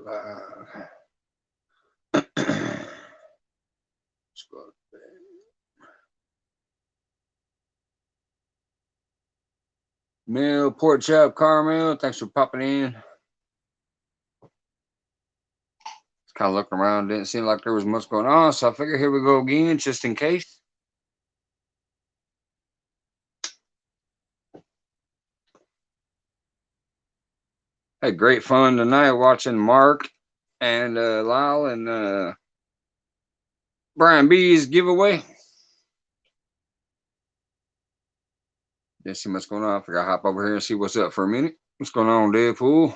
Let's go to bed. Mill, pork chop, Carmel. Thanks for popping in. Just kind of looking around. Didn't seem like there was much going on, so I figured here we go again, just in case. Had great fun tonight watching Mark and Lyle and Brian B's giveaway. Didn't see much going on. I figured I'd hop over here and see what's up for a minute. What's going on, Deadpool?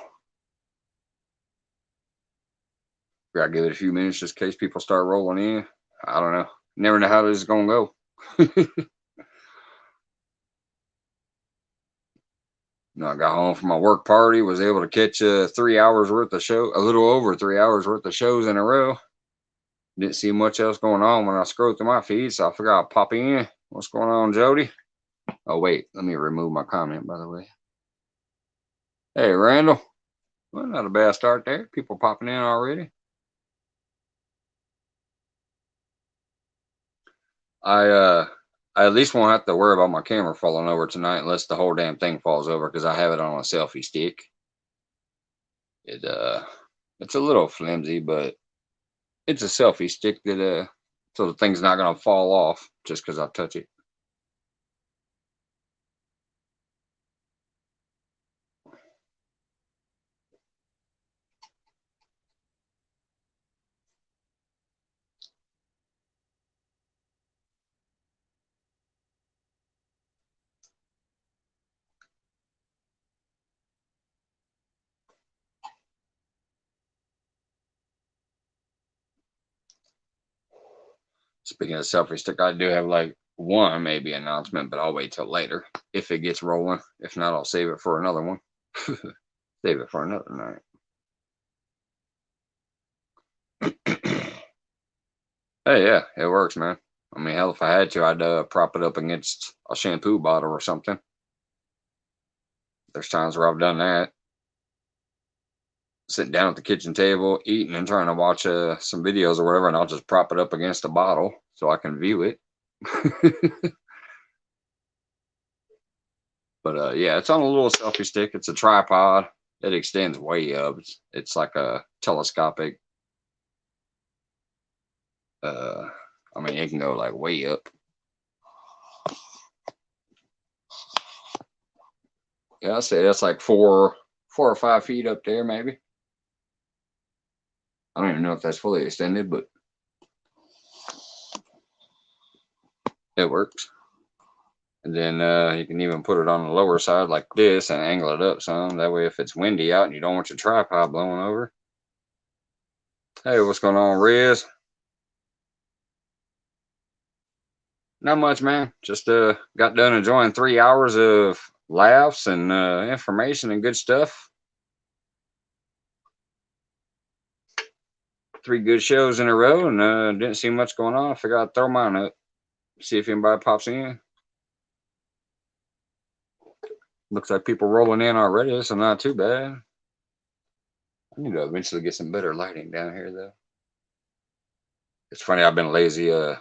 Gotta give it a few minutes just in case people start rolling in. I don't know. Never know how this is gonna go. I got home from my work party, was able to catch 3 hours worth of show, a little over 3 hours worth of shows in a row. Didn't see much else going on when I scrolled through my feed, so I figured I'd pop in. What's going on, Jody? Oh, wait, let me remove my comment, by the way. Hey, Randall. Well, not a bad start there. People popping in already. I at least won't have to worry about my camera falling over tonight unless the whole damn thing falls over, because I have it on a selfie stick. It's a little flimsy, but it's a selfie stick that so the thing's not gonna fall off just because I touch it. Speaking of selfie stick, I do have like one maybe announcement, but I'll wait till later if it gets rolling. If not, I'll save it for another one. Save it for another night. Hey, yeah, it works, man. I mean, hell, if I had to, I'd prop it up against a shampoo bottle or something. There's times where I've done that. Sitting down at the kitchen table, eating and trying to watch some videos or whatever, and I'll just prop it up against a bottle so I can view it. But yeah, it's on a little selfie stick. It's a tripod. It extends way up. It's like a telescopic. I mean, it can go like way up. Yeah, I say that's like 4 or 5 feet up there, maybe. I don't even know if that's fully extended, but it works. And then you can even put it on the lower side like this and angle it up some. That way, if it's windy out and you don't want your tripod blowing over. Hey, what's going on, Riz? Not much, man. Just got done enjoying 3 hours of laughs and information and good stuff. 3 good shows in a row, and didn't see much going on. I figured I'd throw mine up, see if anybody pops in. Looks like people rolling in already, so not too bad. I need to eventually get some better lighting down here, though. It's funny, I've been lazy. I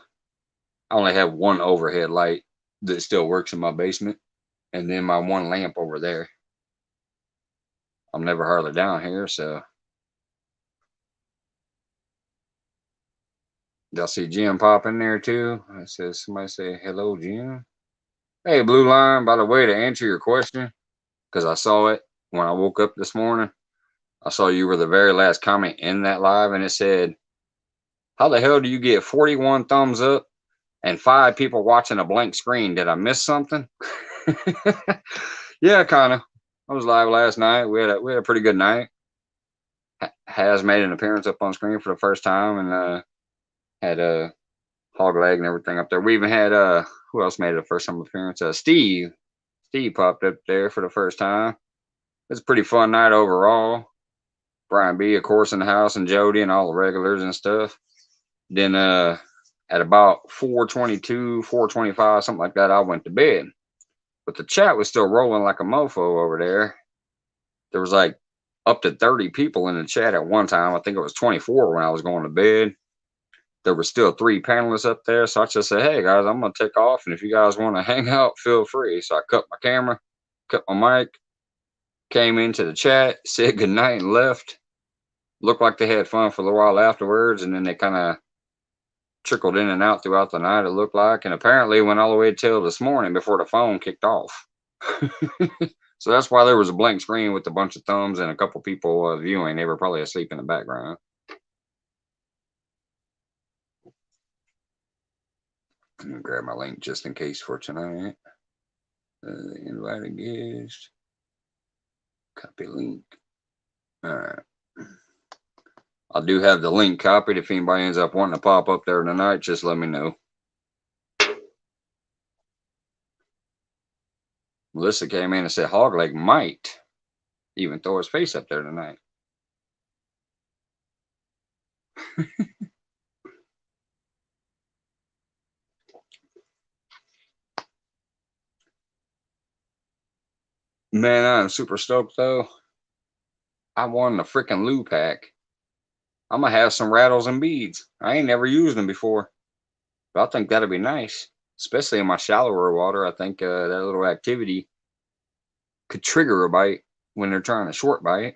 only have one overhead light that still works in my basement, and then my one lamp over there. I'm never hardly down here, so. Y'all see Jim pop in there too? I said, somebody say hello, Jim. Hey, Blue Line, by the way, to answer your question, because I saw it when I woke up this morning. I saw you were the very last comment in that live, and it said, how the hell do you get 41 thumbs up and 5 people watching a blank screen? Did I miss something? Yeah, kind of. I was live last night. We had a pretty good night. Has made an appearance up on screen for the first time, and had a hog leg and everything up there. We even had who else made it a first time appearance? Steve popped up there for the first time. It was a pretty fun night overall. Brian B, of course, in the house, and Jody and all the regulars and stuff. Then at about 4:22, 4:25, something like that, I went to bed. But the chat was still rolling like a mofo over there. There was like up to 30 people in the chat at one time. I think it was 24 when I was going to bed. There were still 3 panelists up there. So I just said, hey guys, I'm going to take off. And if you guys want to hang out, feel free. So I cut my camera, cut my mic, came into the chat, said goodnight and left. Looked like they had fun for a little while afterwards. And then they kind of trickled in and out throughout the night, it looked like. And apparently went all the way till this morning before the phone kicked off. So that's why there was a blank screen with a bunch of thumbs and a couple people viewing. They were probably asleep in the background. I'm gonna grab my link just in case for tonight. Invite a guest. Copy link. All right. I do have the link copied. If anybody ends up wanting to pop up there tonight, just let me know. Melissa came in and said Hogleg might even throw his face up there tonight. Man, I'm super stoked though. I won the freaking Lou pack. I'm gonna have some rattles and beads. I ain't never used them before, but I think that'll be nice, especially in my shallower water. I think that little activity could trigger a bite when they're trying to short bite.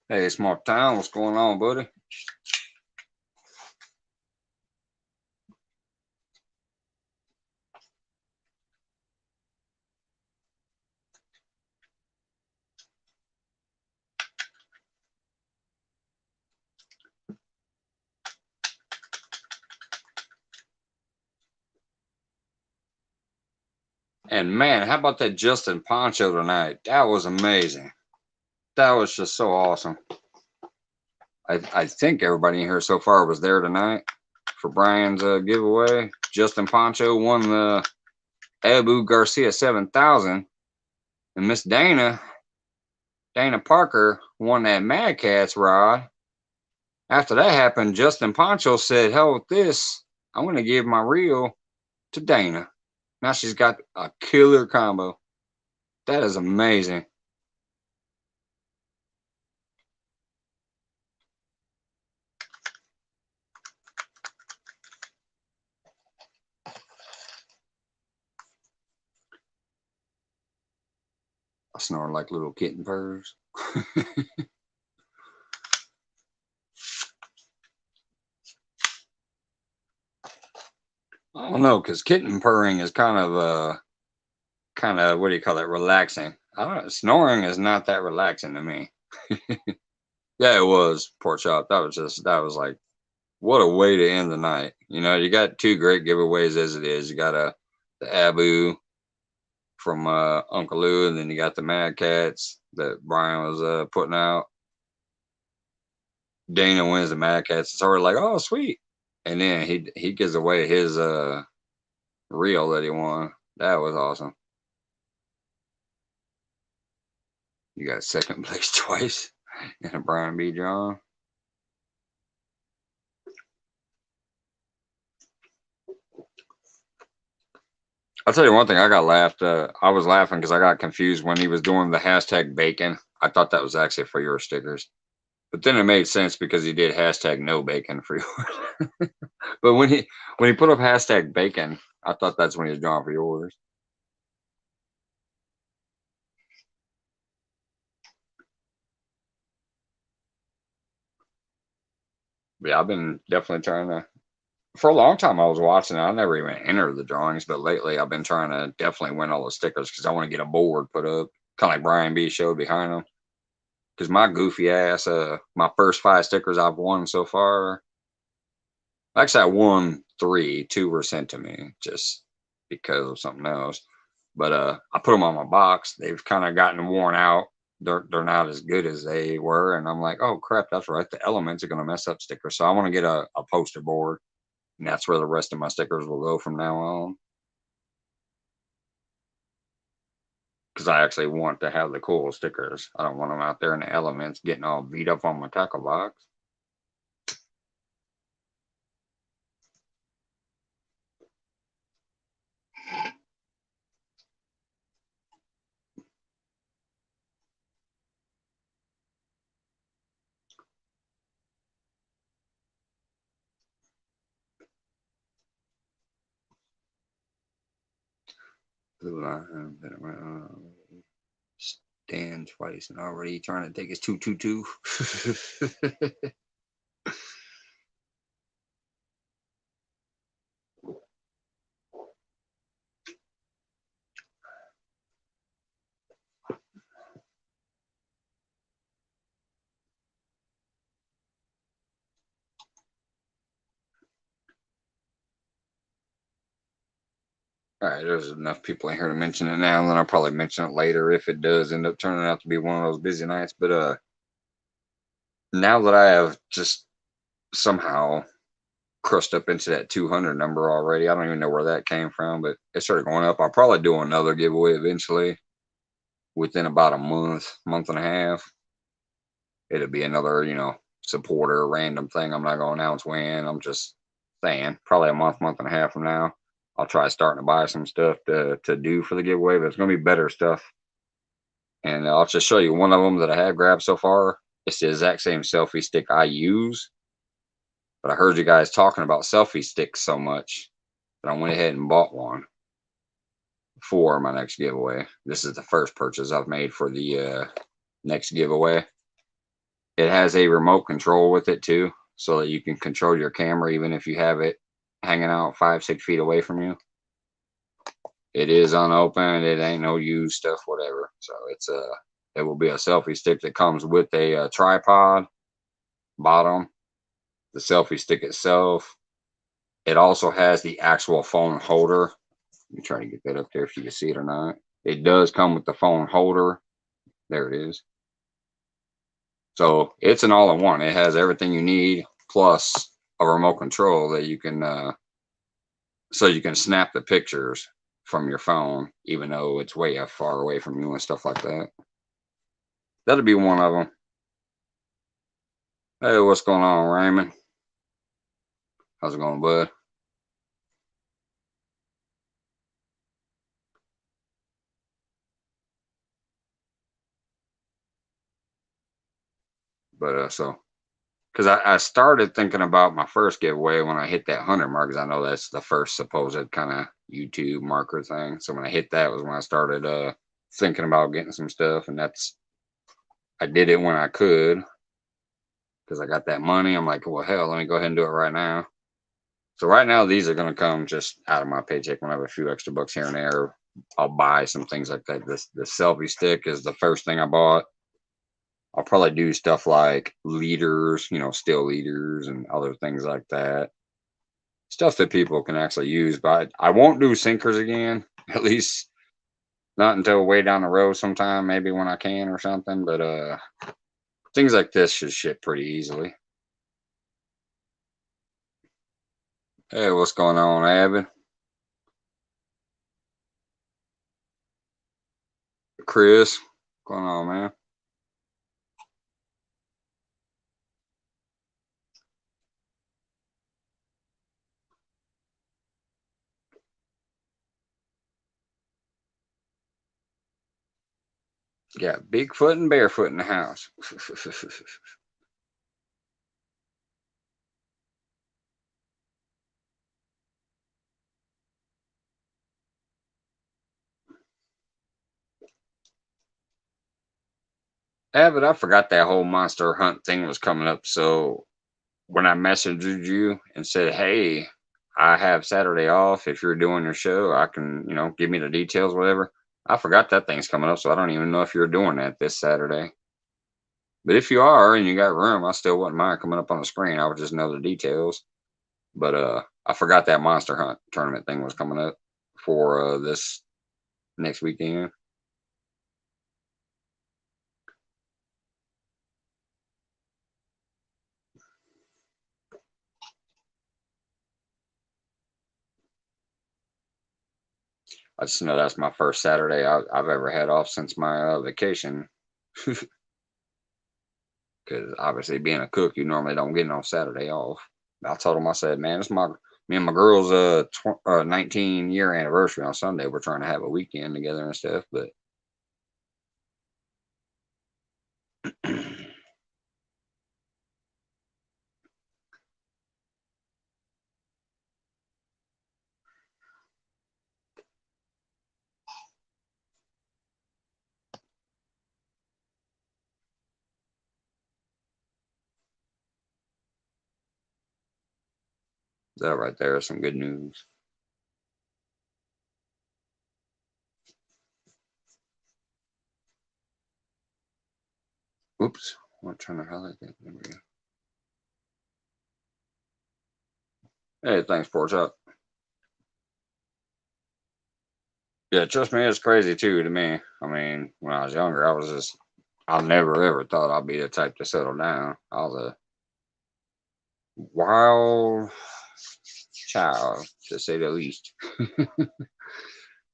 Hey, Small Town, what's going on, buddy? And man, how about that Justin Poncho tonight? That was amazing. That was just so awesome. I think everybody in here so far was there tonight for Brian's giveaway. Justin Poncho won the Abu Garcia 7000, and Miss Dana Parker won that Mad Cats rod. After that happened, Justin Poncho said, hell with this, I'm going to give my reel to Dana. Now she's got a killer combo. That is amazing. I snore like little kitten purrs. I don't know, because kitten purring is kind of what do you call it? Relaxing. I don't know. Snoring is not that relaxing to me. Yeah, it was Pork Chop. That was like, what a way to end the night. You know, you got 2 great giveaways as it is. You got the Abu from Uncle Lou, and then you got the Mad Cats that Brian was putting out. Dana wins the Mad Cats. It's already like, oh sweet. And then he gives away his reel that he won. That was awesome. You got second place twice in a Brian B. John. I'll tell you one thing. I was laughing because I got confused when he was doing the hashtag bacon. I thought that was actually for your stickers, but then it made sense because he did hashtag no bacon for yours. But when he put up hashtag bacon, I thought that's when he was drawing for yours. But yeah, I've been definitely trying to. For a long time, I was watching. I never even entered the drawings, but lately I've been trying to definitely win all the stickers because I want to get a board put up, kind of like Brian B showed behind them. Because my goofy ass, my first 5 stickers I've won so far. Actually, I won 3. 2 were sent to me just because of something else. But I put them on my box. They've kind of gotten worn out. They're not as good as they were, and I'm like, oh crap, that's right. The elements are going to mess up stickers, so I want to get a poster board, and that's where the rest of my stickers will go from now on. Because I actually want to have the cool stickers. I don't want them out there in the elements getting all beat up on my tackle box. Stand twice and already trying to take his 222. All right, there's enough people in here to mention it now, and then I'll probably mention it later if it does end up turning out to be one of those busy nights. But now that I have just somehow crushed up into that 200 number already, I don't even know where that came from, but it started going up. I'll probably do another giveaway eventually within about a month and a half. It'll be another, supporter random thing. I'm not going to announce when. I'm just saying probably a month and a half from now. I'll try starting to buy some stuff to do for the giveaway, but it's going to be better stuff. And I'll just show you one of them that I have grabbed so far. It's the exact same selfie stick I use, but I heard you guys talking about selfie sticks so much that I went ahead and bought one for my next giveaway. This is the first purchase I've made for the next giveaway. It has a remote control with it too, so that you can control your camera even if you have it hanging out 5-6 feet away from you. It is unopened. It ain't no used stuff, whatever. So it will be a selfie stick that comes with a tripod bottom, the selfie stick itself. It also has the actual phone holder. Let me try to get that up there if you can see it or not. It does come with the phone holder. There it is. So it's an all-in-one. It has everything you need, plus a remote control that you can, so you can snap the pictures from your phone, even though it's way far away from you and stuff like that. That'll be one of them. Hey, what's going on, Raymond? How's it going, bud? But so, because I started thinking about my first giveaway when I hit that 100 mark, because I know that's the first supposed kind of YouTube marker thing. So when I hit that was when I started thinking about getting some stuff, and I did it when I could because I got that money. I'm like, well, hell, let me go ahead and do it right now. So right now, these are going to come just out of my paycheck when I have a few extra bucks here and there. I'll buy some things like that. The selfie stick is the first thing I bought. I'll probably do stuff like leaders, still leaders and other things like that. Stuff that people can actually use. But I won't do sinkers again, at least not until way down the road sometime, maybe when I can or something. But things like this should ship pretty easily. Hey, what's going on, Abby? Chris, what's going on, man? Got Bigfoot and Barefoot in the house. Abbott, I forgot that whole monster hunt thing was coming up. So when I messaged you and said, hey, I have Saturday off. If you're doing your show, I can, give me the details, whatever. I forgot that thing's coming up. So I don't even know if you're doing that this Saturday. But if you are and you got room, I still wouldn't mind coming up on the screen. I would just know the details. But I forgot that monster hunt tournament thing was coming up for this next weekend. I just know that's my first Saturday I've ever had off since my vacation. Because obviously, being a cook, you normally don't get no Saturday off. I told him, I said, man, it's me and my girl's 19-year anniversary on Sunday. We're trying to have a weekend together and stuff, but That right there is some good news. Oops. I'm trying to highlight that. There we go. Hey, thanks, Porch Up. Yeah, trust me, it's crazy too to me. I mean, when I was younger, I never ever thought I'd be the type to settle down. I was a wild child, to say the least.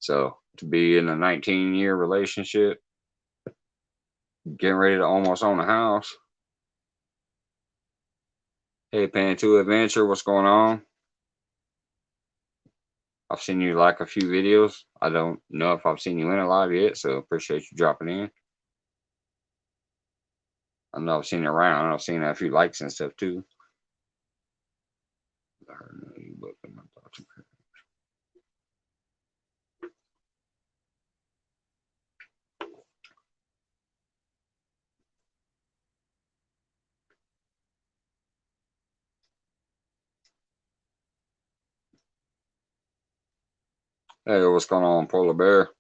So to be in a 19-year relationship, getting ready to almost own a house. Hey, Pan 2 Adventure, what's going on? I've seen you like a few videos. I don't know if I've seen you in it live yet, so appreciate you dropping in. I know I've seen it around. I've seen a few likes and stuff too. Hey, what's going on, Polar Bear?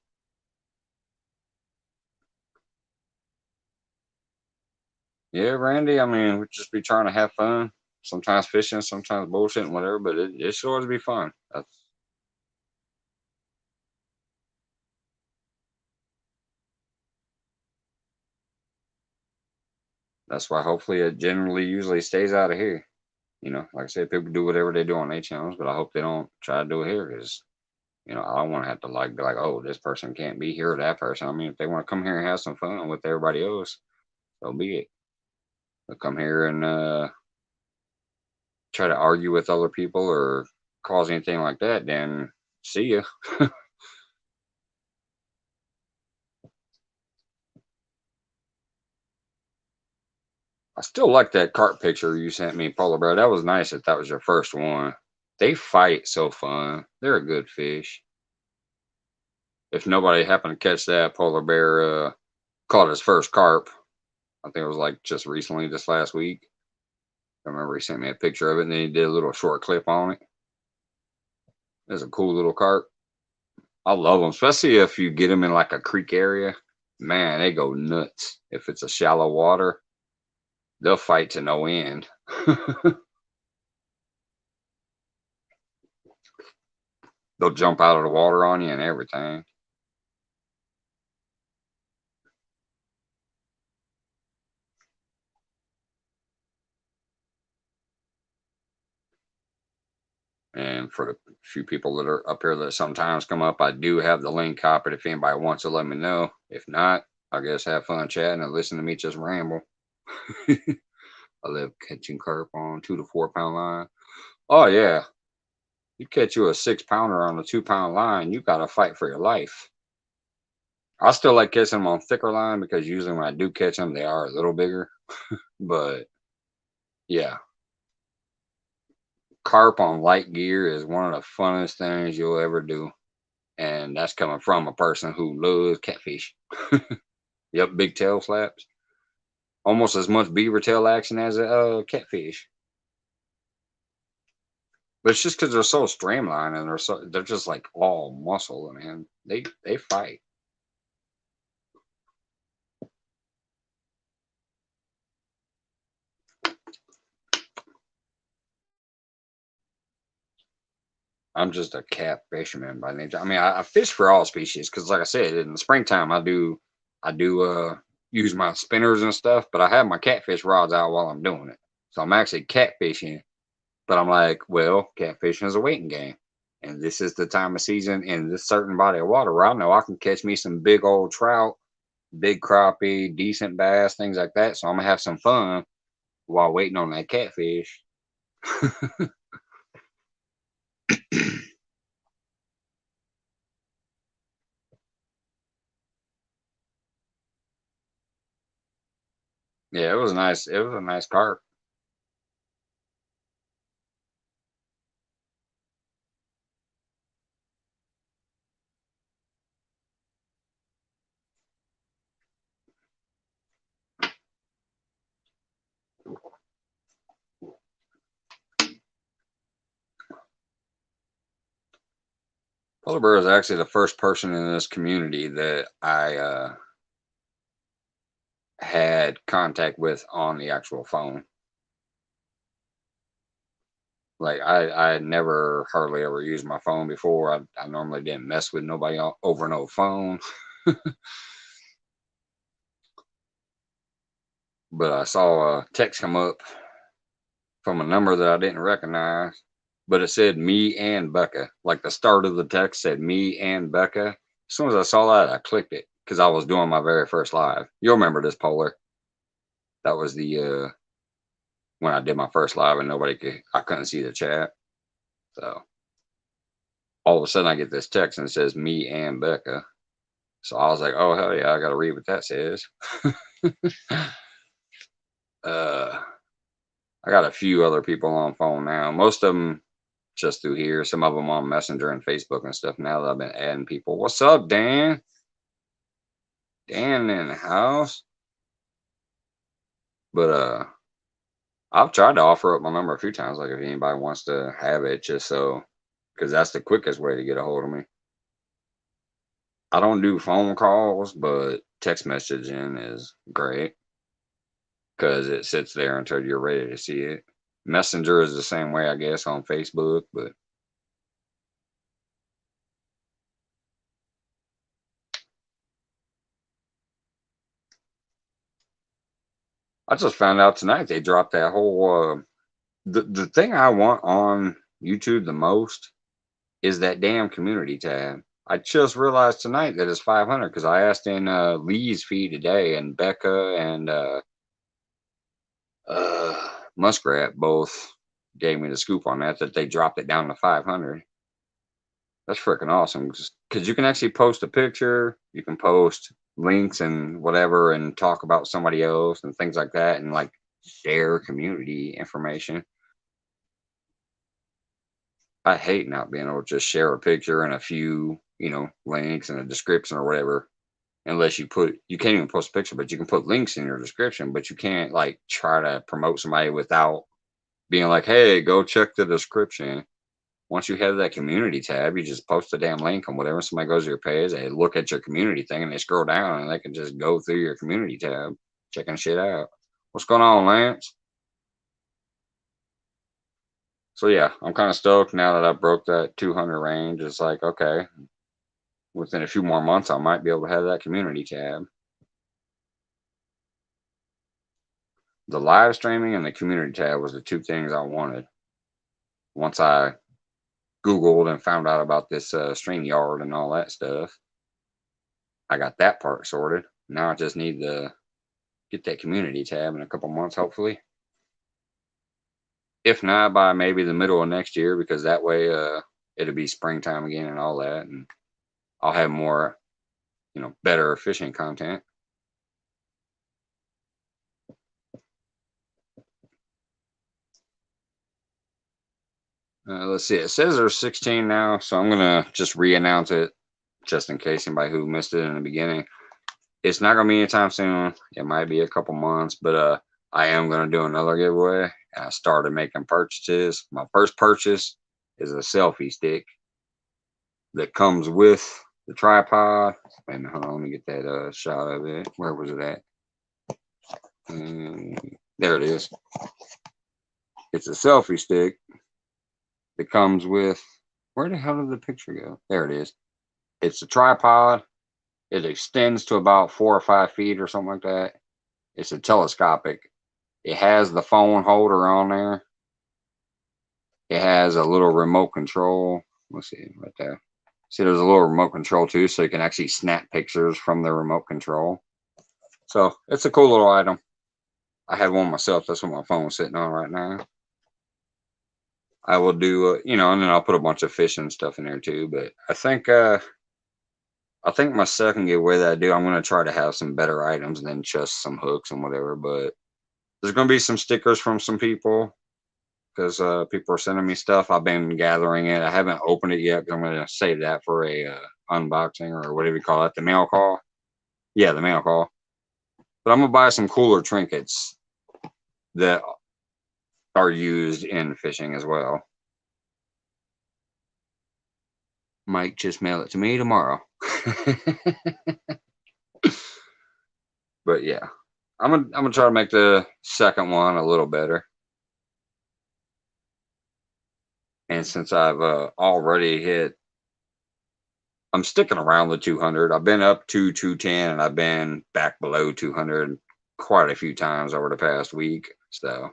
Yeah, Randy. I mean, we just be trying to have fun. Sometimes fishing, sometimes bullshitting, whatever. But it should always be fun. That's why hopefully it generally usually stays out of here. Like I said, people do whatever they do on their channels, but I hope they don't try to do it here because I don't want to have to like be like, oh, this person can't be here or that person. I mean, if they want to come here and have some fun with everybody else, so be it. They'll come here and try to argue with other people or cause anything like that, then see ya. I still like that carp picture you sent me, Polar Bear. That was nice that that was your first one. They fight so fun. They're a good fish. If nobody happened to catch that, Polar Bear caught his first carp. I think it was like just recently, just last week. I remember he sent me a picture of it and then he did a little short clip on it. It's a cool little carp. I love them, especially if you get them in like a creek area. Man, they go nuts. If it's a shallow water, they'll fight to no end. They'll jump out of the water on you and everything. And for the few people that are up here that sometimes come up, I do have the link copied if anybody wants to let me know. If not, I guess have fun chatting and listen to me just ramble. I love catching carp on 2 to 4 pound line. Oh yeah, you catch you a 6 pounder on a 2 pound line, you got to fight for your life. I still like catching them on thicker line because usually when I do catch them, they are a little bigger. But yeah, carp on light gear is one of the funnest things you'll ever do. And that's coming from a person who loves catfish. Yep, big tail slaps. Almost as much beaver tail action as a catfish. But it's just because they're so streamlined and they're just like all muscle, man. They fight. I'm just a cat fisherman by nature. I mean, I fish for all species because, like I said, in the springtime I do use my spinners and stuff, but I have my catfish rods out while I'm doing it. So I'm actually catfishing, but I'm like, well, catfishing is a waiting game, and this is the time of season in this certain body of water where I know I can catch me some big old trout, big crappie, decent bass, things like that. So I'm gonna have some fun while waiting on that catfish. Yeah, it was nice. It was a nice carp. Polar bear is actually the first person in this community that I had contact with on the actual phone. Like I had never hardly ever used my phone before. I normally didn't mess with nobody over no phone. But I saw a text come up from a number that I didn't recognize, but it said me and Becca. Like the start of the text said me and Becca. As soon as I saw that, I clicked it because I was doing my very first live. You'll remember this, Polar. That was the when I did my first live and I couldn't see the chat. So all of a sudden I get this text and it says me and Becca. So I was like, oh hell yeah, I gotta read what that says. uh I got a few other people on phone now. Most of them just through here. Some of them on Messenger and Facebook and stuff. Now that I've been adding people. What's up, Dan? Dan in the house. But I've tried to offer up my number a few times. Like if anybody wants to have it, just so because that's the quickest way to get a hold of me. I don't do phone calls, but text messaging is great because it sits there until you're ready to see it. Messenger is the same way, I guess, on Facebook, but I just found out tonight they dropped that whole the thing I want on YouTube the most is that damn community tab. I just realized tonight that it's 500 because I asked in Lee's feed today, and Becca and Muskrat both gave me the scoop on that they dropped it down to 500. That's freaking awesome because you can actually post a picture, you can post links and whatever, and talk about somebody else and things like that, and like share community information. I hate not being able to just share a picture and a few, links and a description or whatever. Unless you can't even post a picture, but you can put links in your description, but you can't like try to promote somebody without being like, hey, go check the description. Once you have that community tab, you just post a damn link on whatever. Somebody goes to your page, they look at your community thing and they scroll down and they can just go through your community tab, checking shit out. What's going on, Lance? So yeah, I'm kind of stoked now that I broke that 200 range. It's like, okay, within a few more months, I might be able to have that community tab. The live streaming and the community tab was the two things I wanted. Once I Googled and found out about this StreamYard and all that stuff, I got that part sorted. Now I just need to get that community tab in a couple months, hopefully. If not, by maybe the middle of next year, because that way it'll be springtime again and all that, and I'll have more, better fishing content. Let's see. It says there's 16 now, so I'm gonna just re-announce it, just in case anybody who missed it in the beginning. It's not gonna be anytime soon. It might be a couple months, but I am gonna do another giveaway. I started making purchases. My first purchase is a selfie stick that comes with the tripod. And hold on, let me get that shot of it. Where was it at? There it is. It's a selfie stick that comes with. Where the hell did the picture go? There it is. It's a tripod. It extends to about 4 or 5 feet or something like that. It's a telescopic. It has the phone holder on there. It has a little remote control. Let's see, right there. See, there's a little remote control too, so you can actually snap pictures from the remote control. So it's a cool little item. I have one myself. That's what my phone's sitting on right now. I will do, and then I'll put a bunch of fishing stuff in there too. But I think my second giveaway that I do, I'm going to try to have some better items than just some hooks and whatever. But there's going to be some stickers from some people because people are sending me stuff. I've been gathering it. I haven't opened it yet because I'm going to save that for a unboxing or whatever you call it, the mail call. Yeah, the mail call. But I'm going to buy some cooler trinkets that are used in fishing as well. Might just mail it to me tomorrow. But yeah, I'm gonna try to make the second one a little better. And since I've already hit, I'm sticking around the 200. I've been up to 210, and I've been back below 200 quite a few times over the past week. So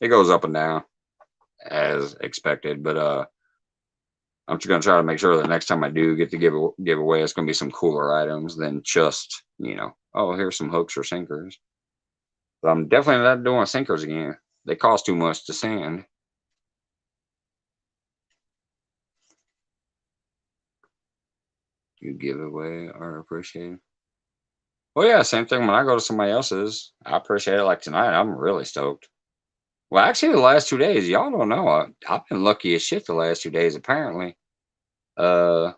it goes up and down as expected. But I'm just gonna try to make sure that next time I do get to give away, it's gonna be some cooler items than just, oh, here's some hooks or sinkers. But I'm definitely not doing sinkers again. They cost too much to sand. You give away are appreciated. Well, yeah, same thing when I go to somebody else's. I appreciate it. Like tonight, I'm really stoked. Well, actually, the last 2 days, y'all don't know. I've been lucky as shit the last 2 days. Apparently, uh,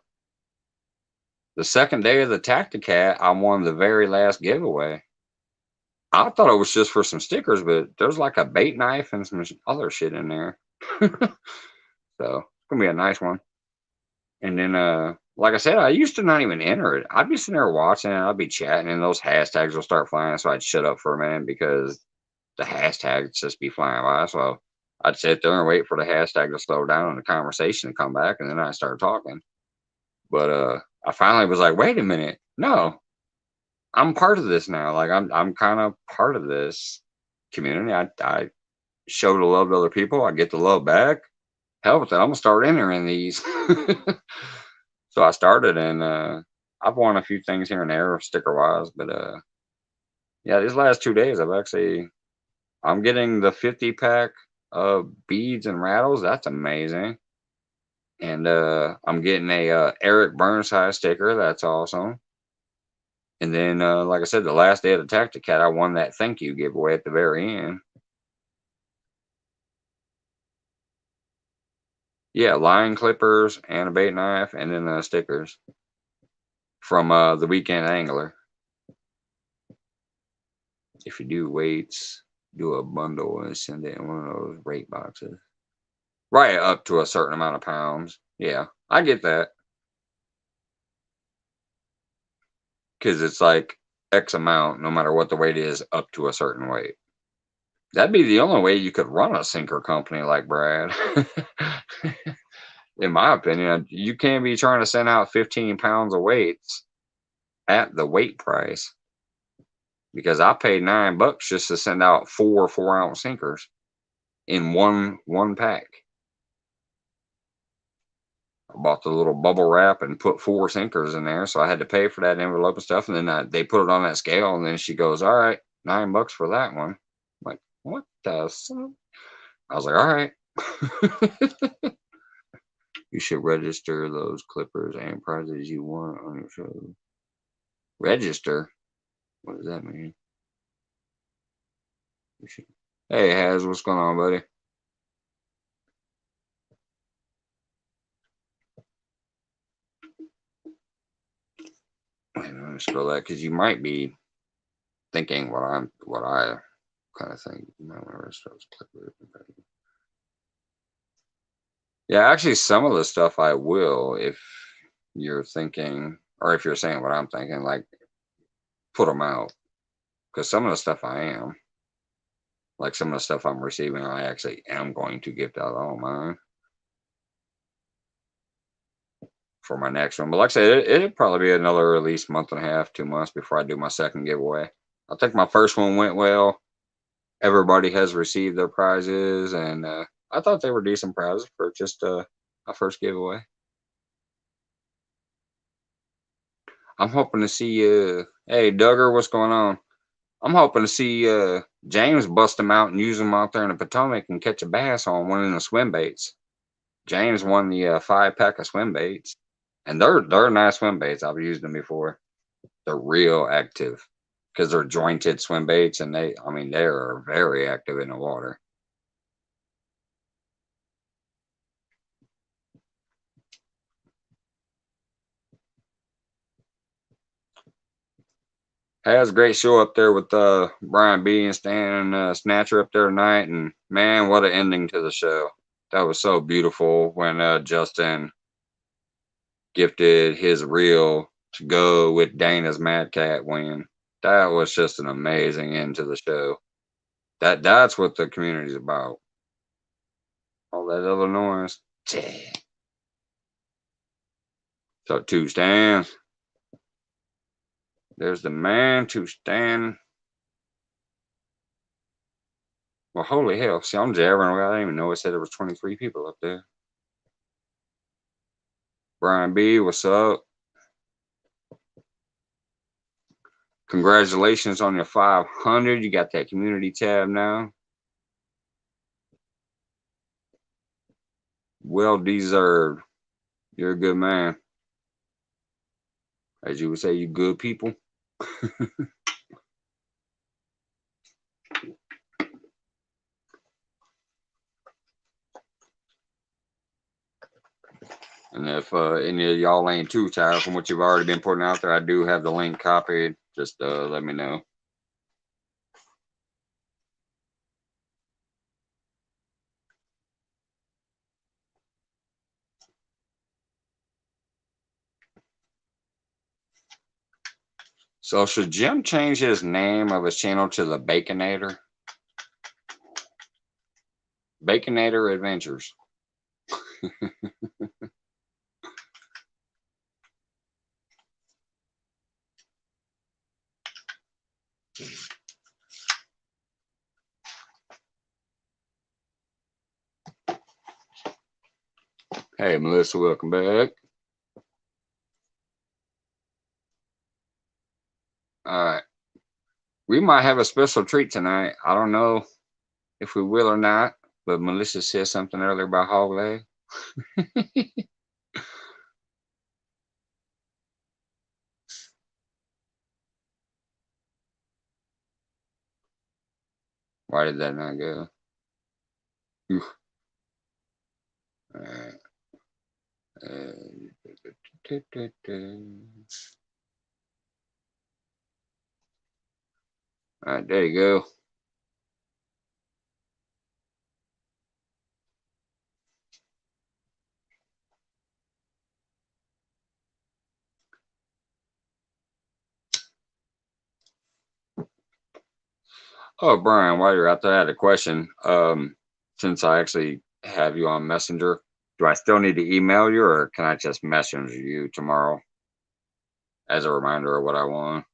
the second day of the Tacticat, I won the very last giveaway. I thought it was just for some stickers, but there's like a bait knife and some other shit in there. So it's gonna be a nice one. And then, like I said, I used to not even enter it. I'd be sitting there watching, and I'd be chatting, and those hashtags will start flying. So I'd shut up for a minute because the hashtags just be flying by. So I'd sit there and wait for the hashtag to slow down and the conversation to come back, and then I start talking. But I finally was like, wait a minute, no, I'm part of this now. Like I'm kind of part of this community. I show the love to other people. I get the love back. Hell with it. I'm gonna start entering these. So I started, and I've won a few things here and there sticker wise, but yeah, these last 2 days I'm getting the 50 pack of beads and rattles. That's amazing. And I'm getting a Eric Burnside sticker. That's awesome. And then, like I said, the last day of the Tacticat, I won that thank you giveaway at the very end. Yeah, line clippers and a bait knife, and then stickers from the Weekend Angler. If you do weights, do a bundle and send it in one of those rate boxes. Right up to a certain amount of pounds. Yeah, I get that. Because it's like X amount, no matter what the weight is, up to a certain weight. That'd be the only way you could run a sinker company like Brad. In my opinion, you can't be trying to send out 15 pounds of weights at the weight price, because I paid $9 just to send out 4 4-ounce sinkers in one pack. I bought the little bubble wrap and put 4 sinkers in there, so I had to pay for that envelope and stuff. And then they put it on that scale, and then she goes, "All right, $9 for that one." I'm like, what the? I was like, "All right." You should register those clippers and prizes you want on your show. Register? What does that mean? Hey, Haz, what's going on, buddy? Wait, let me scroll that, because you might be thinking what I kind of think. You might want to register those clippers. Yeah, actually, some of the stuff I will, if you're thinking, or if you're saying what I'm thinking, like put them out, because some of the stuff I am, like some of the stuff I'm receiving, I actually am going to gift out all mine for my next one. But like I said, it'd probably be another at least month and a half, 2 months before I do my second giveaway. I think my first one went well. Everybody has received their prizes, and I thought they were decent prizes for just my first giveaway. I'm hoping to see hey Duggar, what's going on? I'm hoping to see James bust them out and use them out there in the Potomac and catch a bass on one of the swim baits. James won the 5 pack of swim baits, and they're nice swim baits. I've used them before. They're real active because they're jointed swim baits, and they are very active in the water. Has a great show up there with Brian B and Stan and Snatcher up there tonight, and man, what an ending to the show! That was so beautiful when Justin gifted his reel to go with Dana's Mad Cat win. That was just an amazing end to the show. That's what the community's about. All that other noise. So 2 stands. There's the man 2 stand. Well, holy hell. See, I'm jabbering away. I didn't even know it said there was 23 people up there. Brian B, what's up? Congratulations on your 500. You got that community tab now. Well deserved. You're a good man. As you would say, you good people. And if any of y'all ain't too tired from what you've already been putting out there, I do have the link copied. Just let me know. So should Jim change his name of his channel to the Baconator? Baconator Adventures. Hey, Melissa, welcome back. All right. We might have a special treat tonight. I don't know if we will or not, but Melissa said something earlier about hog leg. Why did that not go? All right. All right, there you go. Oh, Brian, while you're out there, I had a question. Since I actually have you on Messenger, do I still need to email you, or can I just message you tomorrow as a reminder of what I want?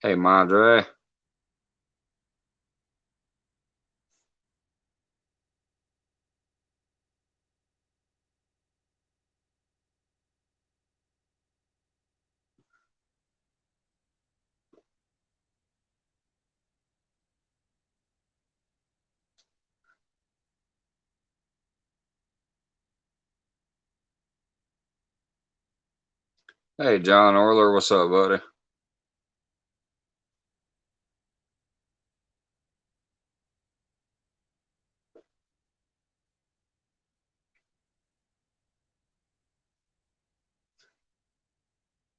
Hey, Madre. Hey, John Orler, what's up, buddy?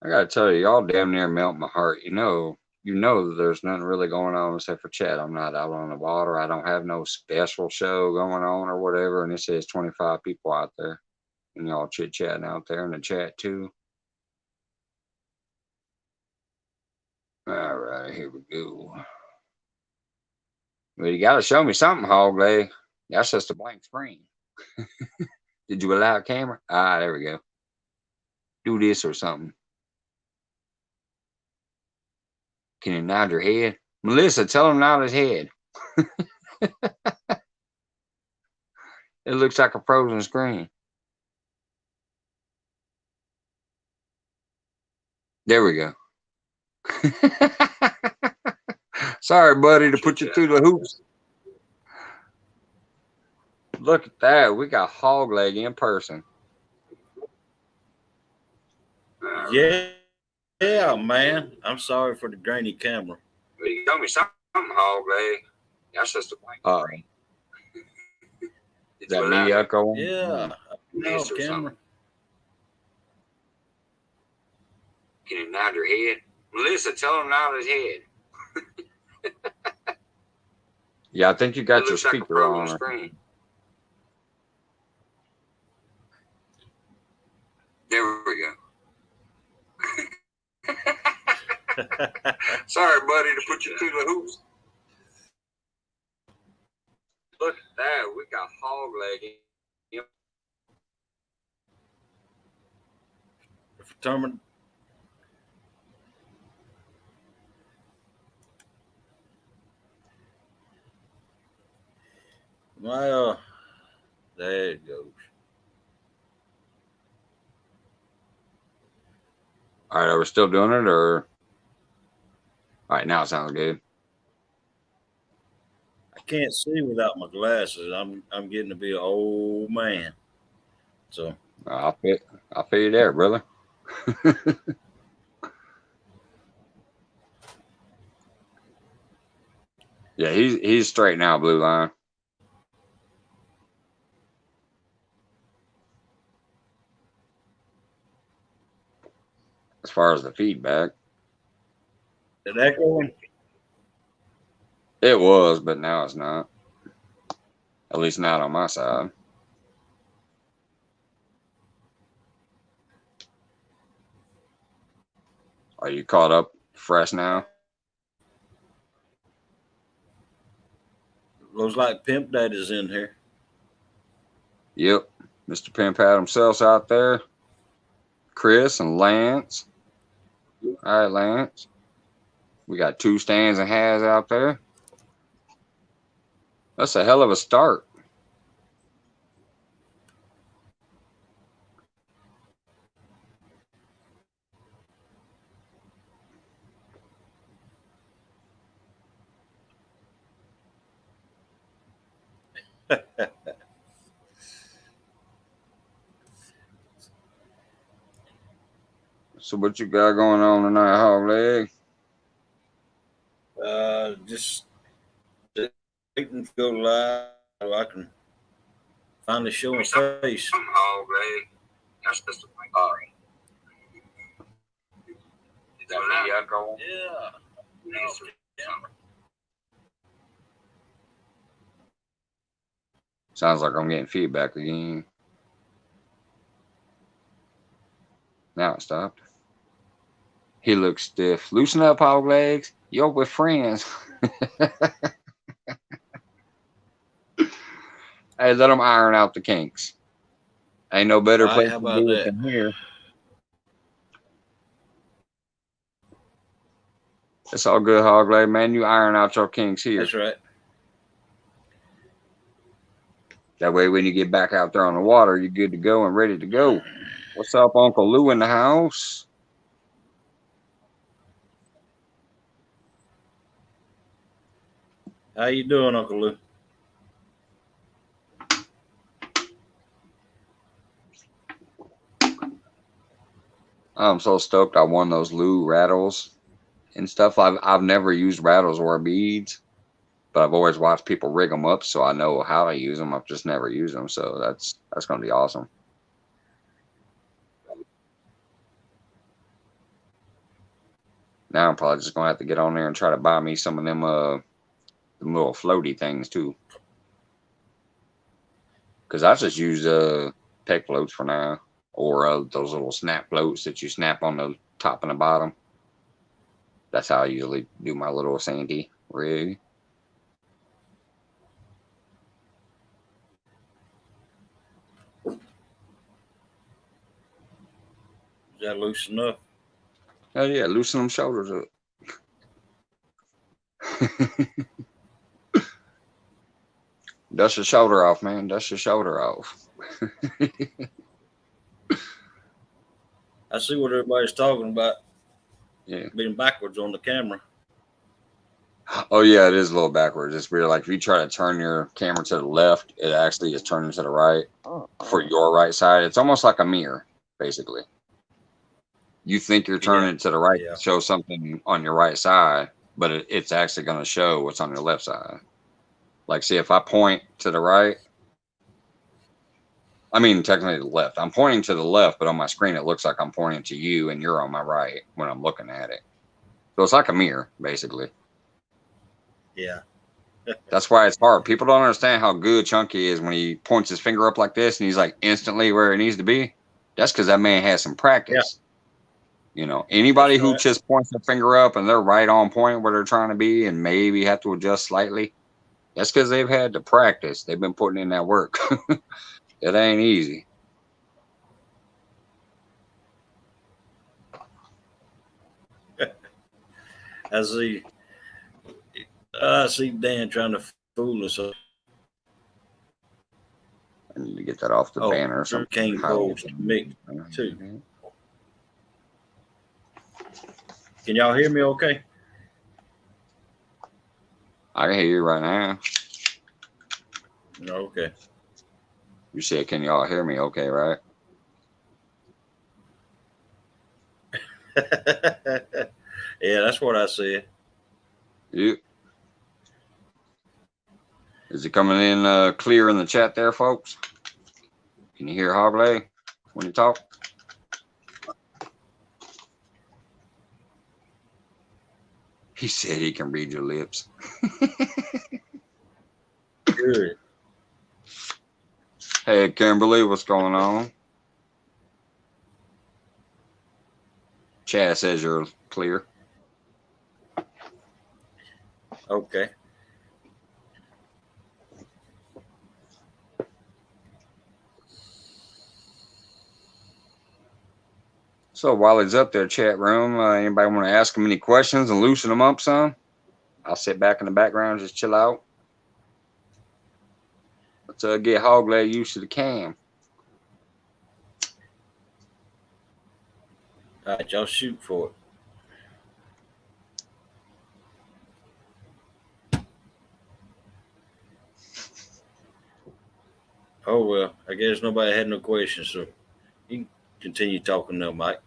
I gotta tell you, y'all damn near melt my heart. You know that there's nothing really going on except for chat. I'm not out on the water. I don't have no special show going on or whatever. And it says 25 people out there, and y'all chit chatting out there in the chat too. All right, here we go. Well, you gotta show me something, Hog Leg. That's just a blank screen. Did you allow a camera? Ah, there we go. Do this or something. Can you nod your head? Melissa, tell him nod his head. It looks like a frozen screen. There we go. Sorry, buddy, to put you through the hoops. Look at that. We got Hog Leg in person. Yeah, man. I'm sorry for the grainy camera. But you tell me something, Hog Leg. That's just a blank screen. Is that me echoing? Yeah. No, camera. Can you nod your head? Melissa, tell him nod his head. Yeah, I think you got your speaker on. Screen. Sorry, buddy, to put you through the hoops. Look at that. We got hog leg. Determined. Well, there it goes. All right, are we still doing it, or? All right, now it sounds good. I can't see without my glasses. I'm getting to be an old man. So I'll fit you there, brother. Yeah, he's straight now, blue line. As far as the feedback, is that going? it was, but now it's not. At least not on my side. Are you caught up fresh now? Looks like Pimp Daddy's in here. Yep. Mr. Pimp had himself out there. Chris and Lance. All right, Lance. We got 2 stands and has out there. That's a hell of a start. So what you got going on tonight, hog leg? Just waiting to go live so I can finally show my face. Hog leg. That's just a thing. Is that what you got? Yeah. Sounds like I'm getting feedback again. Now it stopped. He looks stiff. Loosen up, hog legs. You're with friends. Hey, let them iron out the kinks. Ain't no better place to do it than here. It's all good, hog leg, man. You iron out your kinks here. That's right. That way, when you get back out there on the water, you're good to go and ready to go. What's up, Uncle Lou in the house? How you doing, Uncle Lou? I'm so stoked I won those Lou rattles and stuff. I've never used rattles or beads, but I've always watched people rig them up, so I know how to use them. I've just never used them, so that's gonna be awesome. Now I'm probably just gonna have to get on there and try to buy me some of them little floaty things too, because I just use peg floats for now, or those little snap floats that you snap on the top and the bottom. That's how I usually do my little Sandy rig. Is that loosen up? Oh yeah, loosen them shoulders up. Dust your shoulder off, man. Dust your shoulder off. I see what everybody's talking about. Yeah. Being backwards on the camera. Oh yeah, it is a little backwards. It's weird. Like if you try to turn your camera to the left, it actually is turning to the right for your right side. It's almost like a mirror, basically. You think you're turning it to the right to show something on your right side, but it's actually going to show what's on your left side. Like, see, if I point to the right, I mean, technically the left. I'm pointing to the left, but on my screen, it looks like I'm pointing to you and you're on my right when I'm looking at it. So it's like a mirror, basically. Yeah. That's why it's hard. People don't understand how good Chunky is when he points his finger up like this and he's like instantly where it needs to be. That's because that man has some practice. Anybody That's who right. just points their finger up and they're right on point where they're trying to be and maybe have to adjust slightly, that's because they've had to practice. They've been putting in that work. It ain't easy. I see. I see Dan trying to fool us. I need to get that off the Oh, banner or sugar something. cane bowls to mix too. Can y'all hear me? Okay. I can hear you right now. Okay. You said, can y'all hear me? Okay, right? Yeah, that's what I said. You Is it coming in clear in the chat there, folks? Can you hear Hogleg when you talk? He said he can read your lips. Good. Hey, Kimberly, what's going on? Chad says you're clear. Okay. So while he's up there, chat room, anybody want to ask him any questions and loosen them up some? I'll sit back in the background and just chill out. Let's get Hogleg used to the cam. All right, y'all shoot for it. Oh well, I guess nobody had no questions, so you can continue talking now, Mike.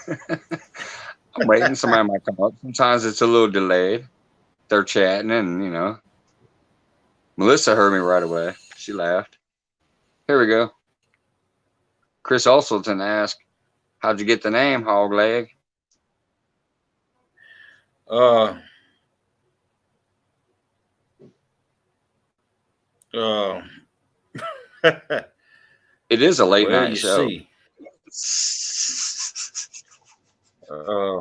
I'm waiting. Somebody might come up. Sometimes it's a little delayed. They're chatting and, Melissa heard me right away. She laughed. Here we go. Chris Olselton asked, how'd you get the name, Hogleg? Uh, uh, It is a late well, night you show. see, uh,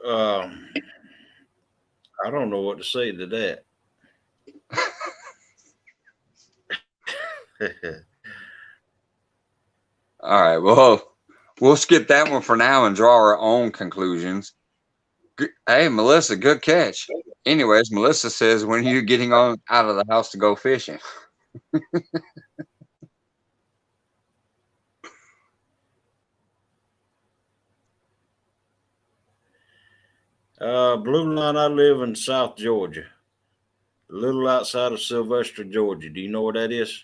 uh, I don't know what to say to that. All right, well, we'll skip that one for now and draw our own conclusions. Hey, Melissa, good catch. Anyways, Melissa says, when are you getting on out of the house to go fishing? Blue Line, I live in South Georgia, a little outside of Sylvester, Georgia. Do you know where that is?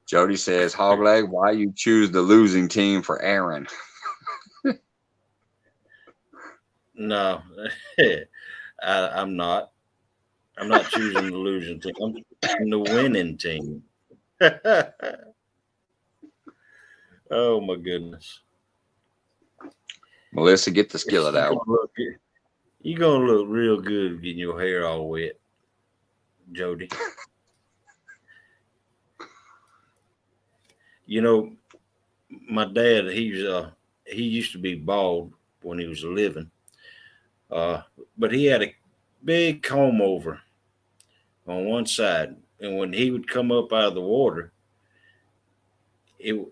Jody says, Hogleg, why you choose the losing team for Aaron? No, I'm not. I'm not choosing the losing team. I'm choosing the winning team. Oh my goodness! Melissa, get the skillet out. You're gonna look real good getting your hair all wet, Jody. You know, my dad, he used to be bald when he was living, uh, but he had a big comb over on one side, and when he would come up out of the water, it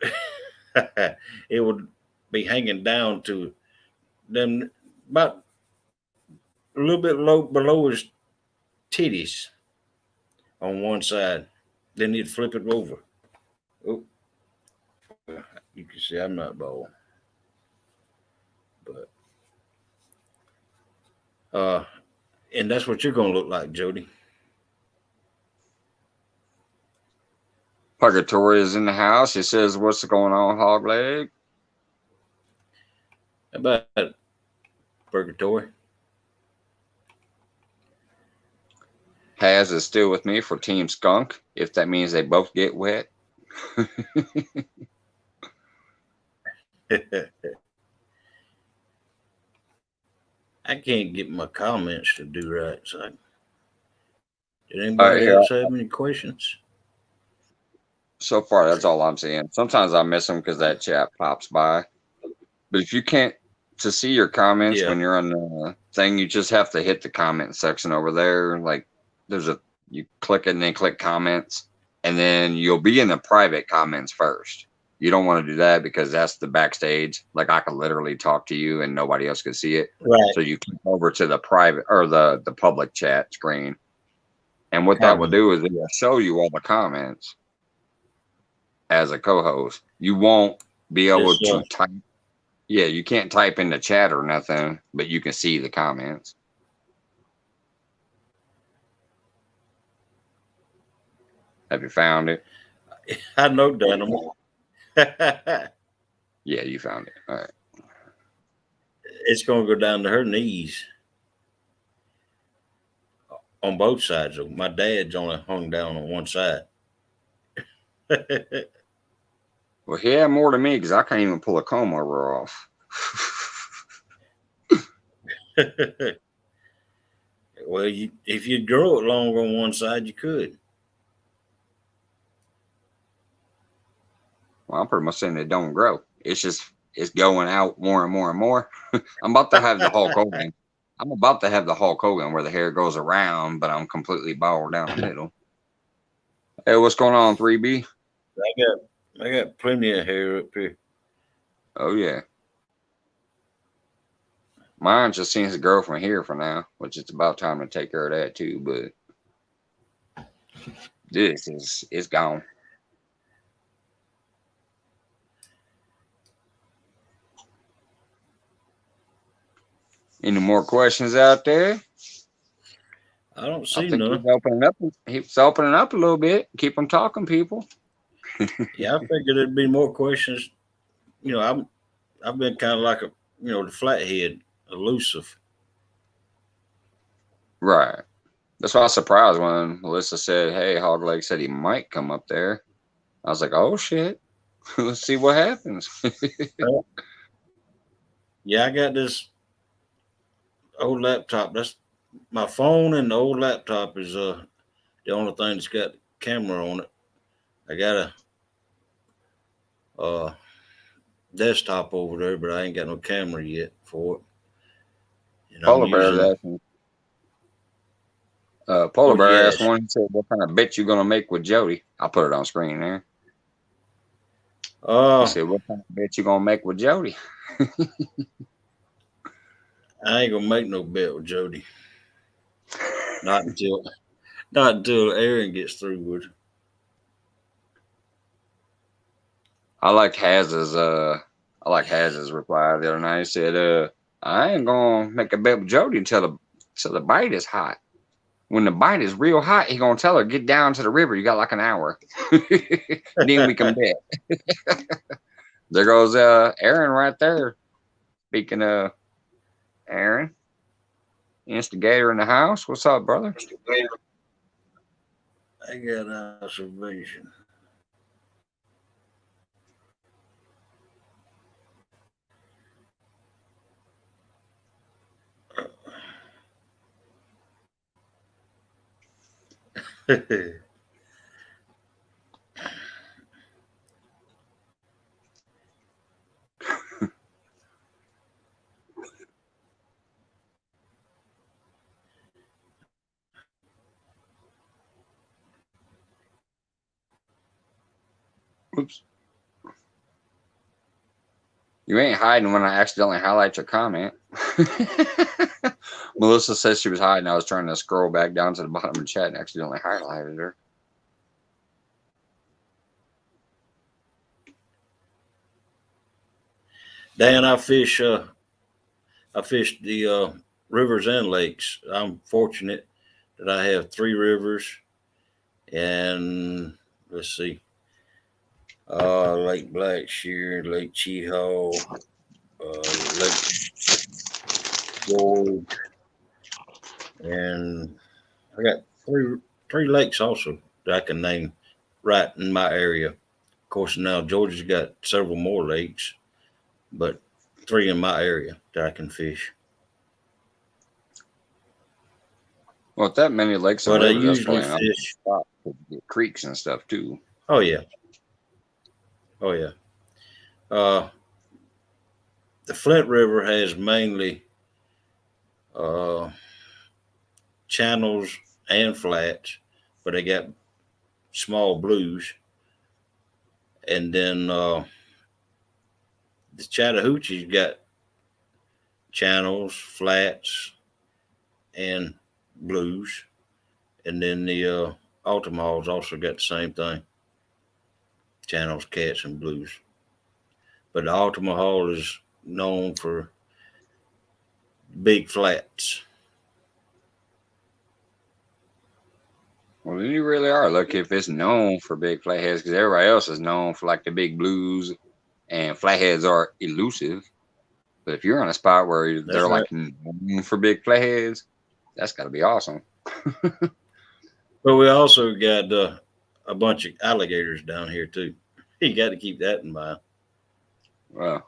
it would be hanging down to them about a little bit low below his titties on one side. Then he'd flip it over. Oh, you can see I'm not bald, but uh, and that's what you're gonna look like, Jody. Purgatory is in the house. He says, what's going on, Hogleg? How about that, Purgatory? Has is still with me for Team Skunk, if that means they both get wet. I can't get my comments to do right. So, did All right, anybody here. else have any questions? So far, that's all I'm seeing. Sometimes I miss them because that chat pops by. But if you can't to see your comments Yeah, when you're on the thing, you just have to hit the comment section over there. Like there's a you click it and then click comments, and then you'll be in the private comments first. You don't want to do that because that's the backstage. Like I could literally talk to you and nobody else could see it. right. So you click over to the private or the public chat screen. And what that will Comment. do is it will show you all the comments as a co-host. You won't be able Just to type. Yeah, you can't type in the chat or nothing, but you can see the comments. Have you found it? I know Dynamo. Yeah, you found it. All right. It's gonna go down to her knees on both sides. My dad's only hung down on one side. Well, he had more than me because I can't even pull a comb over off. Well, if you grow it long on one side, you could. Well, I'm pretty much saying it don't grow. It's going out more and more and more. I'm about to have the Hulk Hogan. I'm about to have the Hulk Hogan where the hair goes around, but I'm completely bald down the middle. Hey, what's going on, 3B? I got plenty of hair up here. Oh yeah. Mine just seems to grow from here for now, which it's about time to take care of that too, but this is it's gone. Any more questions out there? I don't I see think none. He's opening up a little bit. Keep them talking, people. Yeah, I figured there'd be more questions. I've been kind of like the flathead, elusive. Right. That's why I was surprised when Melissa said, "Hey, Hogleg said he might come up there." I was like, "Oh shit, let's see what happens." Yeah, I got this old laptop. That's my phone, and the old laptop is the only thing that's got camera on it. I got a uh desktop over there, but I ain't got no camera yet for it. And I'm Polar Bear's using asking. Polar what do you Bear asked ask? one. He said, "What kind of bet you gonna make with Jody?" I'll put it on screen there. He Uh said, "What kind of bet you gonna make with Jody?" I ain't gonna make no bet with Jody. Not until not until Aaron gets through with it. I like Haz's reply the other night. He said, I ain't gonna make a bet with Jody until the bite is hot. When the bite is real hot, he gonna tell her, get down to the river. You got like an hour. Then we can bet. There goes Aaron right there. Speaking of Aaron, instigator in the house. What's up, brother? I got observation. Oops. You ain't hiding when I accidentally highlight your comment. Melissa says she was hiding. I was trying to scroll back down to the bottom of the chat and accidentally highlighted her. Dan, I fish the rivers and lakes. I'm fortunate that I have three rivers, and let's see, Lake Blackshear, Lake Cheehaw, Lake George, and I got three lakes also that I can name right in my area. Of course, now Georgia's got several more lakes, but three in my area that I can fish. Well, with that many lakes and But I rivers, that's usually probably enough fish. spot to get creeks and stuff too. Oh yeah, oh yeah. Uh, the Flint River has mainly uh, channels and flats, but they got small blues. And then the Chattahoochee's got channels, flats, and blues. And then the Altamall's also got the same thing, channels, cats, and blues. But the Altamall is known for big flats. Well, then you really are lucky if it's known for big flatheads, because everybody else is known for like the big blues, and flatheads are elusive. But if you're on a spot where That's they're right. like known for big flatheads, that's got to be awesome. But we also got a bunch of alligators down here too. You got to keep that in mind. Well,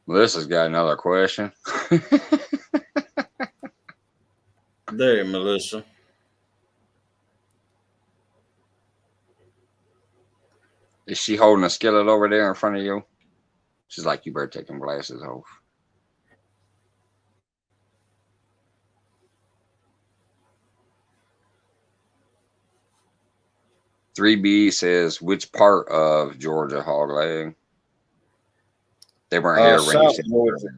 Melissa's got another question. There, Melissa. Is she holding a skillet over there in front of you? She's like, you better take them glasses off. "3B says, which part of Georgia, hog leg? They weren't here when you South said Georgia.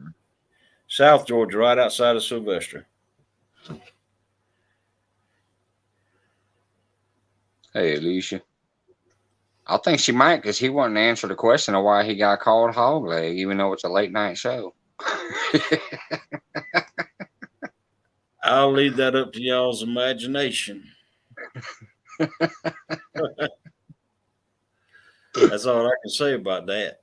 South Georgia, right outside of Sylvester. Hey, Alicia. I think she might, because he wouldn't answer the question of why he got called hog leg, even though it's a late night show. I'll leave that up to y'all's imagination. That's all I can say about that.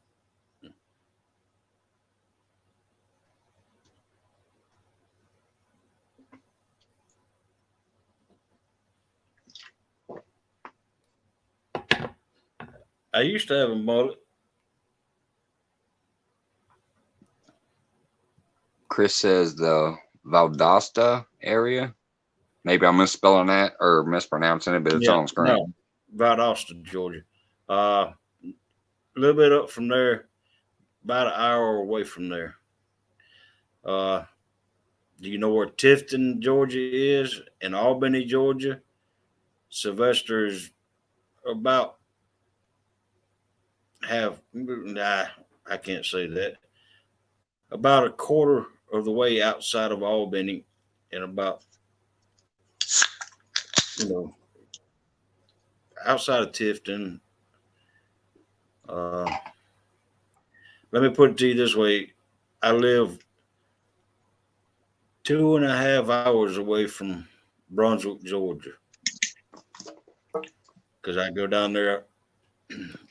I used to have a mullet. Chris says the Valdosta area. Maybe I'm misspelling that or mispronouncing it, but it's on screen. No, Valdosta, Georgia. A little bit up from there, about an hour away from there. Do you know where Tifton, Georgia is? In Albany, Georgia? Sylvester is about half. Nah, I can't say that. About a quarter of the way outside of Albany, and about, outside of Tifton. Let me put it to you this way: I live 2.5 hours away from Brunswick, Georgia, because I go down there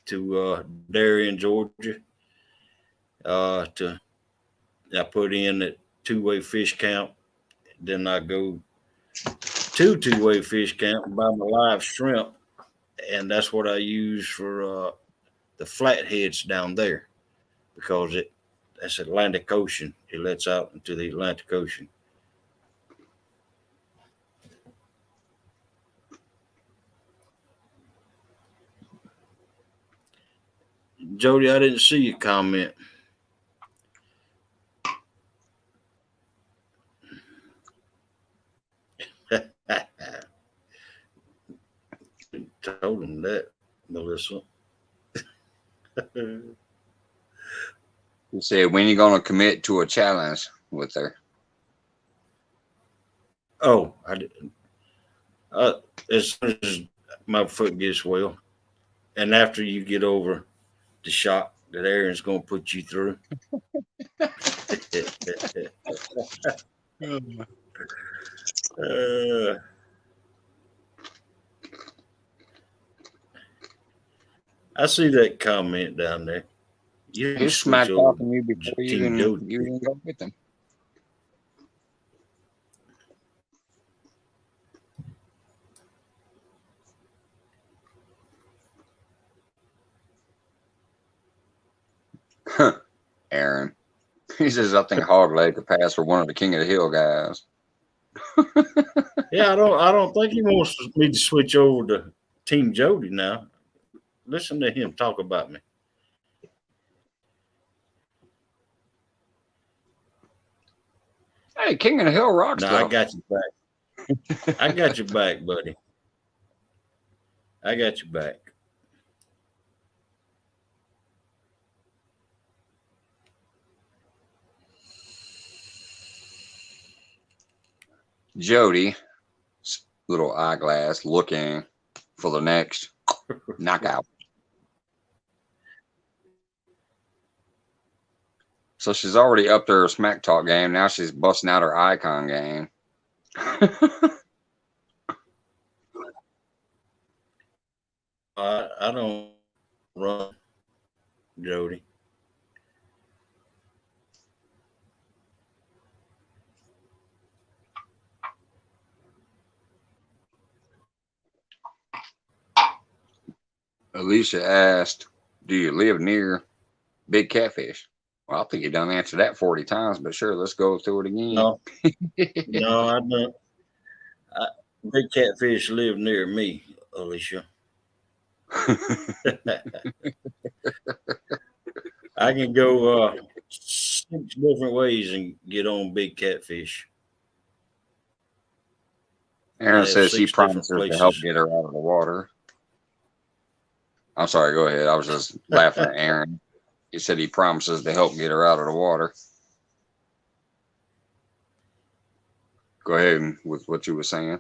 to Darien, Georgia. I put in at two-way fish camp. Then I go to two-way fish camp and buy my live shrimp, and that's what I use for the flatheads down there, because that's Atlantic Ocean. It lets out into the Atlantic Ocean. Jody, I didn't see your comment. Told him that, Melissa. He said, when you gonna commit to a challenge with her? Oh, I didn't. As soon as my foot gets well, and after you get over the shock that Aaron's going to put you through. I see that comment down there. He smacked off on you before you even go with him. He says, I think Hog Leg could pass for one of the King of the Hill guys. Yeah, I don't think he wants me to switch over to Team Jody now. Listen to him talk about me. Hey, King of the Hill rocks No, I though. got you back. I got your back, buddy. I got your back. Jody, little eyeglass, looking for the next knockout. So she's already upped her smack talk game. Now she's busting out her icon game. I don't run, Jody. Alicia asked, do you live near Big Catfish? Well, I think you done answered that 40 times, but sure, let's go through it again. No, no, I don't. I, Big Catfish live near me, Alicia. I can go 6 different ways and get on Big Catfish. Aaron They have says she 6 different promises to help places. get her out of the water. I'm sorry, go ahead. I was just laughing at Aaron. He said he promises to help get her out of the water. Go ahead with what you were saying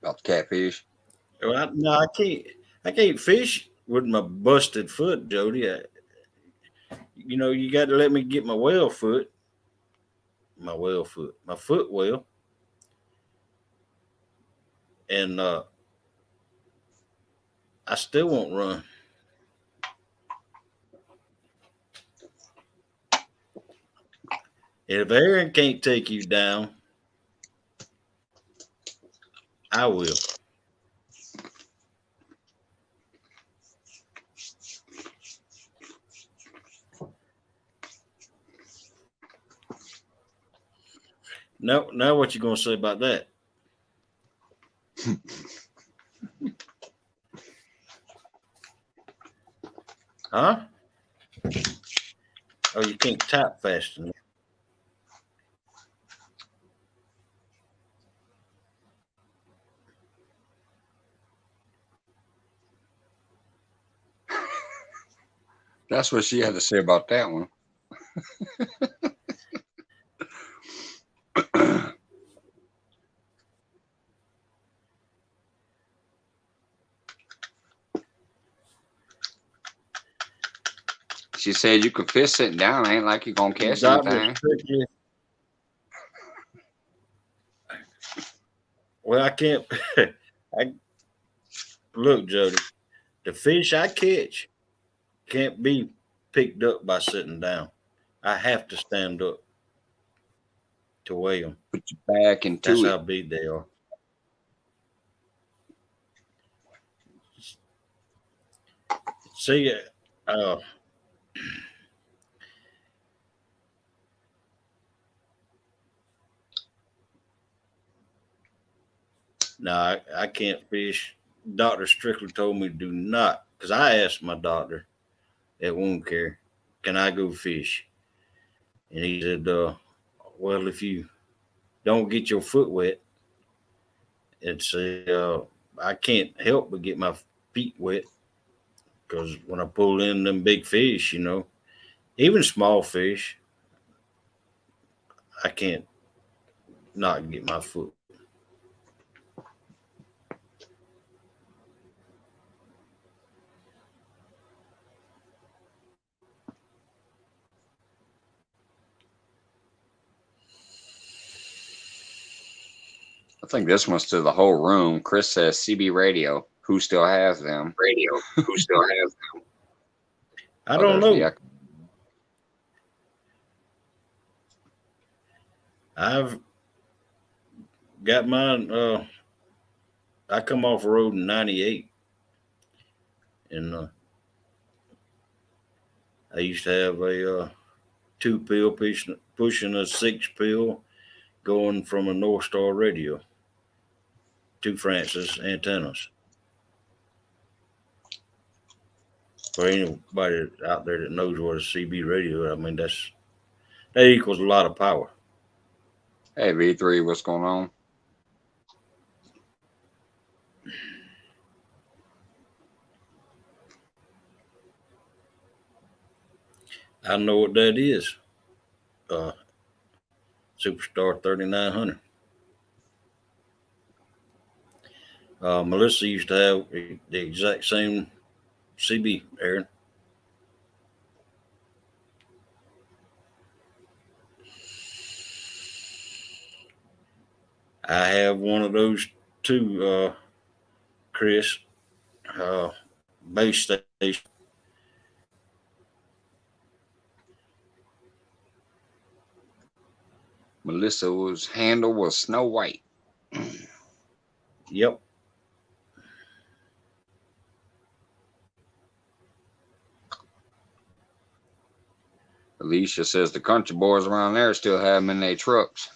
about the catfish. Well, no, I can't. I can't fish with my busted foot, Jody. You got to let me get my well foot, my foot well, and I still won't run. If Aaron can't take you down, I will. Now what you gonna say about that? Huh? Oh, you can't type fast enough. That's what she had to say about that one. She said you could fish sitting down. Ain't like you're gonna catch Doctor anything. strictly. Well, I can't. I look, Jody. The fish I catch can't be picked up by sitting down. I have to stand up to weigh them. Put your back That's into how it. big they are. See, uh, no, I can't fish. Doctor strictly told me do not, because I asked my doctor at wound care, can I go fish? And he said, well, if you don't get your foot wet, it's I can't help but get my feet wet because when I pull in them big fish, even small fish, I can't not get my foot. I think this one's to the whole room. Chris says CB radio. Who still has them? Radio. Who still has them? I Oh, don't there's the know. echo. I've got mine. I come off the road in '98, and I used to have a 2 pill pushing a 6 pill going from a North Star radio, 2 Francis antennas. For anybody out there that knows what a CB radio, I mean that equals a lot of power. Hey, V3, what's going on? I know what that is. Uh, Superstar 3900. Melissa used to have the exact same CB, Aaron. I have one of those too, Chris. Uh, Base station. Melissa's handle was Snow White. Yep. Alicia says the country boys around there still have them in their trucks.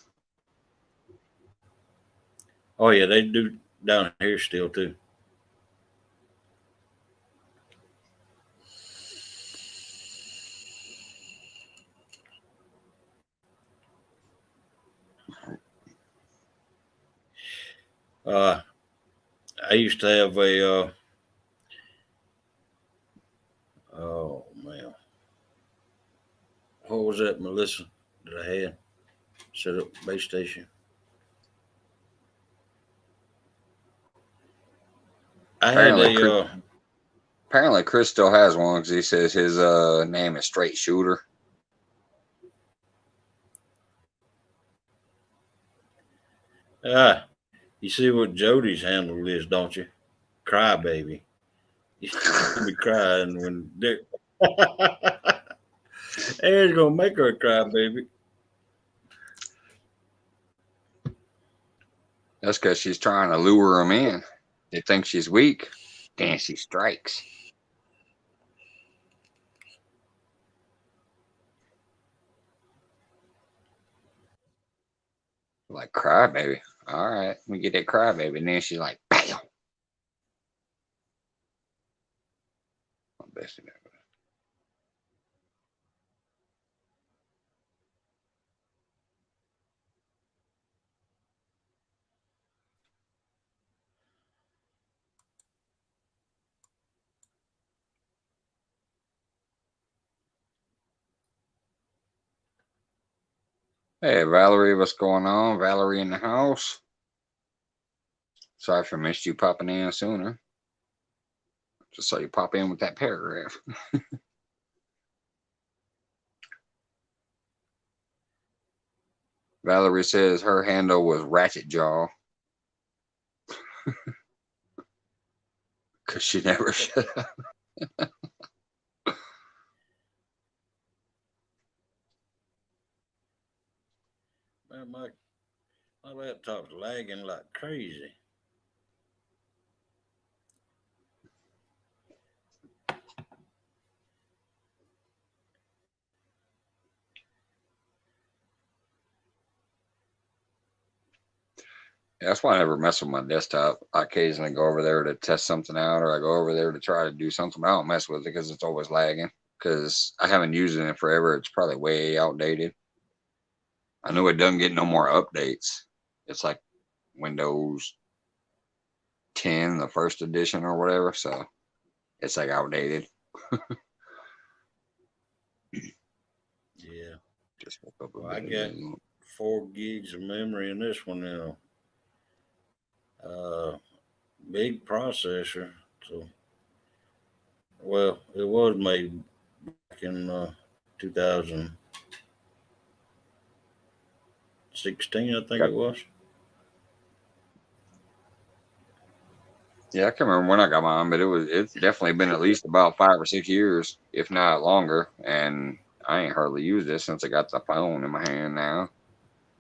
Oh yeah, they do down here still too. Uh, I used to have a. Oh man, what was that, Melissa? That I had set up base station. I had Apparently, Chris, a. apparently Chris still has one because he says his name is Straight Shooter. You see what Jody's handle is, don't you? Crybaby. You should be crying when Dick. Aaron's gonna make her a crybaby. That's because she's trying to lure him in. They think she's weak. Then she strikes. Like, cry, baby. All right, let me get that cry, baby. And then she's like, bam. Hey, Valerie, what's going on? Valerie in the house. Sorry for missed you popping in sooner. Just saw you pop in with that paragraph. Valerie says her handle was Ratchet Jaw. Because she never shut up. Man, my laptop's lagging like crazy. Yeah, that's why I never mess with my desktop. I occasionally go over there to test something out, or I go over there to try to do something. But I don't mess with it because it's always lagging. Because I haven't used it in forever. It's probably way outdated. I know it doesn't get no more updates. It's like Windows 10, the first edition or whatever. So it's like outdated. Yeah. Just woke up a Well, I bit got ago. 4 gigs of memory in this one now. Big processor. So, well, it was made back in 2016, I think Got, it was. yeah, I can't remember when I got mine, but it's definitely been at least about 5 or 6 years, if not longer. And I ain't hardly used it since I got the phone in my hand now.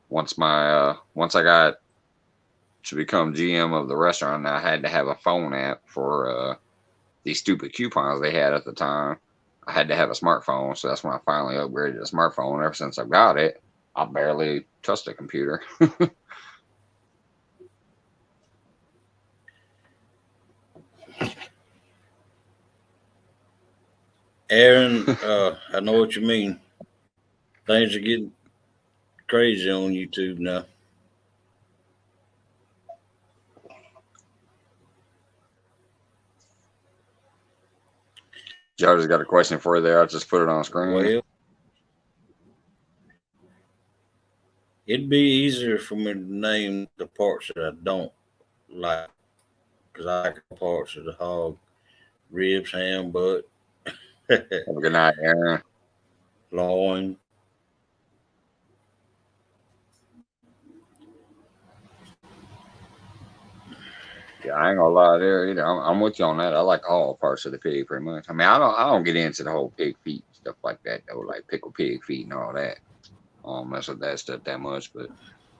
Once I got to become GM of the restaurant, I had to have a phone app for these stupid coupons they had at the time. I had to have a smartphone, so that's when I finally upgraded to a smartphone. Ever since I got it, I barely trust a computer. Aaron, I know what you mean. Things are getting crazy on YouTube now. Joe just got a question for you there. I just put it on screen. Well, it'd be easier for me to name the parts that I don't like, because I like parts of the hog, ribs, ham, butt, Have a good night, Aaron. loin. Yeah, I ain't gonna lie there either. I'm with you on that. I like all parts of the pig pretty much. I mean, I don't get into the whole pig feet stuff like that though, like pickle pig feet and all that. I don't mess with that stuff that much, but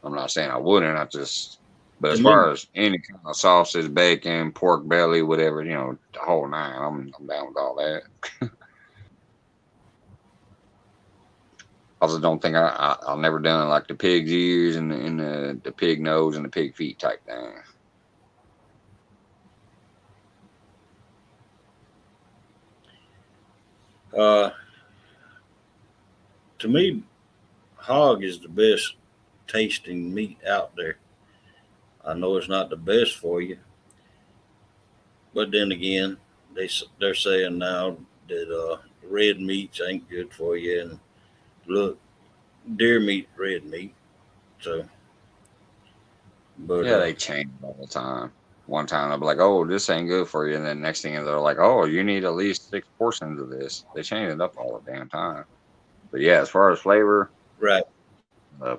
I'm not saying I wouldn't. But To as me, far as any kind of sausage, bacon, pork belly, whatever, the whole nine, I'm down with all that. I just don't think I'll never done like the pig's ears and the pig nose and the pig feet type thing. uh, to me, hog is the best tasting meat out there. I know it's not the best for you, but then again, they're saying now that red meats ain't good for you, and look, deer meat, red meat. So, but Yeah, they change all the time. One time they'll be like, "Oh, this ain't good for you," and then next thing they're like, "Oh, you need at least 6 portions of this." They change it up all the damn time. But yeah, as far as flavor, right,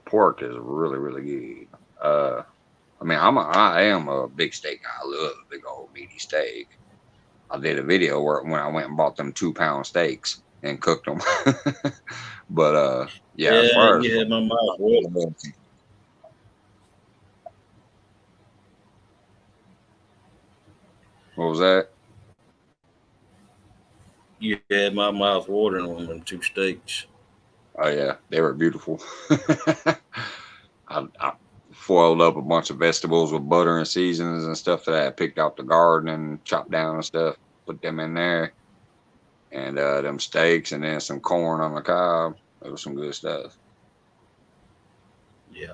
pork is really really good. I mean, I am a big steak guy. I love a big old meaty steak. I did a video where when I went and bought them 2 pound steaks and cooked them. But yeah, as yeah, far as you had my mouth watering. what was that? You had my mouth watering on them two steaks. Oh yeah, they were beautiful. I foiled up a bunch of vegetables with butter and seasonings and stuff that I had picked out the garden and chopped down and stuff. Put them in there and them steaks and then some corn on the cob. It was some good stuff. Yeah.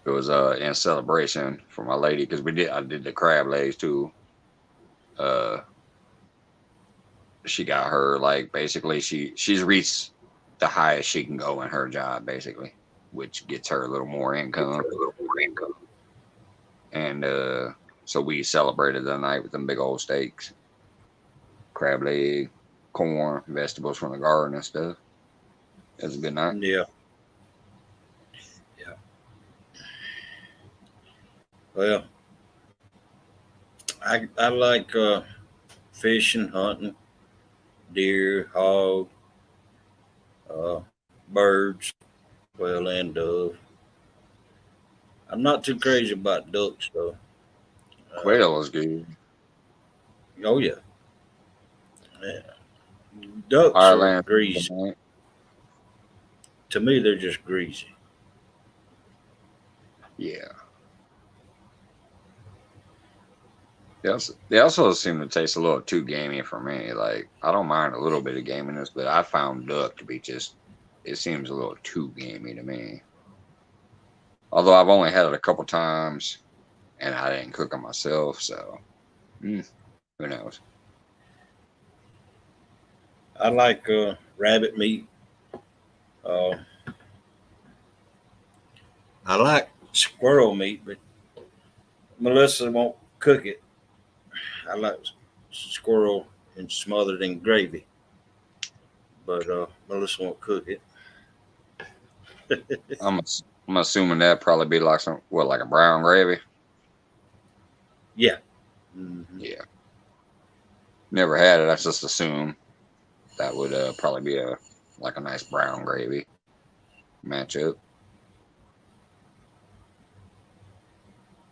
It was in celebration for my lady because I did the crab legs too. Uh, she got her like basically she's reached the highest she can go in her job basically, which gets her a little more income. And so we celebrated the night with them big old steaks, crab leg, corn, vegetables from the garden and stuff. It was a good night. Yeah. Yeah. Well, I like fishing, hunting, deer, hog, uh, birds, well, and dove. I'm not too crazy about ducks though. Uh, Quail was good. oh yeah. Yeah. Ducks are Ireland, greasy. To me, they're just greasy. yeah. They also seem to taste a little too gamey for me. Like I don't mind a little bit of gaminess, but I found duck to be just it seems a little too gamey to me. Although I've only had it a couple times and I didn't cook them myself, so who knows? I like rabbit meat. Uh, I like squirrel meat, but Melissa won't cook it. I like squirrel and smothered in gravy, but Melissa won't cook it. I'm assuming that probably be like like a brown gravy. Yeah. Hmm. Yeah, never had it. I just assume that would probably be a nice brown gravy matchup.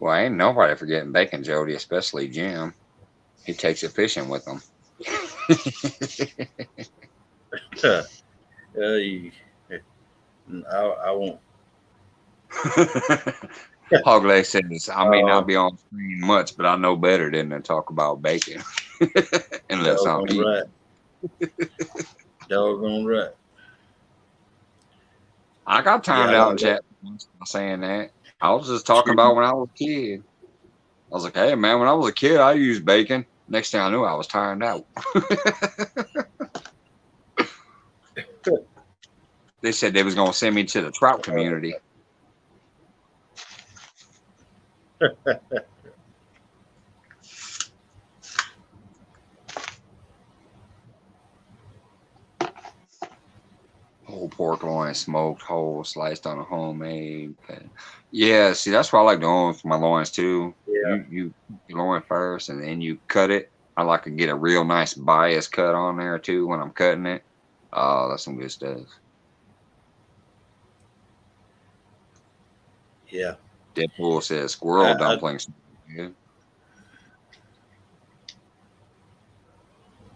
Well, ain't nobody forgetting bacon, Jody, especially Jim. He takes it fishing with them. I, I won't. Hog leg says, I may Uh, not be on screen much, but I know better than to talk about bacon unless I'm doggone eating. right. Doggone right. I got Yeah, timed I out in like chat once by saying that. I was just talking about when I was a kid. I was like, hey, man, when I was a kid, I used bacon. Next thing I knew, I was timed out. They said they was going to send me to the trout community. Whole pork loin, smoked whole, sliced on a homemade. Yeah, see, that's what I like doing with my loins too. yeah, You cook your loin first, and then you cut it. I like to get a real nice bias cut on there too when I'm cutting it. Oh, that's some good stuff. yeah. Deadpool says squirrel I, dumplings. Yeah.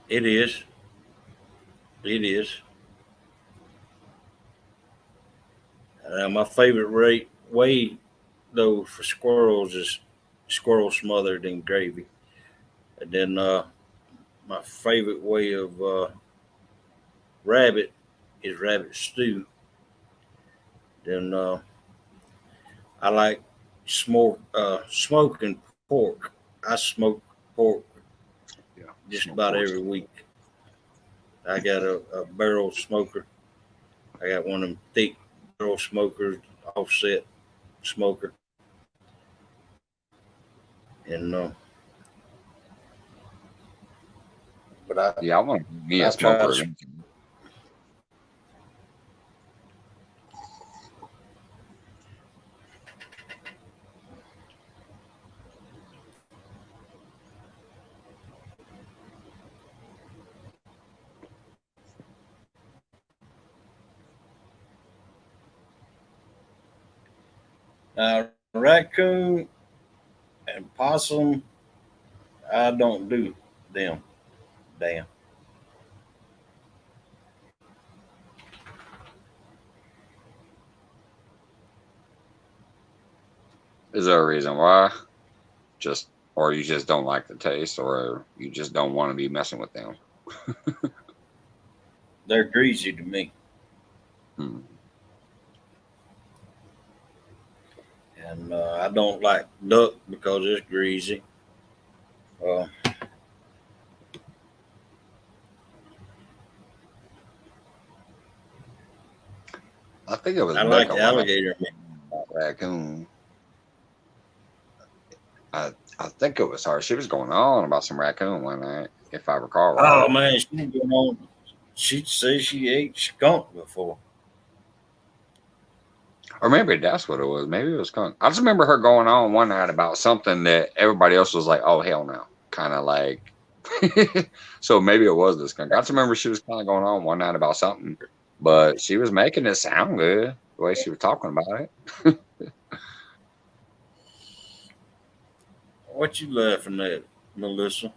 it is. It is. My favorite way though for squirrels is squirrel smothered in gravy, and then my favorite way of rabbit is rabbit stew. Then I like smoking pork. I smoke pork Yeah, just smoked about pork. every week. I got a barrel smoker. I got one of them thick barrel smokers, offset smoker, and but I Yeah, I want to me I a try smoker to. eventually. Raccoon and possum, I don't do them. Damn. Is there a reason why? Just or you just don't like the taste, or you just don't want to be messing with them. They're greasy to me. Hmm. And I don't like duck because it's greasy. Uh, I think it was I like Becca one night alligator meat. about raccoon. I think it was her. She was going on about some raccoon one night, if I recall Oh right. man, she been on. She says she ate skunk before. Or maybe that's what it was. Maybe it was skunk. I just remember her going on one night about something that everybody else was like, "Oh hell no," kind of like. So maybe it was the skunk. I just remember she was kind of going on one night about something, but she was making it sound good the way she was talking about it. What you laughing at, Melissa?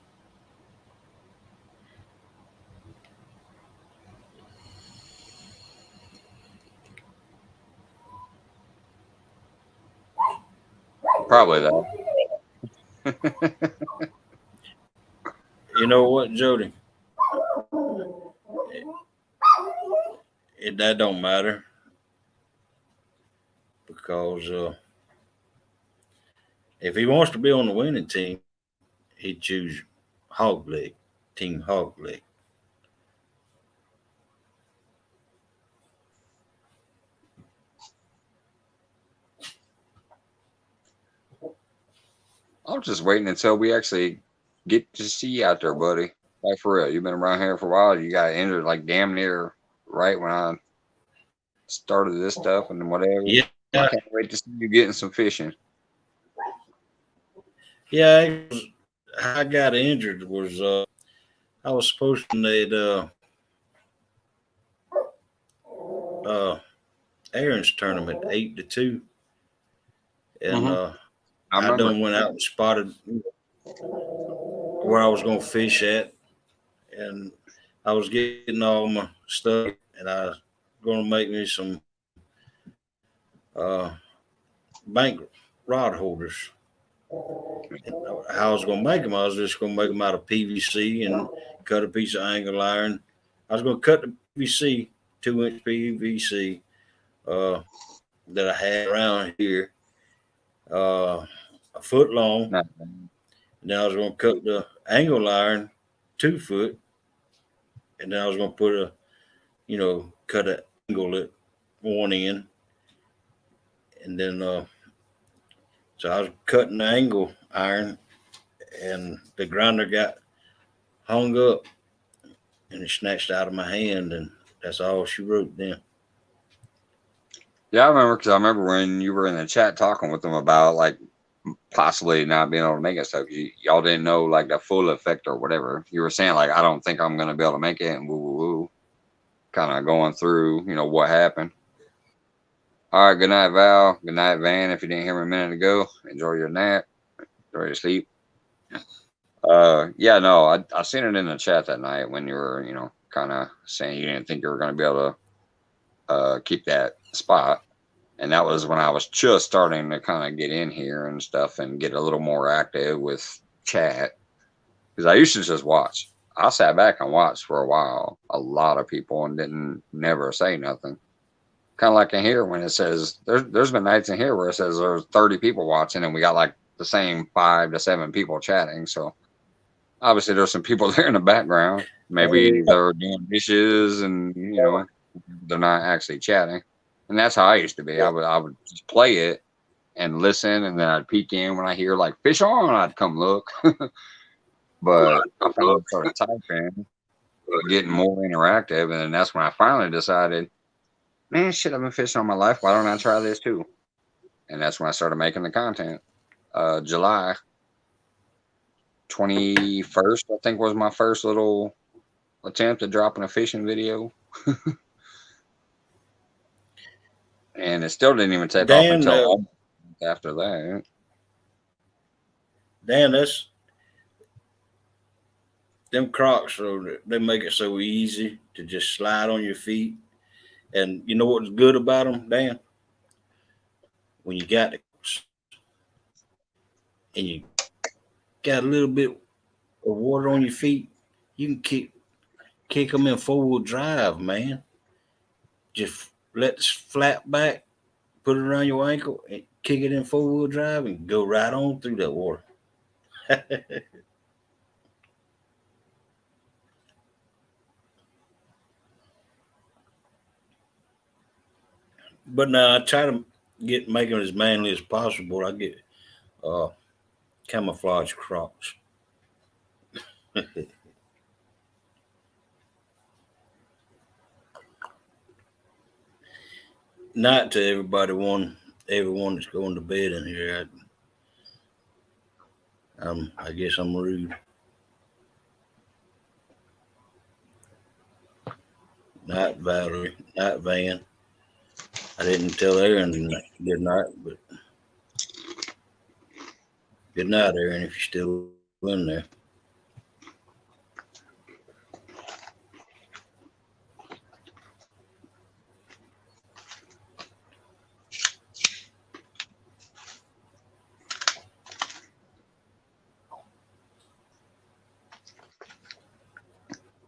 Probably though. You know what, Jody? That don't matter because if he wants to be on the winning team, he'd choose hog leg, team hog leg. I'm just waiting until we actually get to see you out there, buddy. Like for real, you've been around here for a while. You got injured like damn near right when I started this stuff and whatever. Yeah, I can't wait to see you getting some fishing. yeah. I got injured was I was supposed to need uh Aaron's tournament 8-2, and Mm-hmm. I I remember. done went out and spotted where I was gonna fish at, and I was getting all my stuff, and I was gonna make me some uh, bank rod holders. How I was gonna make them, I was just gonna make them out of PVC and cut a piece of angle iron. I was gonna cut the PVC, 2-inch PVC that I had around here, a foot long. Not, And then I was gonna cut the angle iron 2 foot, and then I was gonna put cut an angle at one end, and then so I was cutting the angle iron, and the grinder got hung up, and it snatched out of my hand, and that's all she wrote then. yeah, I remember because I remember when you were in the chat talking with them about like possibly not being able to make it. So y'all didn't know like the full effect or whatever. You were saying like I don't think I'm gonna be able to make it, and woo woo woo, kind of going through what happened. All right, good night, Val. Good night, Van. If you didn't hear me a minute ago, enjoy your nap. Enjoy your sleep. Yeah, no, I seen it in the chat that night when you were, kind of saying you didn't think you were going to be able to keep that spot, and that was when I was just starting to kind of get in here and stuff and get a little more active with chat because I used to just watch. I sat back and watched for a while, a lot of people, and didn't never say nothing. Kind of like in here when it says there's been nights in here where it says there's 30 people watching and we got like the same 5 to 7 people chatting. So obviously there's some people there in the background. Maybe they're doing dishes and they're not actually chatting. And that's how I used to be. I would just play it and listen, and then I'd peek in when I hear like fish on, I'd come look. But I finally started typing, getting more interactive, and then that's when I finally decided, man, shit, I've been fishing all my life. Why don't I try this too? And that's when I started making the content. July 21st, I think, was my first little attempt at dropping a fishing video. And it still didn't even take off Dan, until almost after that. Dan, that's them Crocs. So they make it so easy to just slide on your feet. And you know what's good about them, Dan? When you got the and you got a little bit of water on your feet, you can kick them in 4-wheel drive, man. Just let it flat back, put it around your ankle, and kick it in 4-wheel drive, and go right on through that water. But now I try to make them as manly as possible. I get uh, camouflage Crocs. Not to everyone that's going to bed in here. I guess I'm rude. Not Valerie, not Van. I didn't tell Aaron good night, but good night, Aaron, if you're still in there.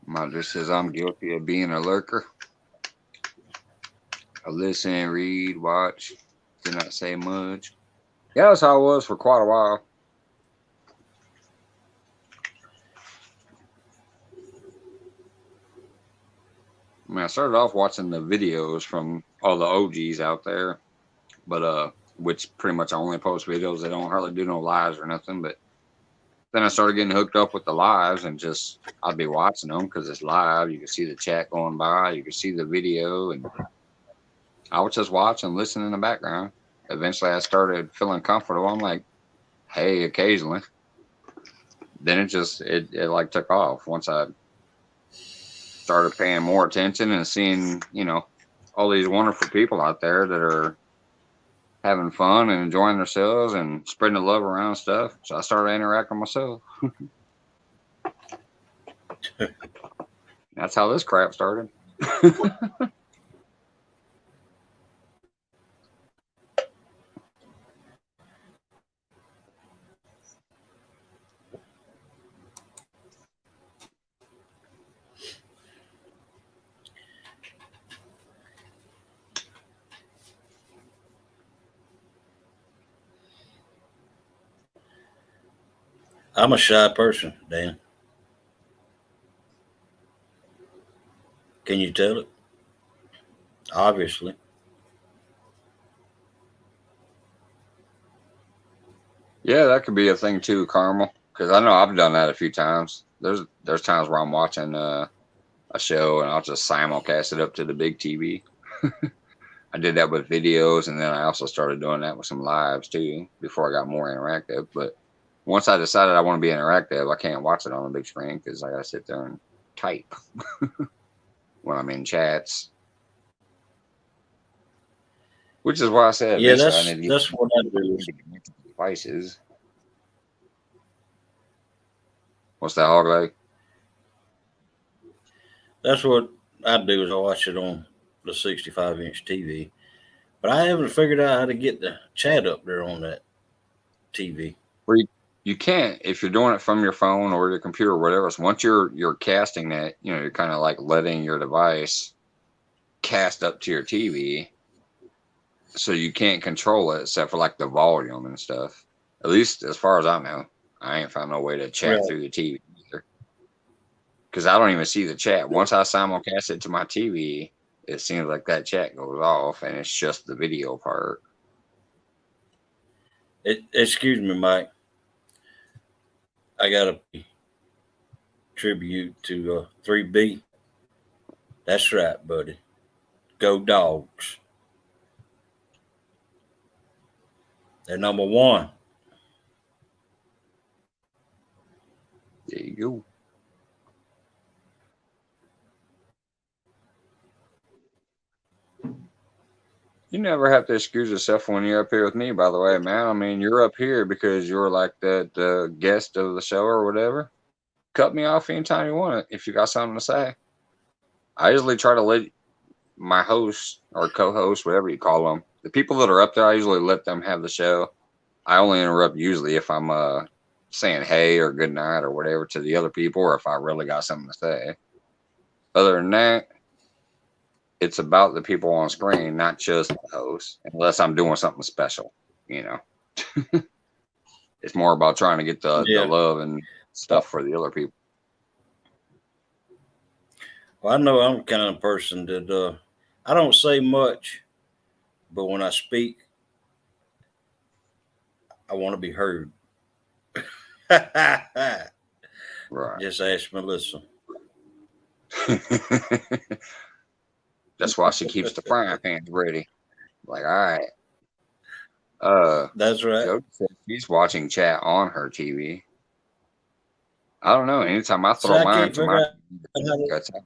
Mother says I'm guilty of being a lurker. I listen, read, watch, did not say much. Yeah, that's how I was for quite a while. I mean, I started off watching the videos from all the OGs out there, but which pretty much I only post videos. They don't hardly do no lives or nothing. But then I started getting hooked up with the lives, and just I'd be watching them because it's live. You can see the chat going by, you can see the video, and I would just watch and listen in the background. Eventually, I started feeling comfortable. I'm like, hey, occasionally. Then it like took off once I started paying more attention and seeing, all these wonderful people out there that are having fun and enjoying themselves and spreading the love around and stuff. So I started interacting myself. That's how this crap started. I'm a shy person, Dan. Can you tell it? Obviously. Yeah, that could be a thing too, Carmel. Because I know I've done that a few times. There's times where I'm watching a show and I'll just simulcast it up to the big TV. I did that with videos, and then I also started doing that with some lives too before I got more interactive. But once I decided I want to be interactive, I can't watch it on the big screen because I got to sit there and type when I'm in chats. Which is why I said Yeah, eventually I that's need to get that's what I do. multiple devices. What's that, hog leg? That's what I do is I watch it on the 65-inch TV. But I haven't figured out how to get the chat up there on that TV. Where you can't if you're doing it from your phone or your computer or whatever. So once you're casting that, you're kind of like letting your device cast up to your TV, so you can't control it except for like the volume and stuff. At least as far as I know, I ain't found no way to chat Right. through the TV either. Because I don't even see the chat. Once I simulcast it to my TV, it seems like that chat goes off, and it's just the video part. Excuse me, Mike. I got a tribute to 3B. That's right, buddy. Go Dogs. They're number one. There you go. You never have to excuse yourself when you're up here with me, by the way, man. I mean, you're up here because you're like the guest of the show or whatever. Cut me off anytime you want it if you got something to say. I usually try to let my host or co-host, whatever you call them, the people that are up there, I usually let them have the show. I only interrupt usually if I'm saying hey or good night or whatever to the other people, or if I really got something to say. Other than that, it's about the people on screen, not just the host, unless I'm doing something special. You know, it's more about trying to get the Yeah. love and Uh, stuff for the other people. Well, I know I'm the kind of person that I don't say much, but when I speak, I want to be heard. Right. Just ask Melissa. That's why she keeps the frying pans ready. Like, all right. Uh, That's right. Jody said she's watching chat on her TV. I don't know. Anytime I So throw I mine can't to my figure out TV, the how, chat cuts out.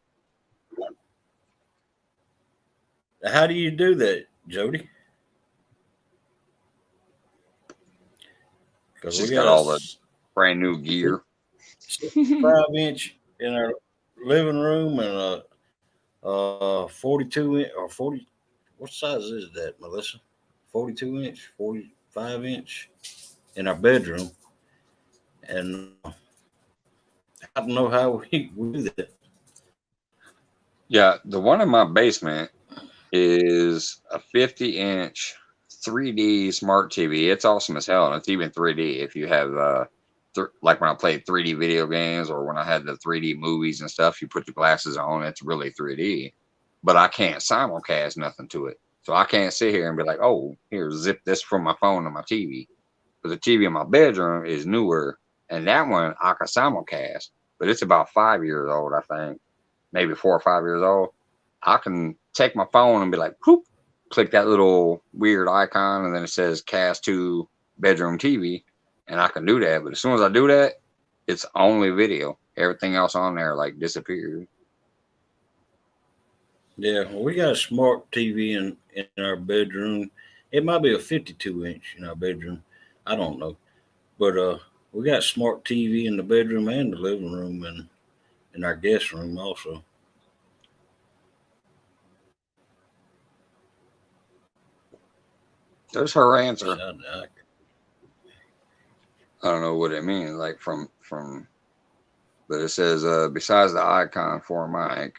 how do you do that, Jody? Because we She's got got a all the brand new gear. 65-inch in our living room and a 42 inch or 40. What size is that, Melissa? 42-inch, 45-inch in our bedroom. And I don't know how we do that. Yeah, the one in my basement is a 50-inch 3D smart TV. It's awesome as hell, and it's even 3D if you have like when I played 3D video games or when I had the 3D movies and stuff. You put the glasses on, it's really 3D. But I can't simulcast nothing to it, so I can't sit here and be like, "Oh, here, zip this from my phone to my TV." But the TV in my bedroom is newer, and that one I can simulcast, but it's about 5 years old, I think, maybe 4 or 5 years old. I can take my phone and be like, "Poop," click that little weird icon, and then it says "cast to bedroom TV," and I can do that. But as soon as I do that, it's only video. Everything else on there like disappears. Yeah, well, we got a smart TV in our bedroom. It might be a 52-inch in our bedroom. I don't know. But we got smart TV in the bedroom and the living room and in our guest room also. There's her answer. I, I don't know what it means, like but it says, besides the icon for my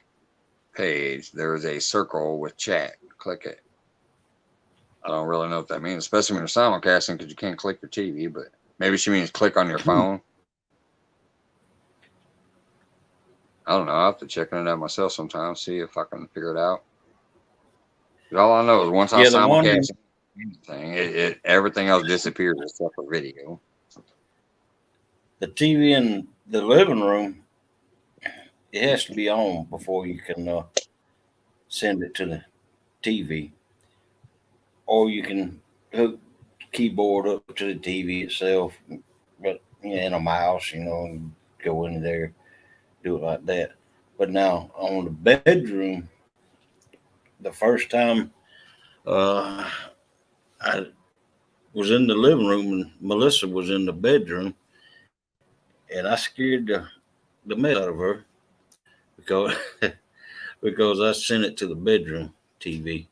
page, there is a circle with chat. Click it. I don't really know what that means, especially when you're simulcasting because you can't click your TV, but maybe she means click on your phone. I don't know. I'll have to check it out myself sometime, see if I can figure it out. But all I know is once I yeah, the one simulcast anything, everything else disappears except for video. the TV in the living room, it has to be on before you can send it to the TV, or you can hook keyboard up to the TV itself, but and a mouse, and go in there, do it like that. But now on the bedroom, the first time uh, I was in the living room and Melissa was in the bedroom, and I scared the mess out of her because because I sent it to the bedroom TV,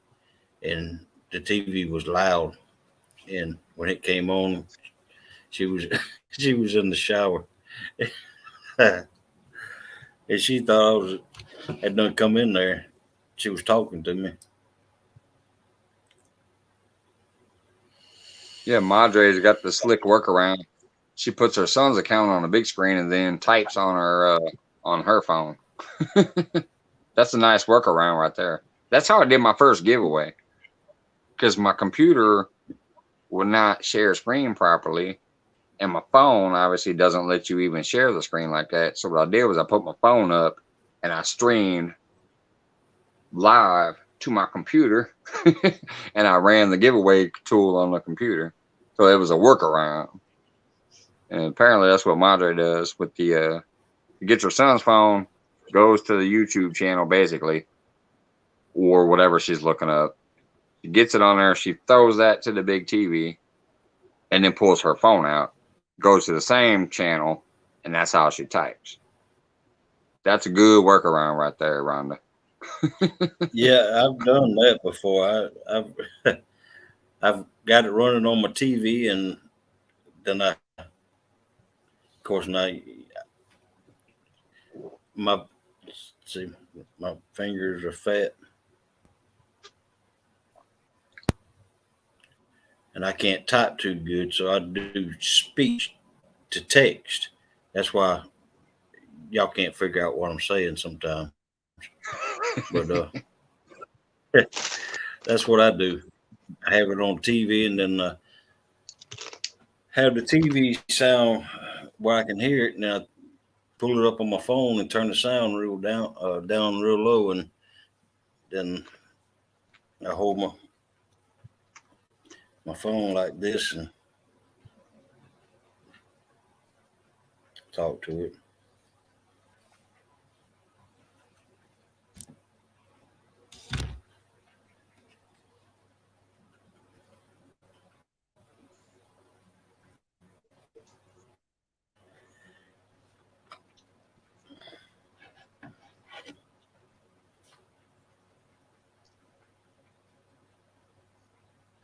and the TV was loud, and when it came on, she was she was in the shower, and she thought I was had done come in there. She was talking to me. Yeah, Madre's got the slick workaround. She puts her son's account on a big screen and then types on her phone. That's a nice workaround right there. That's how I did my first giveaway because my computer would not share screen properly, and my phone obviously doesn't let you even share the screen like that. So what I did was I put my phone up and I streamed live to my computer, and I ran the giveaway tool on the computer. So it was a workaround. And apparently that's what Madre does with the you get your son's phone, goes to the YouTube channel basically, or whatever she's looking up. She gets it on there, she throws that to the big TV, and then pulls her phone out, goes to the same channel, and that's how she types. That's a good workaround right there, Rhonda. Yeah, I've done that before. I've I've got it running on my TV, and then of course, now my see my fingers are fat, and I can't type too good, so I do speech to text. That's why y'all can't figure out what I'm saying sometimes. But that's what I do. I have it on TV, and then have the TV sound where I can hear it, and I pull it up on my phone and turn the sound real down real low, and then I hold my phone like this and talk to it.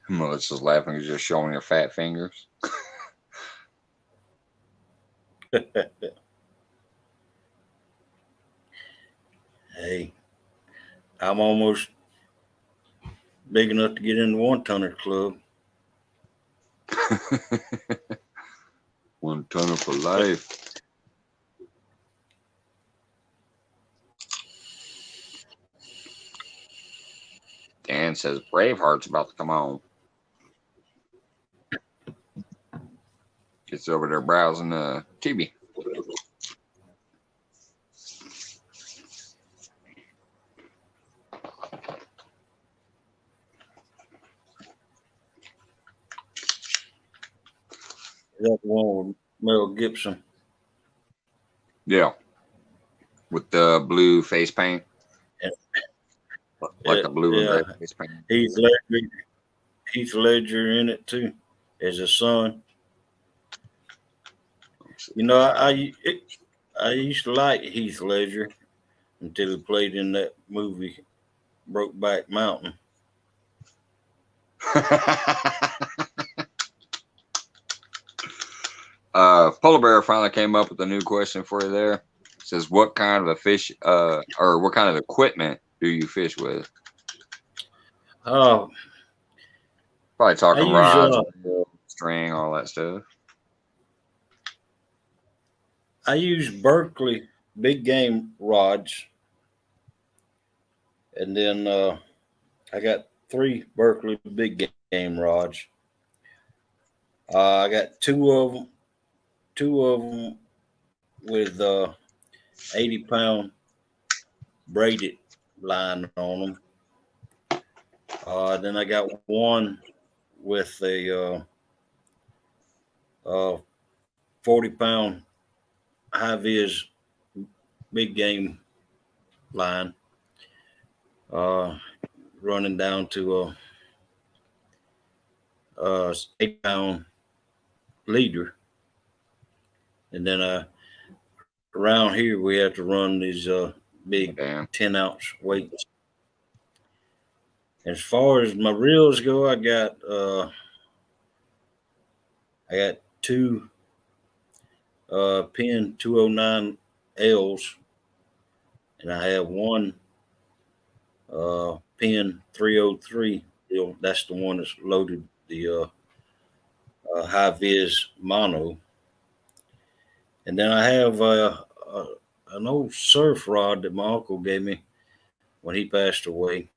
Melissa's laughing, just showing her fat fingers. Hey, I'm almost big enough to get in the 1 tonner club. 1 tonner for life. Dan says Braveheart's about to come on. Gets over there browsing TV. Is that the one with Mel Gibson? Yeah. With the blue face paint. Like a blue and Yeah, red face paint. Heath Ledger. Heath Ledger in it too, as a son. You know, I used to like Heath Ledger until he played in that movie Brokeback Mountain. Polar Bear finally came up with a new question for you there. It says, what kind of a fish, or what kind of equipment do you fish with? Uh, Probably I talking use rods, string, all that stuff. I use Berkeley big game rods, and then I got 3 Berkeley big game rods. I got two of them with 80-pound braided line on them. Then I got one with a 40-pound high vis big game line, uh, running down to a 8-pound leader. And then around here we have to run these big Damn. 10-ounce weights. As far as my reels go, I got two pin 209 L's, and I have one pin 303. That's the one that's loaded the high vis mono. And then I have an old surf rod that my uncle gave me when he passed away.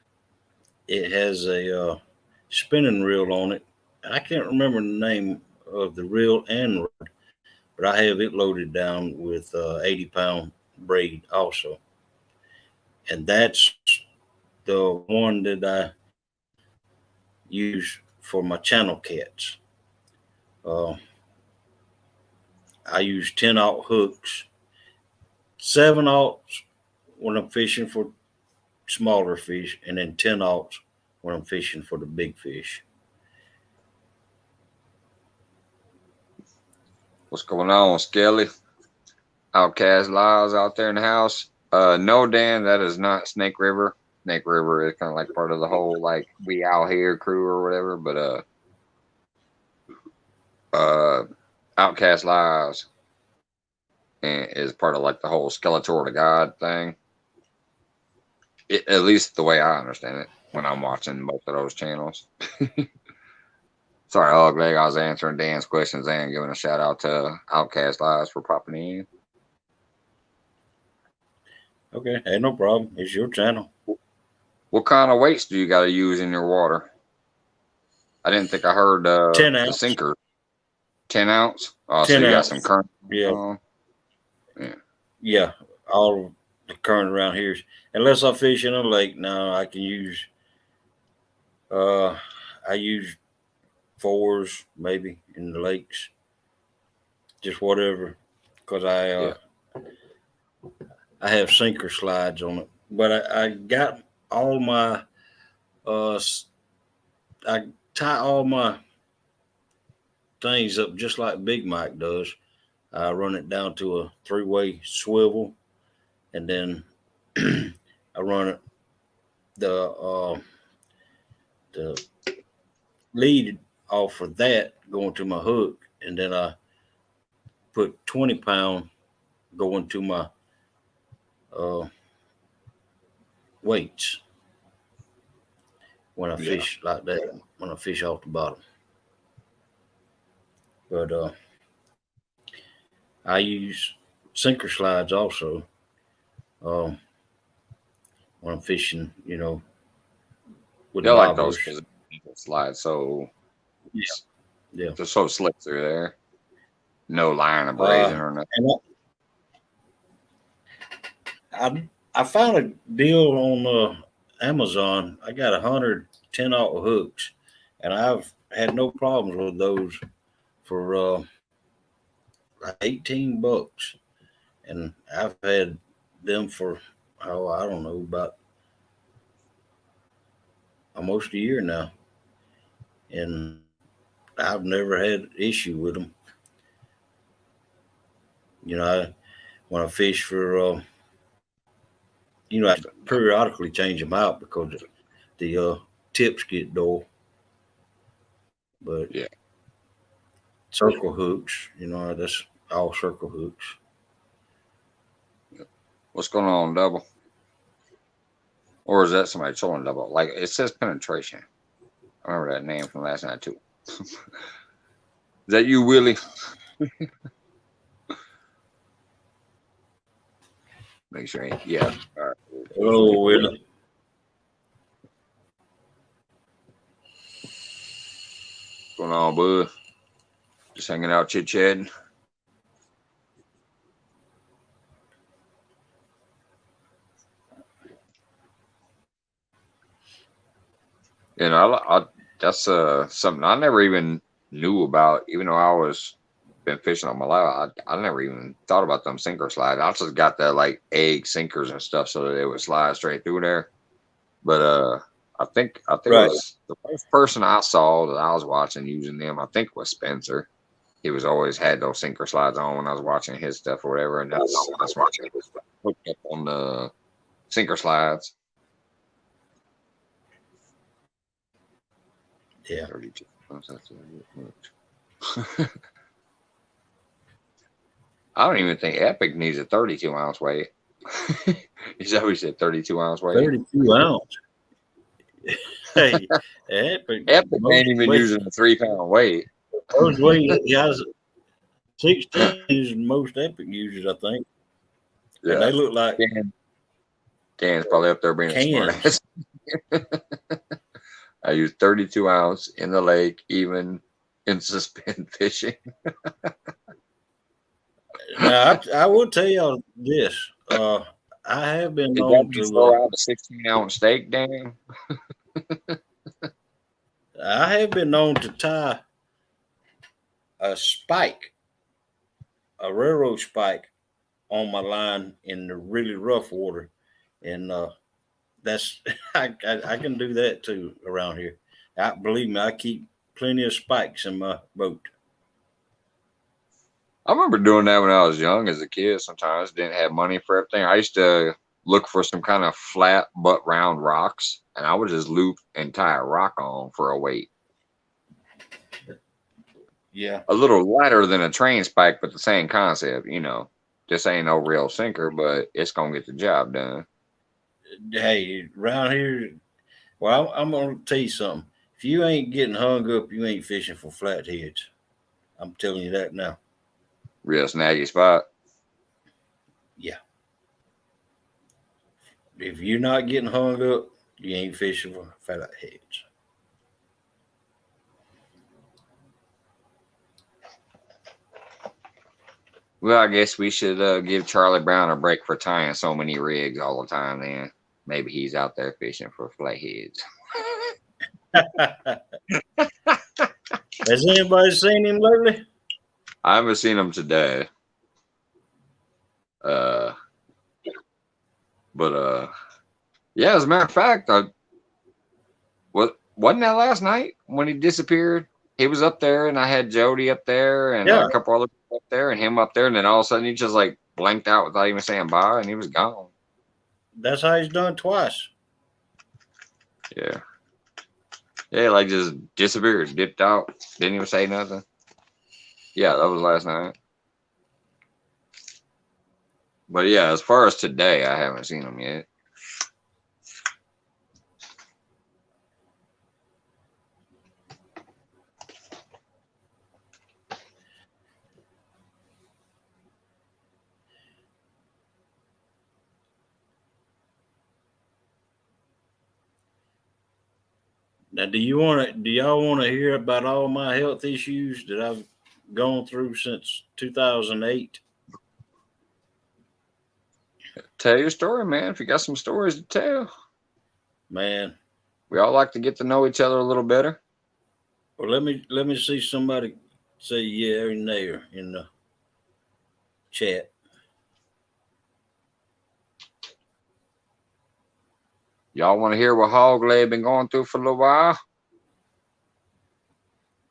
It has a spinning reel on it. I can't remember the name of the reel and rod, but I have it loaded down with 80-pound braid also. And that's the one that I use for my channel cats. Uh, I use 10-aught hooks, 7-aughts when I'm fishing for smaller fish, and then 10-aughts when I'm fishing for the big fish. What's going on, Skelly? Outcast Lives out there in the house. No, Dan, that is not Snake River. Snake River is kind of like part of the whole like we out here crew or whatever. But Outcast Lives is part of like the whole Skeletor to God thing. At least the way I understand it when I'm watching both of those channels. Sorry, Ugly. I was answering Dan's questions and giving a shout out to Outcast Lives for popping in. Okay, hey, no problem. It's your channel. What kind of weights do you got to use in your water? I didn't think I heard 10 the ounce. sinker. 10 ounce? Oh, so 10 you got ounce. some current. Yeah. Yeah. Yeah. All the current around here. Unless I fish in a lake, now I can use, I use 4s maybe in the lakes. Just whatever. Because I have sinker slides on it. But I got all my, I tie all my things up just like Big Mike does. I run it down to a 3-way swivel, and then I run it the lead off of that going to my hook, and then I put 20-pound going to my uh, weights when I fish like that. When I fish off the bottom, but I use sinker slides also when I'm fishing. With Yeah, I like those bobbers. because it slides so Yeah. they're so slick through there. No line of braiding or nothing. And I found a deal on Amazon. I got 100 10-aught hooks, and I've had no problems with those for like $18, and I've had them for I don't know, about almost a year now. and I've never had issue with them. When I fish for, I periodically change them out because the tips get dull. But Yeah. circle hooks, that's all circle hooks. What's going on, double? Or is that somebody trolling double? Like it says penetration. I remember that name from last night too. Is that you, Willie? Make sure. Yeah. All right. Hello, Willie. What's going on, bud? Just hanging out, chit chatting. That's something I never even knew about. Even though I was been fishing all my life, I never even thought about them sinker slides. I just got that like egg sinkers and stuff so that it would slide straight through there. But I think it Right. was the first person I saw that I was watching using them. I think was Spencer. He was always had those sinker slides on when I was watching his stuff or whatever, and that's watching his stuff. Hooked up on the sinker slides. Yeah. 32. I don't even think Epic needs a 32-ounce weight. Is that what you said? 32-ounce weight. 32 ounce. Hey, Epic Ain't even using a 3-pound weight. Most weight he has 16 is most Epic users, I think. Yeah. And they look like Dan's probably up there being a smart ass. I use 32-ounce in the lake, even in suspend fishing. Now, I will tell y'all this. I have been known to throw out a 16-ounce steak, Dan. I have been known to tie a spike, a railroad spike, on my line in the really rough water, and that's I can do that too around here. Believe me, I keep plenty of spikes in my boat. I remember doing that when I was young as a kid. Sometimes didn't have money for everything. I used to look for some kind of flat but round rocks, and I would just loop and tie a rock on for a weight. Yeah, a little lighter than a train spike, but the same concept. This ain't no real sinker, but it's gonna get the job done. Hey, around here, well, I'm gonna tell you something. If you ain't getting hung up, you ain't fishing for flatheads. I'm telling you that now. Real snaggy spot. Yeah. If you're not getting hung up, you ain't fishing for flatheads. Well, I guess we should give Charlie Brown a break for tying so many rigs all the time. Then maybe he's out there fishing for flatheads. Has anybody seen him lately? I haven't seen him today. But yeah. As a matter of fact, wasn't that last night when he disappeared? He was up there, and I had Jody up there, and a couple other people up there, and him up there, and then all of a sudden he just like blanked out without even saying bye, and he was gone. That's how he's done twice. Yeah. Yeah, like just disappeared, dipped out, didn't even say nothing. Yeah, that was last night. But yeah, as far as today, I haven't seen him yet. Now, do y'all want to hear about all my health issues that I've gone through since 2008? Tell your story, man. If you got some stories to tell. Man, we all like to get to know each other a little better. Well, let me see somebody say yeah or nay in the chat. Y'all want to hear what Hog Leg been going through for a little while?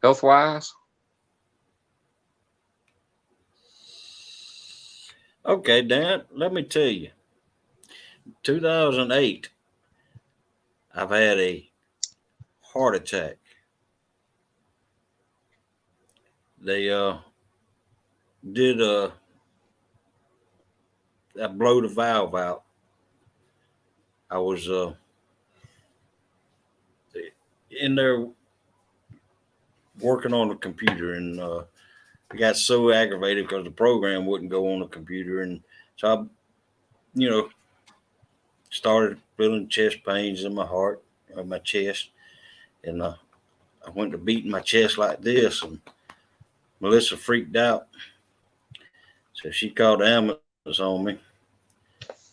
health wise? Okay, Dan, let me tell you. 2008, I've had a heart attack. They did I blow the valve out. I was in there working on the computer, and I got so aggravated because the program wouldn't go on the computer, and so I, you know, started feeling chest pains in my heart, my chest, and I went to beating my chest like this, and Melissa freaked out, so she called the ambulance on me,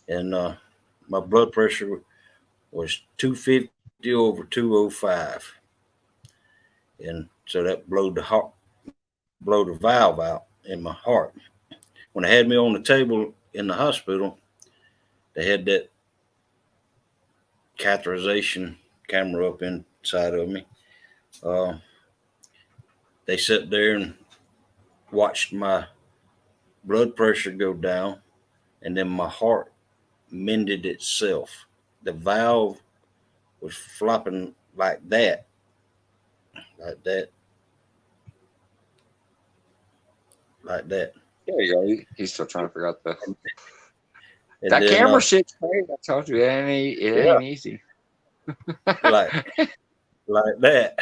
and my blood pressure was 250 over 205, and so that blowed the valve out in my heart. When they had me on the table in the hospital, they had that catheterization camera up inside of me. Uh, they sat there and watched my blood pressure go down, and then my heart mended itself. The valve was flopping like that, like that. There you go. He's still trying to figure out the And that then, camera shit's crazy. I told you it yeah, ain't easy. like like that.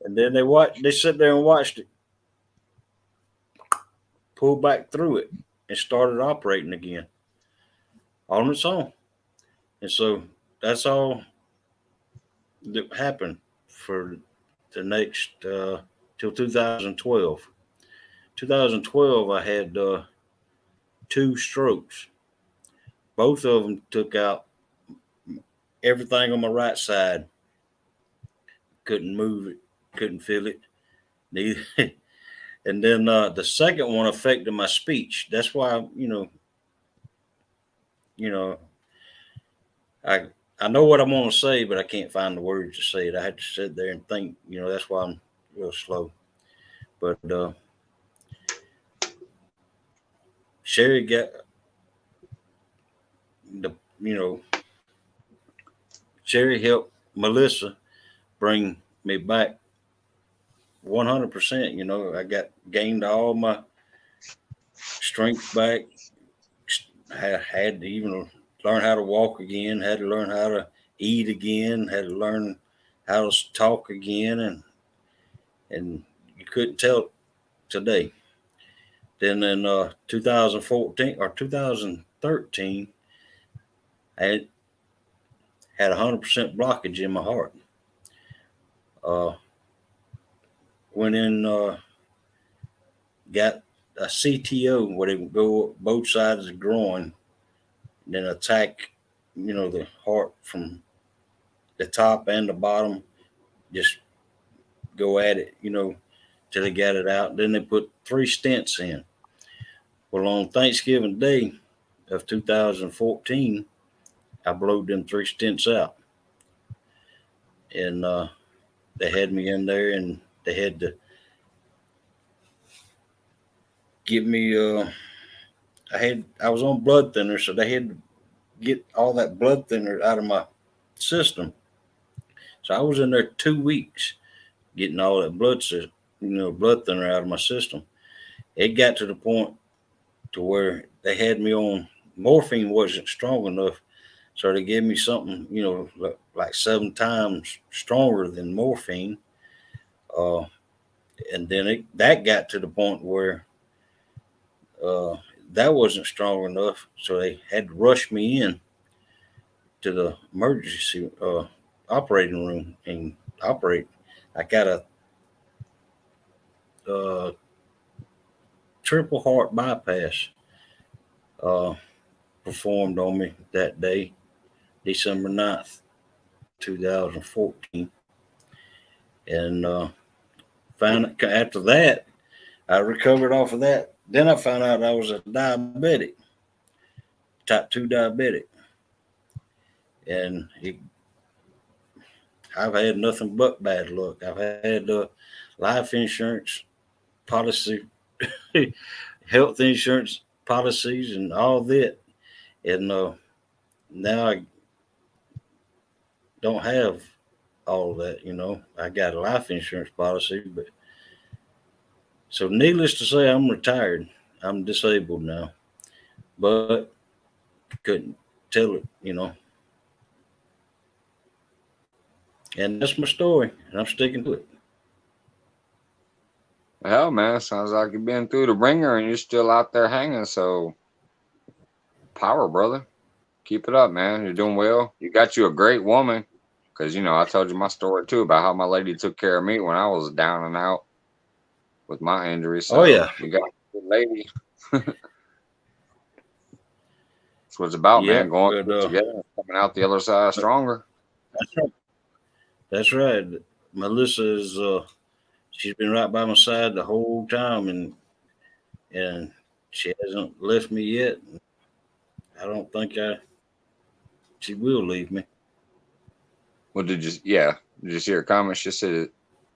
And then they sat there and watched it pull back through it and started operating again on its own. And so that's all that happened for the next till 2012. 2012, I had two strokes. Both of them took out everything on my right side. Couldn't move it, couldn't feel it. Neither. And then the second one affected my speech. That's why you know, I I know what I'm going to say, but I can't find the words to say it. I had to sit there and think. That's why I'm real slow. But Sherry got the you know Sherry helped Melissa bring me back 100%. I got gained all my strength back. Had to even learn how to walk again. Had to learn how to eat again. Had to learn how to talk again, and you couldn't tell today. Then in 2014 or 2013, I had 100% blockage in my heart. Uh, went in, got a CTO where they would go both sides of the groin, and then attack, the heart from the top and the bottom. Just go at it, till they got it out. Then they put 3 stents in. Well, on Thanksgiving Day of 2014, I blowed them 3 stents out, and they had me in there, and they had to give me. I was on blood thinner, so they had to get all that blood thinner out of my system. So I was in there 2 weeks getting all that blood thinner out of my system. It got to the point to where they had me on morphine wasn't strong enough, so they gave me something, like 7 times stronger than morphine. Uh, and then that got to the point where uh, that wasn't strong enough, so they had to rush me in to the emergency operating room and operate. I got a uh, triple heart bypass uh, performed on me that day, December 9th, 2014. And found after that, I recovered off of that. Then I found out I was a diabetic, type 2 diabetic. And I've had nothing but bad luck. I've had life insurance policy, health insurance policies, and all that, and now I don't have all that. I got a life insurance policy, but so needless to say, I'm retired. I'm disabled now, but couldn't tell it. And that's my story, and I'm sticking to it. Hell, man, sounds like you've been through the ringer and you're still out there hanging. So, power, brother. Keep it up, man. You're doing well. You got you a great woman. Because, I told you my story too about how my lady took care of me when I was down and out with my injury. Oh So, yeah, you got a good lady. That's what it's about, yeah, man. Going but through it together and coming out the other side stronger. that's right. That's right. Melissa is she's been right by my side the whole time, and she hasn't left me yet. I don't think she will leave me. What did you see her comment? She said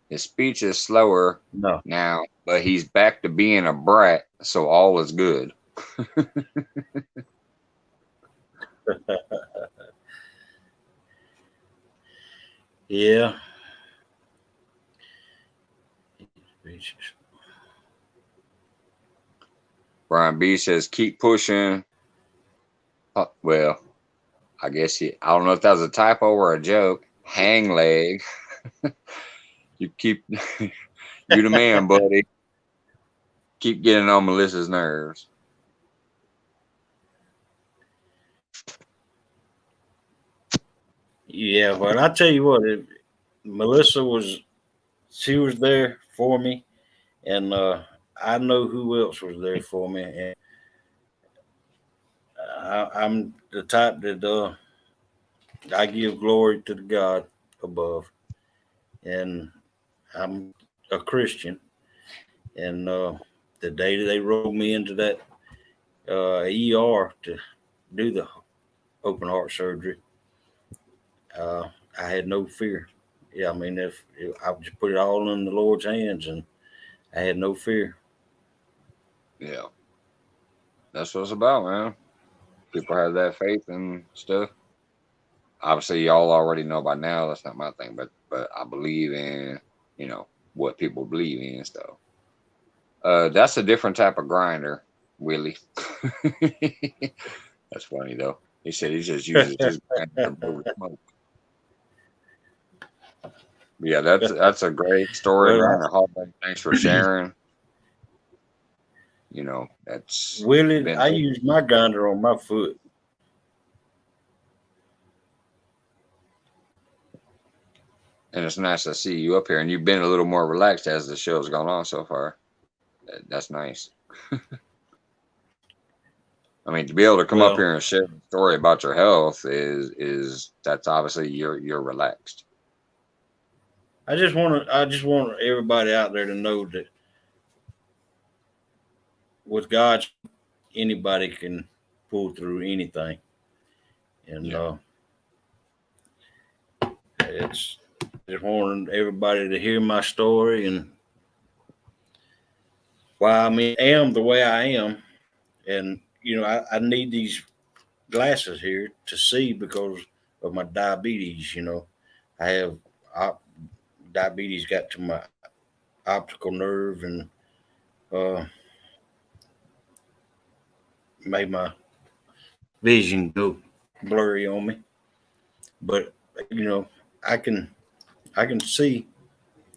his speech is slower No. now, but he's back to being a brat, so all is good. Yeah. Brian B says, keep pushing. Well, I don't know if that was a typo or a joke. Hang leg. You keep, you the man, buddy. Keep getting on Melissa's nerves. Yeah, but I tell you what, Melissa she was there for me, and I know who else was there for me, and I'm the type that I give glory to the God above, and I'm a Christian, and the day that they rolled me into that ER to do the open heart surgery, uh, I had no fear. Yeah, I mean, if I just put it all in the Lord's hands, and I had no fear. Yeah, that's what it's about, man. People have that faith and stuff. Obviously, y'all already know by now. That's not my thing, but I believe in what people believe in and stuff. That's a different type of grinder, Willie. That's funny though. He said he just uses his grinder to blow the smoke. Yeah, that's a great story, Well, man. Thanks for sharing. That's Willie, been I through, use my grinder on my foot. and it's nice to see you up here, and you've been a little more relaxed as the show's gone on so far. That's nice. I mean, to be able to come up Well, here and share a story about your health is that's obviously you're relaxed. I just want everybody out there to know that with God, anybody can pull through anything, and Yeah. it's just wanting everybody to hear my story and why am the way I am, and I need these glasses here to see because of my diabetes. I have op- diabetes got to my optical nerve and uh, made my vision go blurry on me. But you know, I can I can see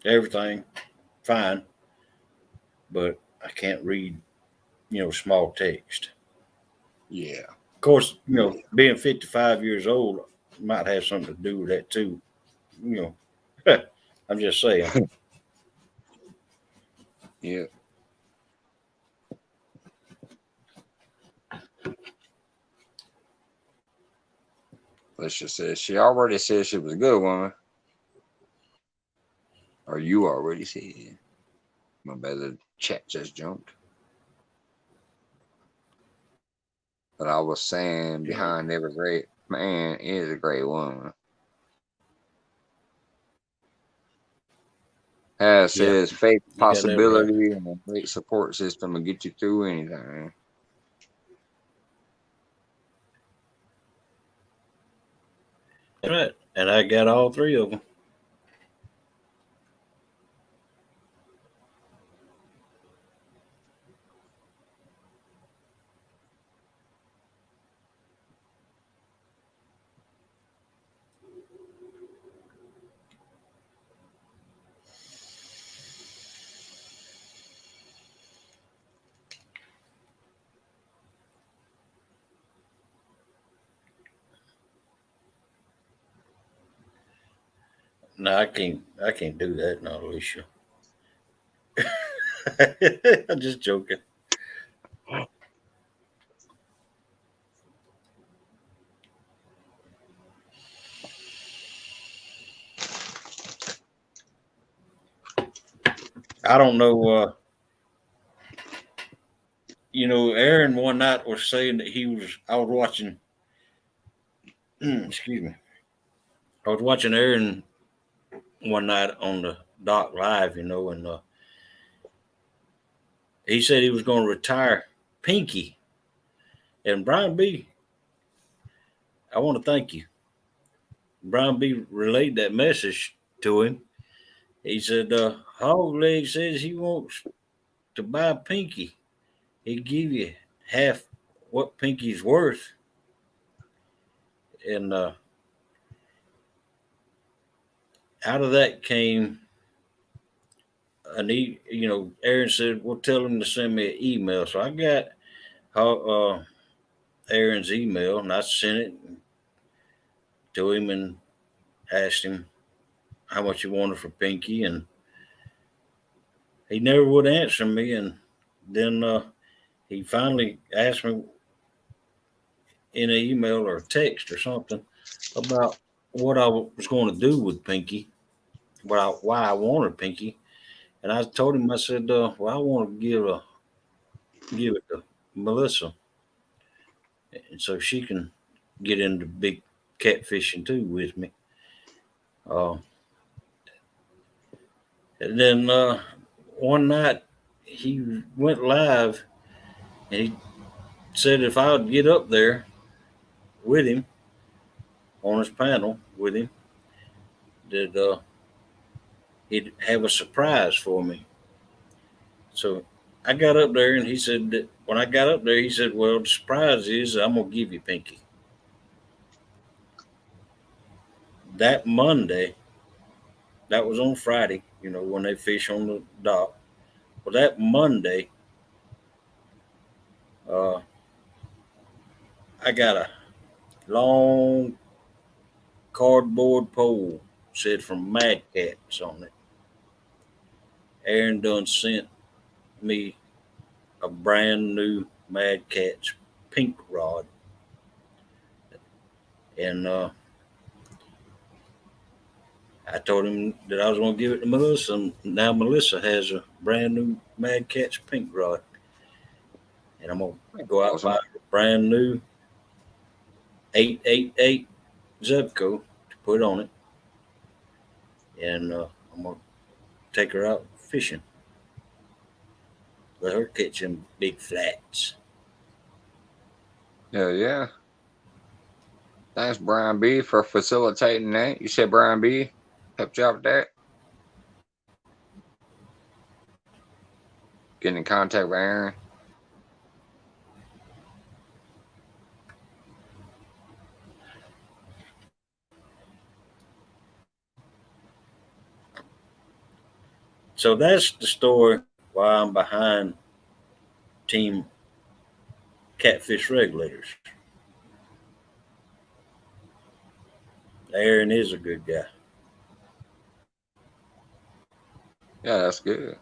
everything fine, but I can't read small text. Yeah. Of course, being 55 years old might have something to do with that too. You know, I'm just saying. Yeah. Let's just say she already said she was a good woman, or you already said. My bad, the chat just jumped. But I was saying Yeah. behind every great man is a great woman. Has Yeah, says faith, you got that right. possibility, and a great support system will get you through anything. That's right. And I got all three of them. No, I can't. I can't do that, no, Alicia. I'm just joking. I don't know. Aaron one night was saying that he was. I was watching. Excuse me. I was watching Aaron one night on the Doc Live, and he said he was going to retire Pinky. And Brian B, I want to thank you. Brian B relayed that message to him. He said, Hogleg says he wants to buy Pinky. He'd give you half what Pinky's worth. And out of that came Aaron said, well, tell him to send me an email. So I got Aaron's email and I sent it to him and asked him how much he wanted for Pinky. And he never would answer me. And then he finally asked me in an email or a text or something about what I was going to do with Pinky, why I wanted Pinky. And I told him, I said, well, I want to give it to Melissa, and so she can get into big catfishing too with me. Uh, and then one night he went live and he said if I would get up there with him on his panel with him, that he'd have a surprise for me. So I got up there and he said that when I got up there, he said, well, the surprise is I'm going to give you Pinky. That Monday, that was on Friday, when they fish on the dock. Well, that Monday, uh, I got a long cardboard pole said from Mad Cats on it. Aaron done sent me a brand new Mad Cats pink rod. And I told him that I was going to give it to Melissa, and now Melissa has a brand new Mad Cats pink rod. And I'm going to go out and buy Awesome. a brand new 888 Zebco to put on it. And I'm going to take her out fishing. Let her catch them big flats. Yeah, yeah. Thanks, Brian B, for facilitating that. You said Brian B helped you out with that. Getting in contact with Aaron. So that's the story why I'm behind Team Catfish Regulators. Aaron is a good guy. Yeah, that's good.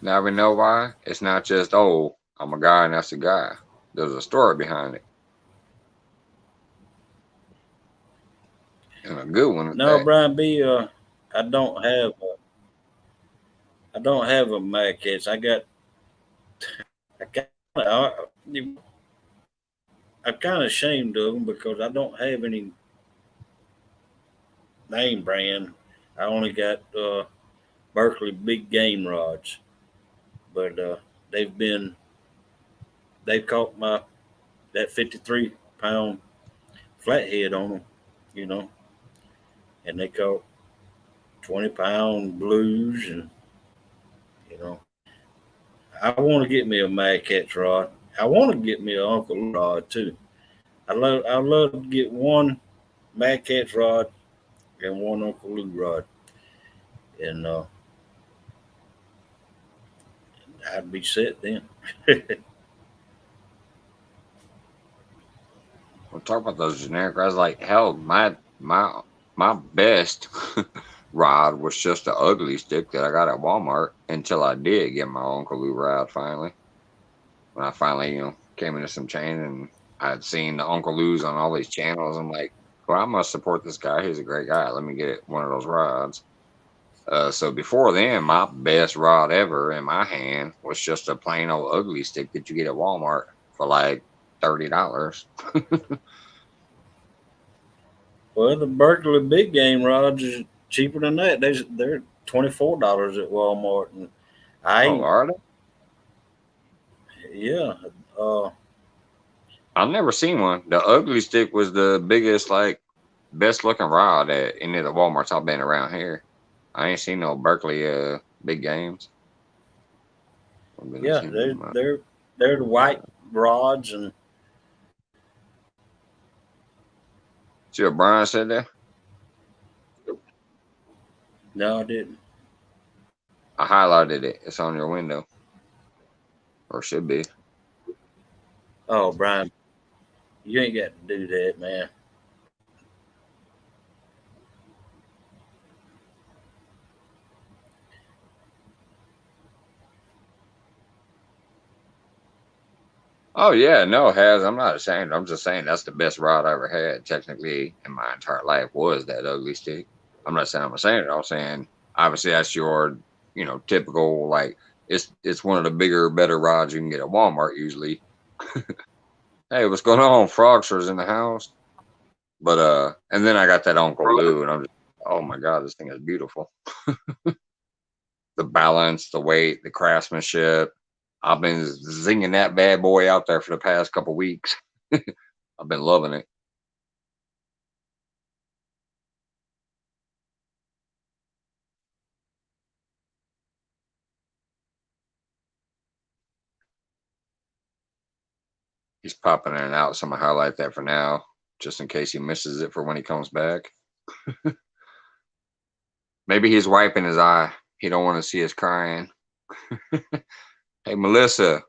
Now we know why. It's not just, oh, I'm a guy and that's a guy. There's a story behind it. And a good one at No, that. Brian B. I don't have a Mad Cats. I kind of I'm kind of ashamed of them because I don't have any name brand. I only got Berkeley big game rods, but they've been they've caught my that 53 pound flathead on them, you know, and they caught 20 pound blues, and you know, I want to get me a Mad Catch rod. I want to get me an Uncle Lou rod too. I love to get one Mad Catch rod and one Uncle Lou rod, and I'd be set then. We'll talk about those generic rods. Like hell, my best rod was just an ugly stick that I got at Walmart until I did get my Uncle Lou rod finally. When I finally, came into some chain and I had seen the Uncle Lou's on all these channels, I'm like, well, I must support this guy. He's a great guy. Let me get one of those rods. So before then, my best rod ever in my hand was just a plain old ugly stick that you get at Walmart for like $30. Well, the Berkeley big game rods is cheaper than that. They're $24 at Walmart, and I Oh, ain't. are they? Yeah, uh, I've never seen one. The ugly stick was the biggest, like, best looking rod at any of the Walmarts I've been around here. I ain't seen no Berkeley big games. I've been yeah, seeing they're them. they're they're the white rods, and See what Brian said there? no, I didn't. I highlighted it. It's on your window, or should be. Oh, Brian, you ain't got to do that, man. Oh yeah, no, has I'm not ashamed. I'm just saying that's the best rod I ever had. Technically, in my entire life, was that ugly stick. I'm not saying I'm saying it. I'm saying obviously that's your, typical, like, it's one of the bigger, better rods you can get at Walmart usually. Hey, what's going on? Frogsters in the house. But and then I got that Uncle Lou, and I'm just, oh my god, this thing is beautiful. The balance, the weight, the craftsmanship. I've been zinging that bad boy out there for the past couple weeks. I've been loving it. He's popping in and out, so I'm gonna highlight that for now, just in case he misses it for when he comes back. Maybe he's wiping his eye. He don't want to see us crying. Hey Melissa,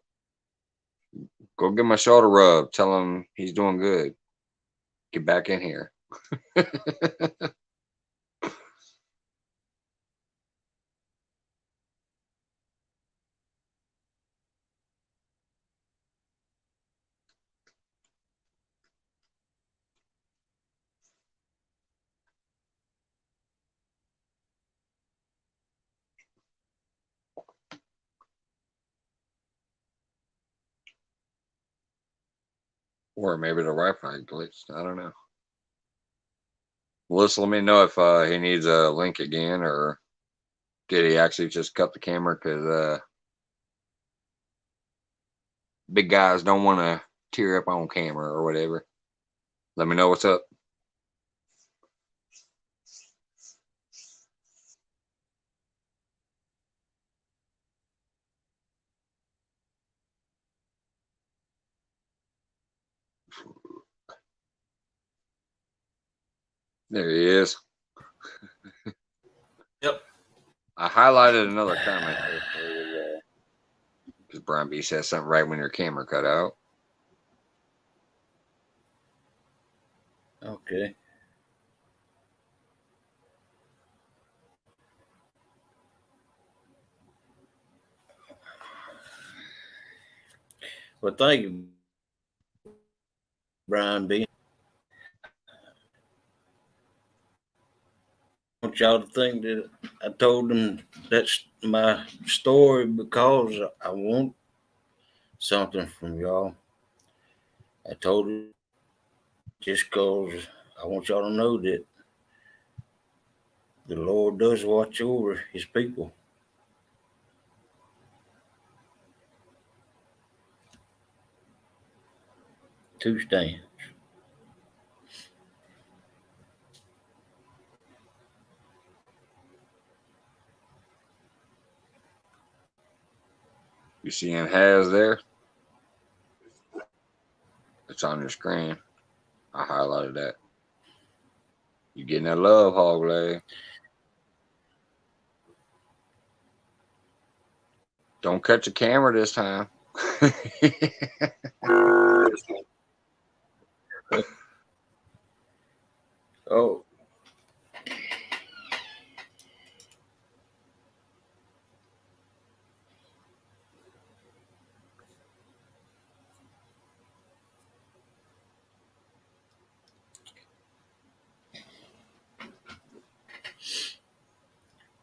go give my shoulder rub. Tell him he's doing good. Get back in here. Or maybe the Wi-Fi glitched. I don't know. Melissa, let me know if he needs a link again, or did he actually just cut the camera? Because big guys don't want to tear up on camera or whatever. Let me know what's up. There he is. Yep. I highlighted another comment there for you because Brian B says something right when your camera cut out. Okay. Well, thank you, Brian B. I want y'all to think that I told them that's my story because I want something from y'all. I told it just because I want y'all to know that The Lord does watch over his people. Two stands. You see him has there? It's on your screen. I highlighted that. You getting that love, hog leg. Don't cut your camera this time. Oh,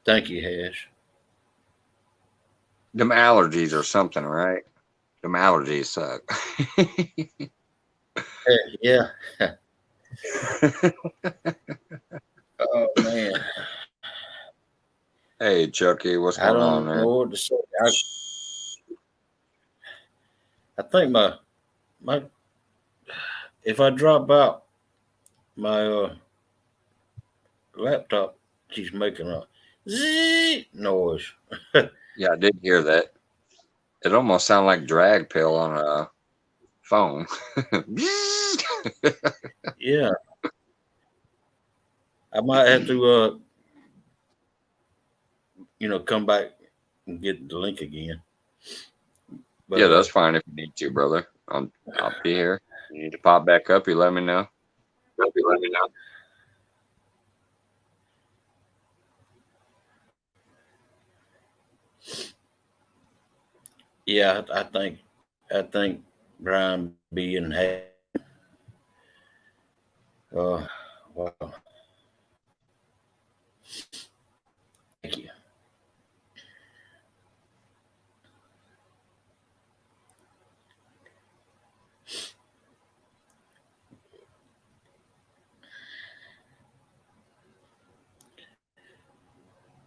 thank you, Hash. Them allergies or something, right? Them allergies suck. Yeah. Oh man, Hey, Chucky, what's I going on don't there? know what to say. I think my if I drop out, my laptop keeps making a zzz noise. Yeah, I did hear that. It almost sounded like drag pill on a phone. Yeah, I might have to come back and get the link again. Yeah, But that's fine if you need to, brother. I'll be here. You need to pop back up, you let me know. let me know. Yeah, I think Brian B and wow, thank you.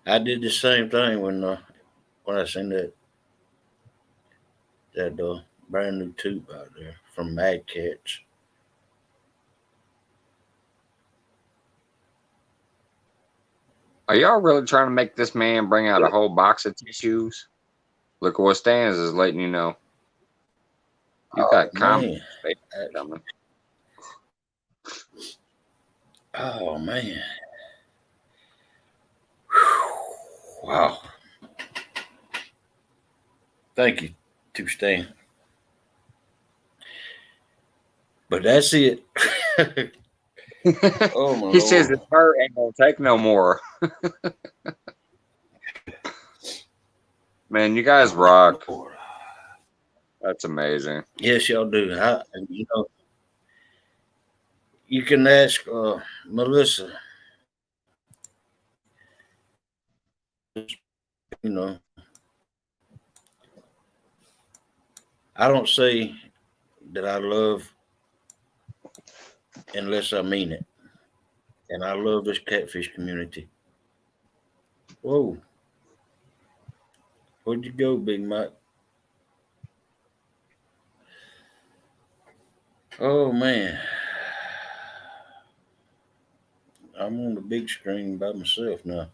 I did the same thing when I seen that brand new tube out there from Mad Cats. Are y'all really trying to make this man bring out a whole box of tissues? Look at what Stans is letting you know. You Oh got comedy man, coming. oh man, wow. Thank you, to Stan. But that's it. Oh my He says lord. this hurt ain't gonna take no more. Man, you guys Oh my rock. lord. That's amazing. Yes, y'all do. You can ask Melissa. You know, I don't say that I love unless I mean it, and I love this catfish community. Whoa, where'd you go, Big Mike? Oh man, I'm on the big screen by myself now.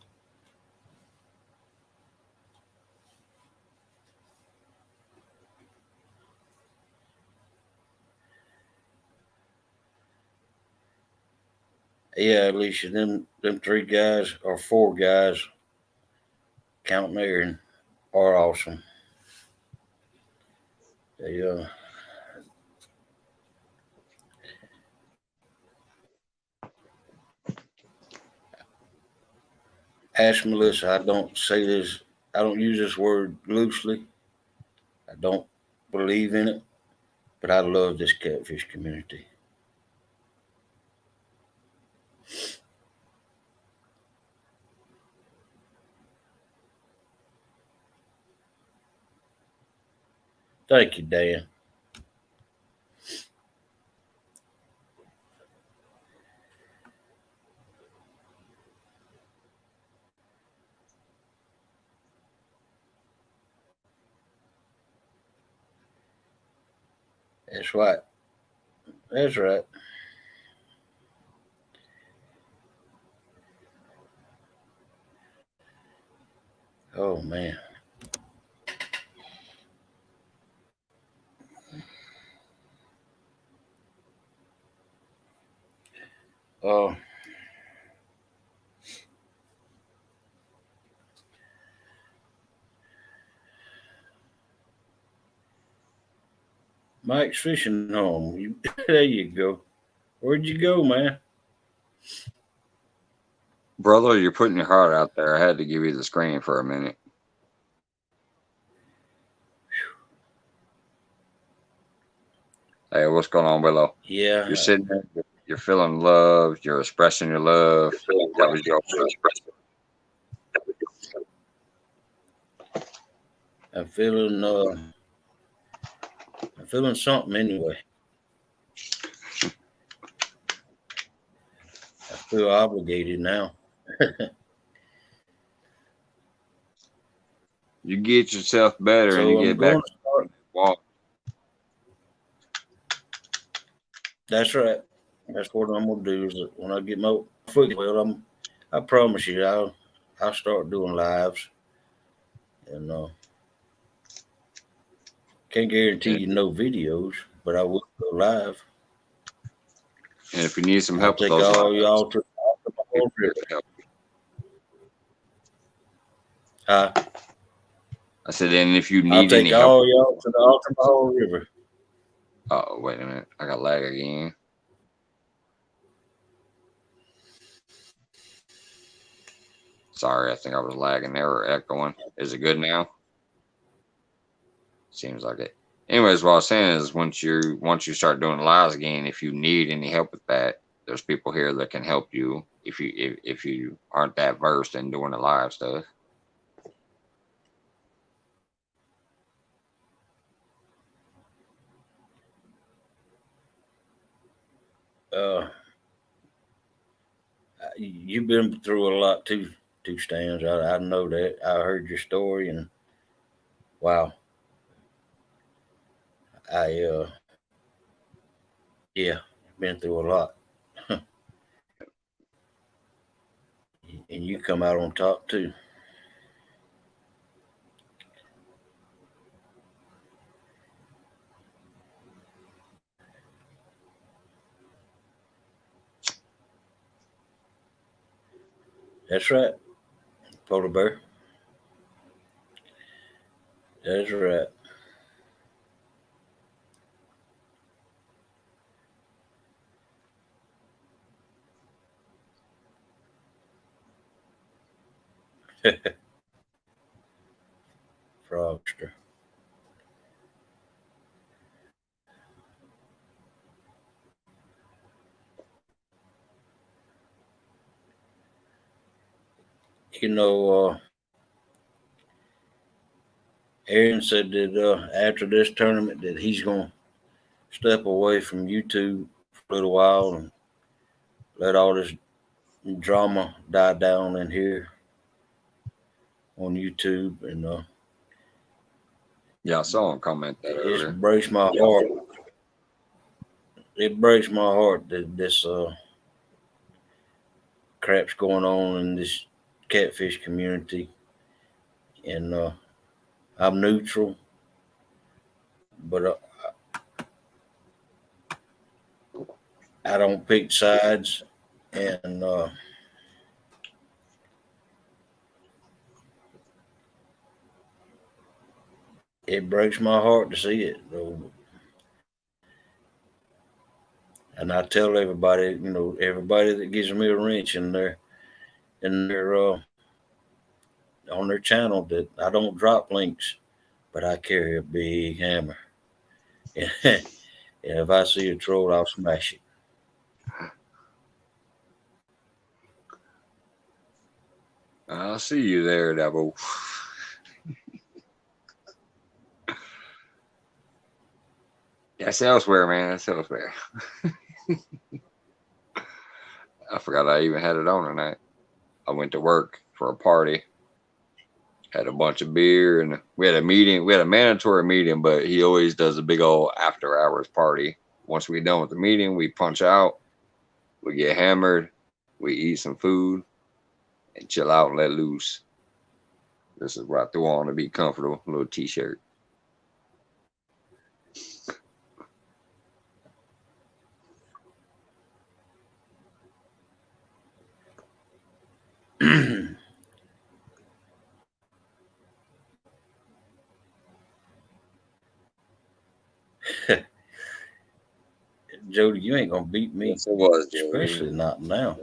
Yeah, Alicia, them three guys or four guys, counting Aaron, are awesome. They ask Melissa. I don't say this. I don't use this word loosely. I don't believe in it, but I love this catfish community. Thank you, Dan. That's right. That's right. Oh man. Uh, Mike's fishing home. There you go. Where'd you go, man? Brother, you're putting your heart out there. I had to give you the screen for a minute. Hey, what's going on, Willow? You're Yeah, sitting there, you're feeling love, you're expressing your love. That was your I'm feeling. I'm feeling something anyway. I feel obligated now. you get yourself better and you So I'm get back going to to start. walk. That's right. That's what I'm gonna do. Is when I get my foot well, I promise you, I'll start doing lives, and can't guarantee And you no videos, but I will go live. if you need some I'll help with take those all lives, y'all to my whole people here river. to help. Huh? I said, and if you I'll need take any help all with y'all to the Altamore River. oh, wait a minute. I got lag again. Sorry, I think I was lagging there or echoing. Is it good now? Seems like it. Anyways, what I was saying is once you start doing lives again, if you need any help with that, there's people here that can help you if you aren't that versed in doing the live stuff. Uh, you've been through a lot too, Stands. I know that. I heard your story, and wow, I yeah, been through a lot, and you come out on top too. That's right, polar bear. That's right. Frogster. You know, Aaron said that after this tournament that he's gonna step away from YouTube for a little while and let all this drama die down in here on YouTube, and Yeah, I saw him comment that it earlier. breaks my heart. It breaks my heart that this crap's going on in this catfish community, and I'm neutral, but I don't pick sides, and it breaks my heart to see it. And I tell everybody, everybody that gives me a wrench in their on their channel, that I don't drop links, but I carry a big hammer. And if I see a troll, I'll smash it. I'll see you there, Devil. That's elsewhere, man. That's elsewhere. I forgot I even had it on tonight. I went to work for a party Had a bunch of beer, and we had a meeting. We had a mandatory meeting, but he always does a big old after hours party. Once we're done with the meeting, we punch out, we get hammered, we eat some food, and chill out and let loose. This is what I threw on to be comfortable. A little t-shirt. Jody, you ain't gonna beat me, Yes, it was, especially Jody. not now.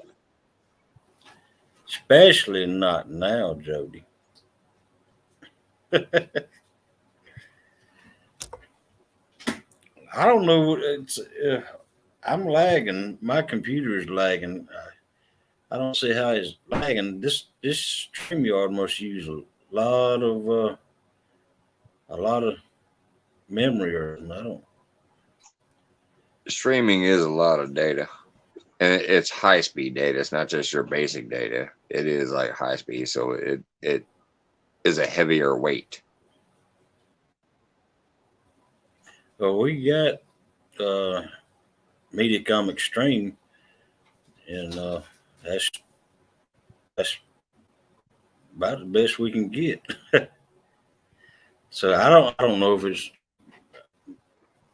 Especially not now, Jody. I don't know. I'm lagging. My computer is lagging. I don't see how it's lagging. This StreamYard must use a lot of memory, or I don't. Streaming is a lot of data, and it's high speed data. It's not just your basic data. It is like high speed, so it is a heavier weight. Well, we got uh, Mediacom Extreme, and that's that's about the best we can get. So I don't know if it's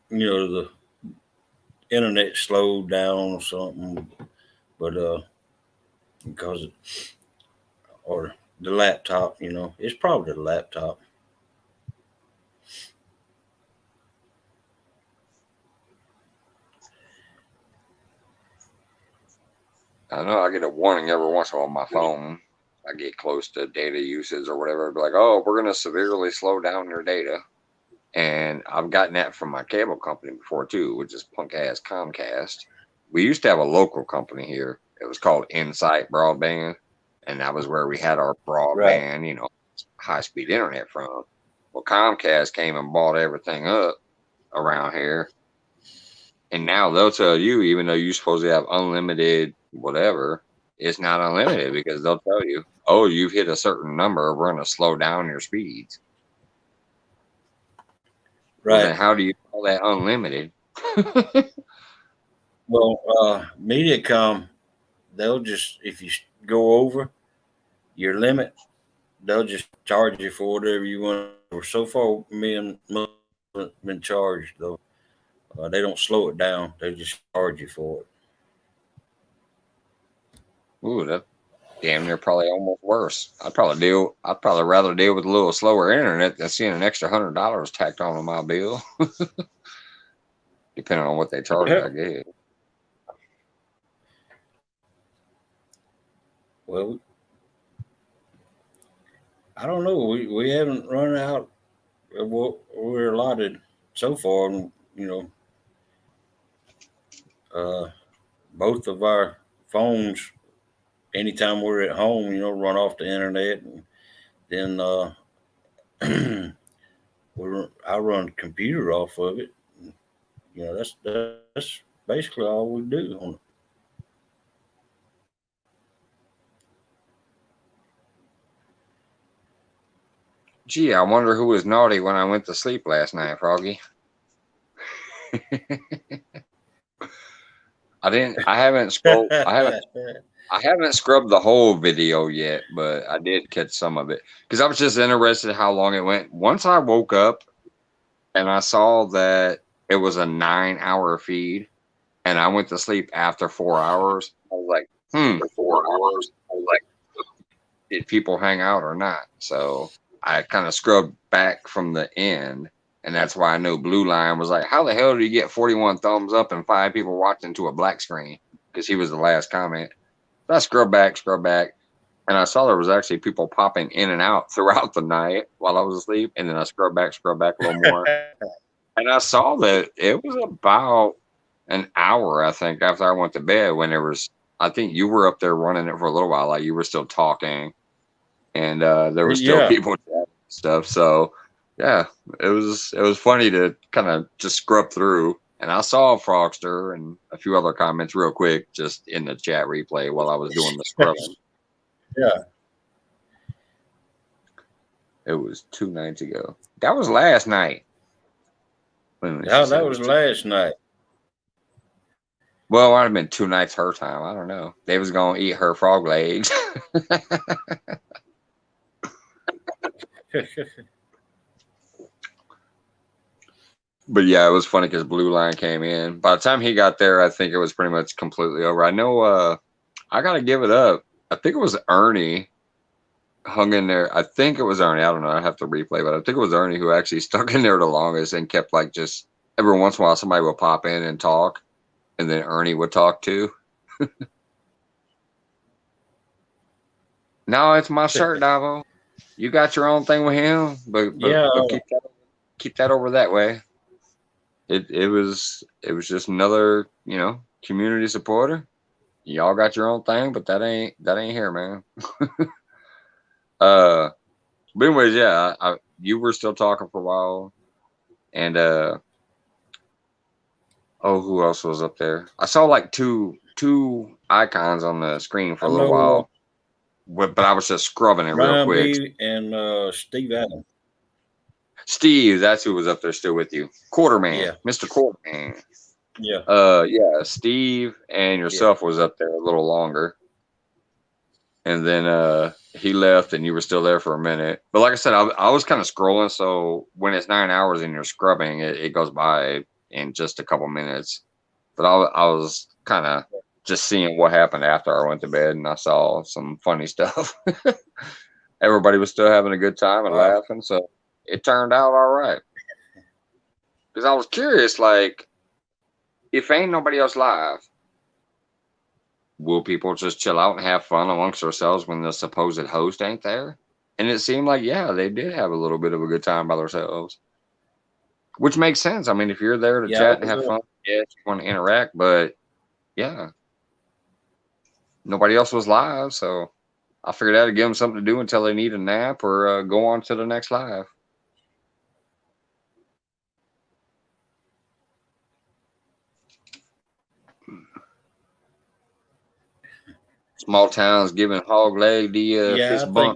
the internet slowed down or something, but because or the laptop, it's probably the laptop. I know I get a warning every once in a while on my phone. I get close to data usage or whatever. It'll be like, oh, we're going to severely slow down your data. And I've gotten that from my cable company before too, which is punk ass Comcast. We used to have a local company here. It was called Insight Broadband. And that was where we had our Right. broadband, high speed internet from. Well, Comcast came and bought everything up around here. And now they'll tell you, even though you're supposed to have unlimited whatever, it's not unlimited because they'll tell you, oh, you've hit a certain number. We're going to slow down your speeds. Well, Right. then how do you call that unlimited? Well, Mediacom, they'll just if you go over your limit, they'll just charge you for whatever you want. Or so far, me and Mel haven't been charged though. They don't slow it down; they just charge you for it. Ooh, that damn near probably almost worse. I'd probably rather deal with a little slower internet than seeing an extra $100 tacked on my bill, depending on what they charge, Yeah. I guess. Well, I don't know. We haven't run out of what we're allotted so far. And, uh, both of our phones, anytime we're at home, run off the internet, and then I run the computer off of it. That's basically all we do on it. Gee, I wonder who was naughty when I went to sleep last night, Froggy. I haven't scrolled. I haven't scrubbed the whole video yet, but I did catch some of it because I was just interested how long it went. Once I woke up and I saw that it was a 9 hour feed, and I went to sleep after 4 hours, I was like, For 4 hours, I was like, did people hang out or not? So I kind of scrubbed back from the end, and that's why I know Blue Line was like, how the hell did you get 41 thumbs up and 5 people watching to a black screen? Because he was the last comment. So I scrub back, and I saw there was actually people popping in and out throughout the night while I was asleep, and then I scrub back a little more, and I saw that it was about an hour, I think, after I went to bed when there was. I think you were up there running it for a little while, like you were still talking, and there were still yeah, people chatting and stuff. So yeah, it was funny to kind of just scrub through. And I saw Frogster and a few other comments real quick just in the chat replay while I was doing the scrubbing. yeah. It was 2 nights ago. That was last night. No, that was last night. Well, it might have been 2 nights her time. I don't know. They was gonna eat her frog legs. But yeah, it was funny because Blue Line came in. By the time he got there, I think it was pretty much completely over. I know I gotta give it up. I think it was Ernie hung in there. I think it was Ernie. I don't know. I have to replay, but I think it was Ernie who actually stuck in there the longest and kept like just every once in a while somebody would pop in and talk, and then Ernie would talk too. No, it's my shirt, Davo. You got your own thing with him, but Yeah, keep that over that way. It was just another community supporter. Y'all got your own thing, but that ain't here, man. But anyways, yeah, you were still talking for a while, and who else was up there? I saw like two icons on the screen for I a little know while, but I was just scrubbing it real Ryan quick. B and Steve Adams. Steve, that's who was up there still with you. Quarterman, Yeah. Mr. Quarterman. Yeah. Yeah, Steve and yourself was up there a little longer. And then he left and you were still there for a minute. But like I said, I was kind of scrolling, so when it's 9 hours and you're scrubbing, it goes by in just a couple minutes. But I was kind of just seeing what happened after I went to bed, and I saw some funny stuff. Everybody was still having a good time and laughing, so it turned out all right. Because I was curious, like, if ain't nobody else live, will people just chill out and have fun amongst themselves when the supposed host ain't there? And it seemed like, yeah, they did have a little bit of a good time by themselves, which makes sense. I mean, if you're there to chat and have fun, yes, you want to interact, but yeah, nobody else was live, so I figured I'd give them something to do until they need a nap or go on to the next live. Small towns giving hog leg the fist bump.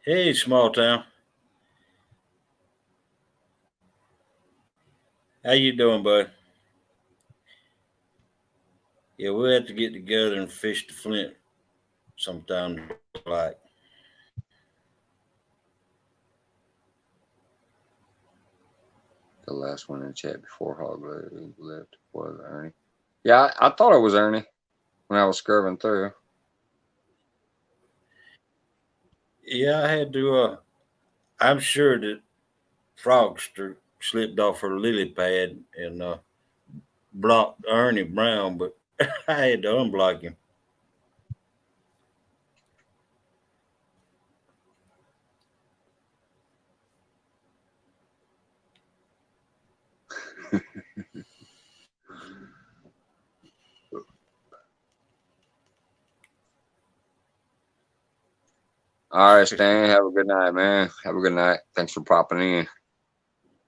Hey, small town. How you doing, bud? Yeah, we'll have to get together and fish the Flint sometime. Like, the last one in chat before hog leg left was Ernie. Yeah, I thought it was Ernie when I was scrubbing through. Yeah, I had to. I'm sure that Frogster slipped off her lily pad and blocked Ernie Brown, but I had to unblock him. All right, Stan. Have a good night, man. Have a good night. Thanks for popping in.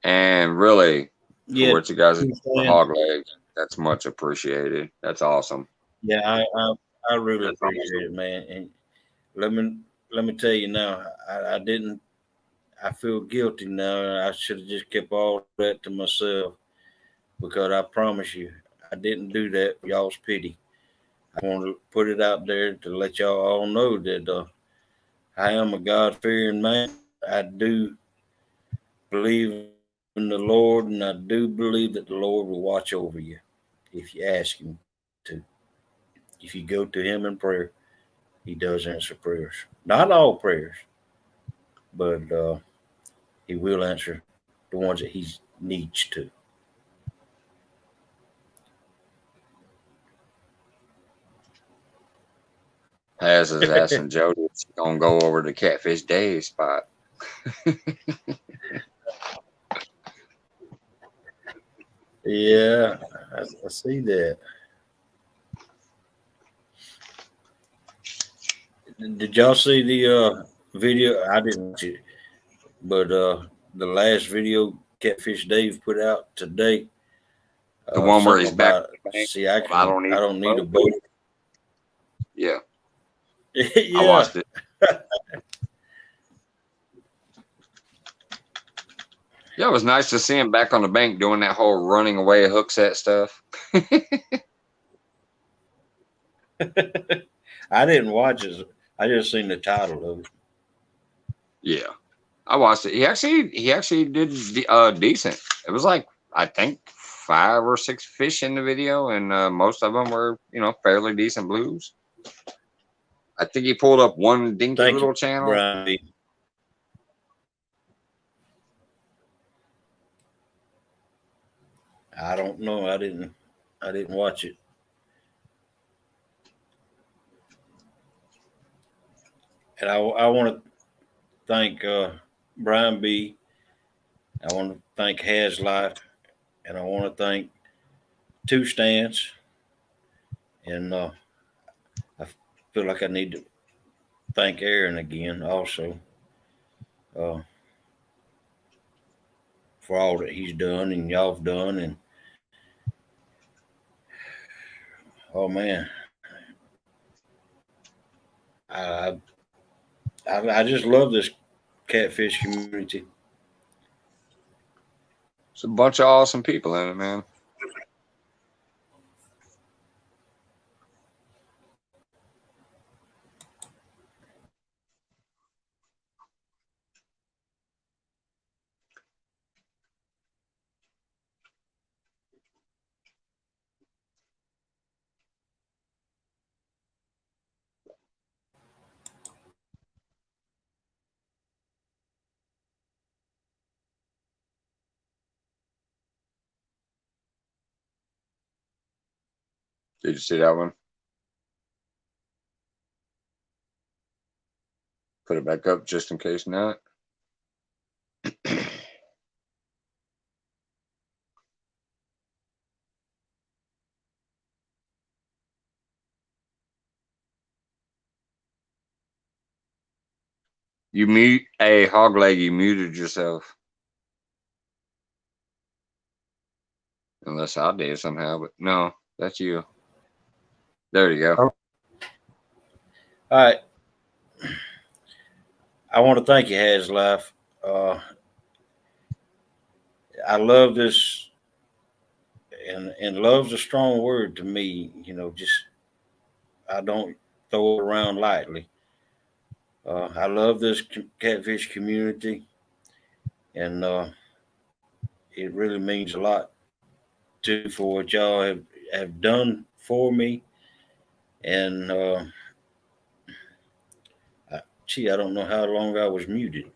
And really, for what you guys are doing for hog legs, that's much appreciated. That's awesome. Yeah, I really appreciate it, man. And let me tell you now, I didn't. I feel guilty now. I should have just kept all that to myself because I promise you, I didn't do that for y'all's pity. I want to put it out there to let y'all all know that I am a God fearing man. I do believe in the Lord, and I do believe that the Lord will watch over you if you ask Him to. If you go to Him in prayer, He does answer prayers. Not all prayers, but He will answer the ones that He needs to. Has is asking Jody if she's gonna go over to Catfish Dave spot. Yeah, I see that. Did y'all see the video? I didn't watch it, but the last video Catfish Dave put out today. The one where he's back. See, I don't need a boat. Yeah. I Yeah. watched it. Yeah, it was nice to see him back on the bank doing that whole running away hook set stuff. I didn't watch it. I just seen the title of it. Yeah, I watched it. He actually did decent. It was like I think 5 or 6 fish in the video, and most of them were fairly decent blues. I think he pulled up one dinky Thank you, little channel. Brian B. I don't know. I didn't watch it. And I want to thank Brian B. I want to thank Has Life, and I want to thank Two Stands. And I feel like I need to thank Aaron again also uh, for all that he's done and y'all have done. And oh man, I I just love this catfish community. It's a bunch of awesome people in it, man. Did you see that one? Put it back up just in case not. You mute a hog leg. You muted yourself, unless I did somehow. But no, that's you. There you go. All right, I want to thank you, Has Life. Uh, I love this, and love's a strong word to me. You know, just I don't throw it around lightly. I love this catfish community, and it really means a lot to for what y'all have done for me. And gee, I don't know how long I was muted,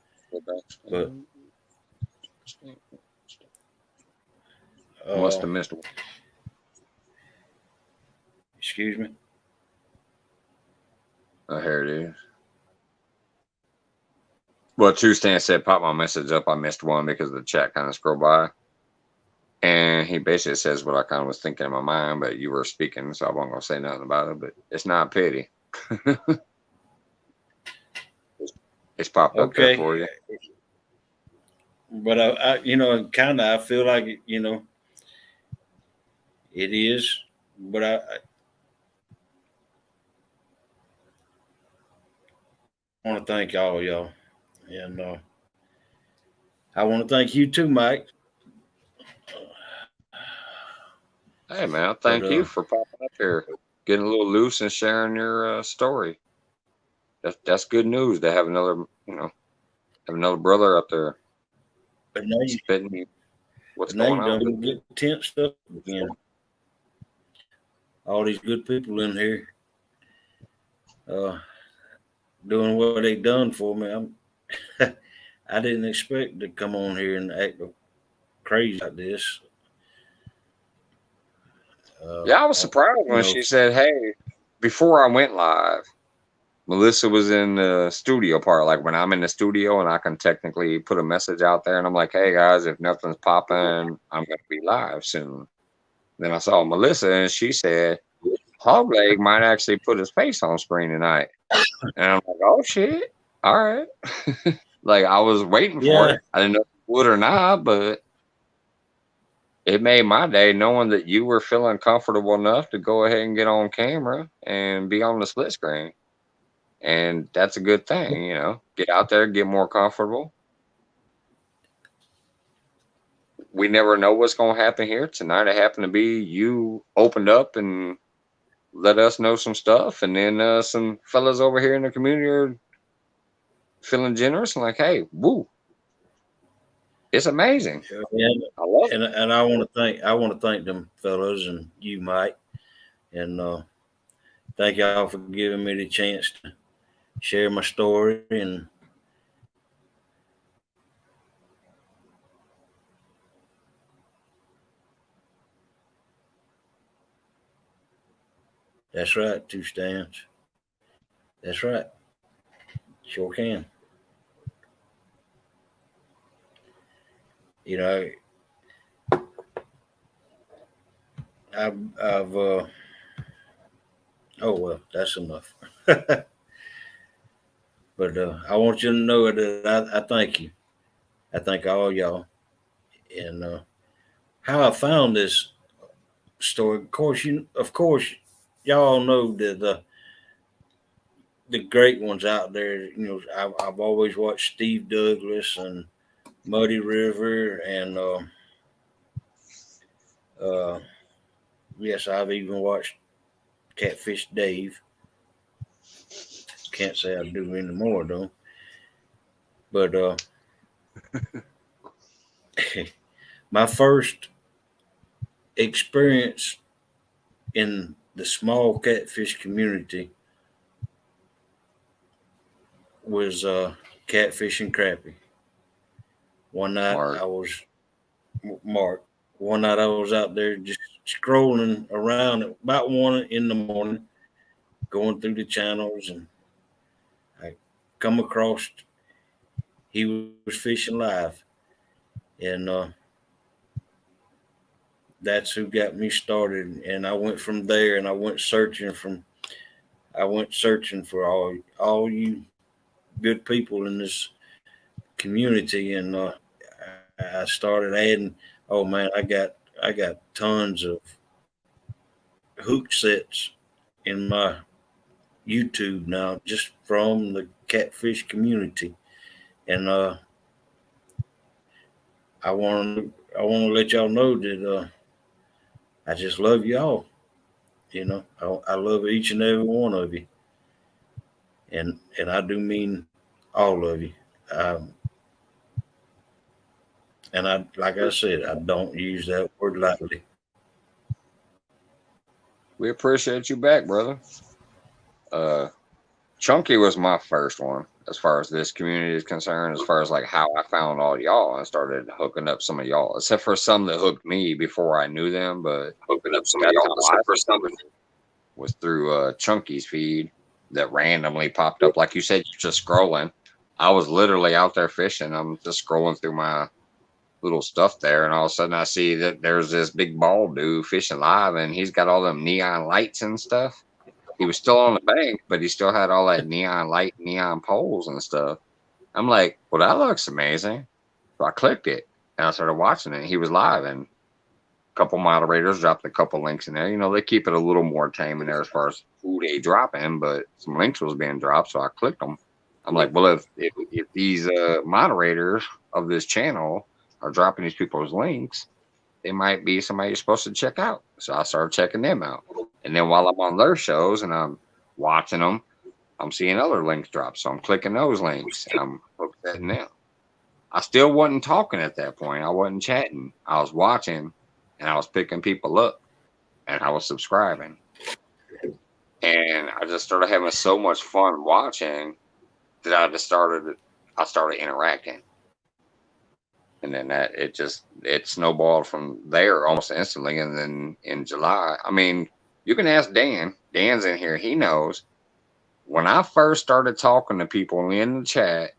but Must uh, have missed one. excuse me. Oh, here it is. Well, Two Stand said, pop my message up. I missed one because the chat kind of scrolled by. And he basically says what I kind of was thinking in my mind, but you were speaking, so I wasn't going to say nothing about it. But it's not pity. It's popped up there Okay, for you. but you know, kind of, I feel like you know, it is. But I want to thank all y'all, and I want to thank you too, Mike. Hey, man, But thank you for popping up here, getting a little loose and sharing your story. That's good news to have another brother up there but now you spitting what's but now going you on. don't get tense stuff again. All these good people in here uh, doing what they done for me. I didn't expect to come on here and act crazy like this. Yeah, I was surprised You when know, she said, "Hey," before I went live. Melissa was in the studio part, like when I'm in the studio and I can technically put a message out there, and I'm like, "Hey guys, if nothing's popping, I'm gonna be live soon." Then I saw Melissa, and she said, "Hogleg might actually put his face on screen tonight," and I'm like, "Oh shit, all right." Like I was waiting for yeah, it. I didn't know if it would or not, but it made my day knowing that you were feeling comfortable enough to go ahead and get on camera and be on the split screen. and that's a good thing. Get out there, get more comfortable. We never know what's going to happen here. Tonight it happened to be you opened up and let us know some stuff, and then some fellas over here in the community are feeling generous and like, hey, woo, it's amazing. And I love it. and I want to thank them fellas and you, Mike, and thank y'all for giving me the chance to share my story. And that's right, two stands. That's right. Sure can. You know, I've oh well, that's enough. But I want you to know that I thank you. I thank all y'all. And how I found this story, of course, y'all know that the great ones out there. I've always watched Steve Douglas and Muddy River, and uh, yes, I've even watched Catfish Dave. Can't say I do anymore though. But my first experience in the small catfish community was catfish and crappie. One night Mark. I was Mark. One night I was out there just scrolling around at about 1 in the morning, going through the channels, and I come across he was fishing live, and that's who got me started. And I went from there, and I went searching for all you good people in this community, and I started adding. Oh man, I got tons of hook sets in my YouTube now, just from the catfish community, and I want to let y'all know that I just love y'all. I love each and every one of you, and I do mean all of you. Um, and like I said, I don't use that word lightly. We appreciate you back, brother. Uh, Chunky was my first one as far as this community is concerned, as far as like how I found all y'all. I started hooking up some of y'all, except for some that hooked me before I knew them, but Hooking up some of that's y'all, how I except for some. was through Chunky's feed that randomly popped up. Like you said, you're just scrolling. I was literally out there fishing. I'm just scrolling through my little stuff there, and all of a sudden I see that there's this big bald dude fishing live, and he's got all them neon lights and stuff. He was still on the bank, but he still had all that neon light, neon poles and stuff. I'm like, well, that looks amazing. So I clicked it and I started watching it. He was live, and a couple moderators dropped a couple links in there. They keep it a little more tame in there as far as who they drop in, but some links was being dropped, so I clicked them. I'm like, well, if these moderators of this channel are dropping these people's links, they might be somebody you're supposed to check out. So I started checking them out. And then while I'm on their shows and I'm watching them, I'm seeing other links drop. So I'm clicking those links and I'm hooked at them. I still wasn't talking at that point. I wasn't chatting. I was watching and I was picking people up and I was subscribing. And I just started having so much fun watching that I started interacting. And then it snowballed from there almost instantly. And then in July, I mean, you can ask Dan. Dan's in here. He knows. When I first started talking to people in the chat,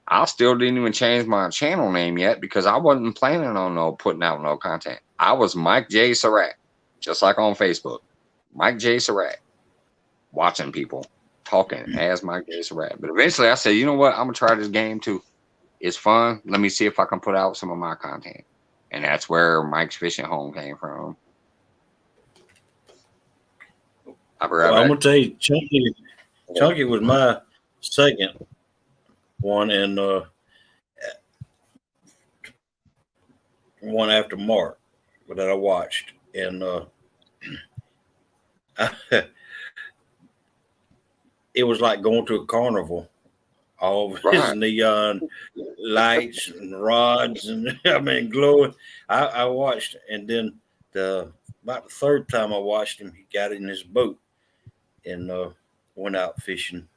I still didn't even change my channel name yet because I wasn't planning on putting out no content. I was Mike J. Surratt, just like on Facebook. Mike J. Surratt, watching people, talking as Mike J. Surratt. But eventually I said, you know what? I'm going to try this game too. It's fun. Let me see if I can put out some of my content. And that's where Mike's Fishing Home came from. Well, I'm gonna tell you, Chunky was second one, and one after Mark that I watched, and it was like going to a carnival. All of his Right. neon lights and rods, and I mean glowing. I watched, and then the about the third time I watched him, he got in his boat and went out fishing,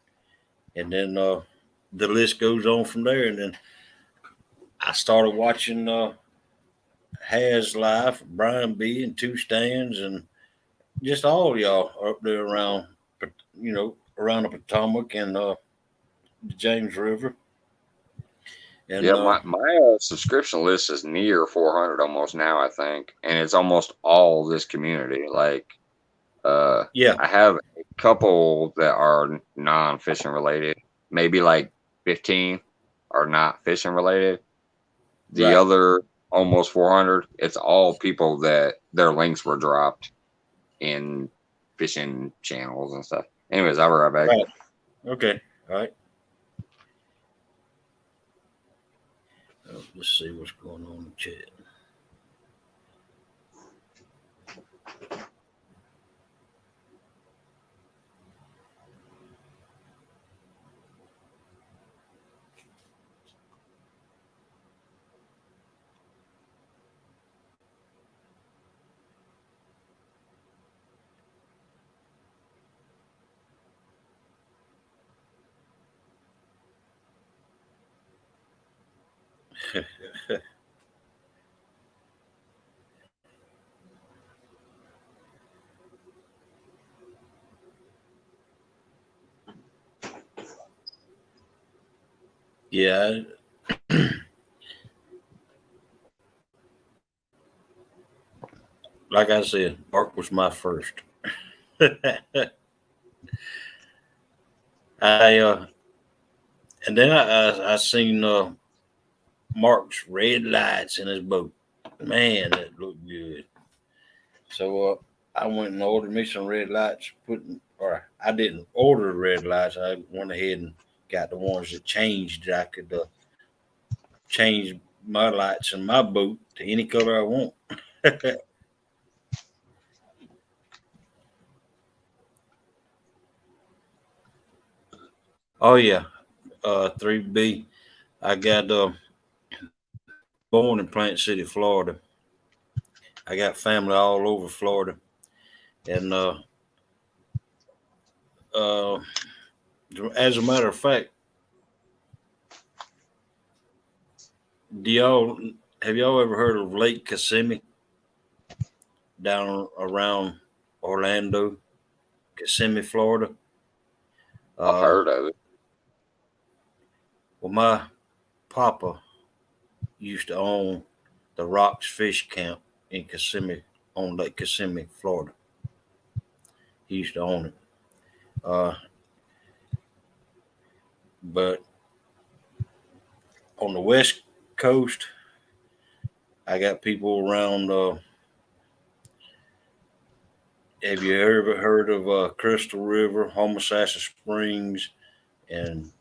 and then the list goes on from there. And then I started watching Has Life, Brian B, and Two Stands, and just all y'all are up there around, around the Potomac and the James River, and Yeah, my subscription list is near 400 almost now, I think, and it's almost all this community. Like, yeah, I have a couple that are non-fishing related, maybe like 15 are not fishing related. The right, other almost 400, it's all people that their links were dropped in fishing channels and stuff. Anyways, I'll be right back. right, okay, all right. Let's see what's going on in the chat. Yeah, like I said, Mark was my first. I and then I seen Mark's red lights in his boat. Man, that looked good. So I went and ordered me some red lights. Or I didn't order red lights. I went ahead and got the ones that changed. That I could change my lights in my boat to any color I want. Oh yeah, 3B. I got born in Plant City, Florida. I got family all over Florida, and uh, as a matter of fact, do y'all have y'all ever heard of Lake Kissimmee down around Orlando, Kissimmee, Florida? I've Uh, heard of it. well, my papa used to own the Rocks Fish Camp in Kissimmee, on Lake Kissimmee, Florida. He used to own it. Uh, but on the West Coast, I got people around. Have you ever heard of Crystal River, Homosassa Springs, and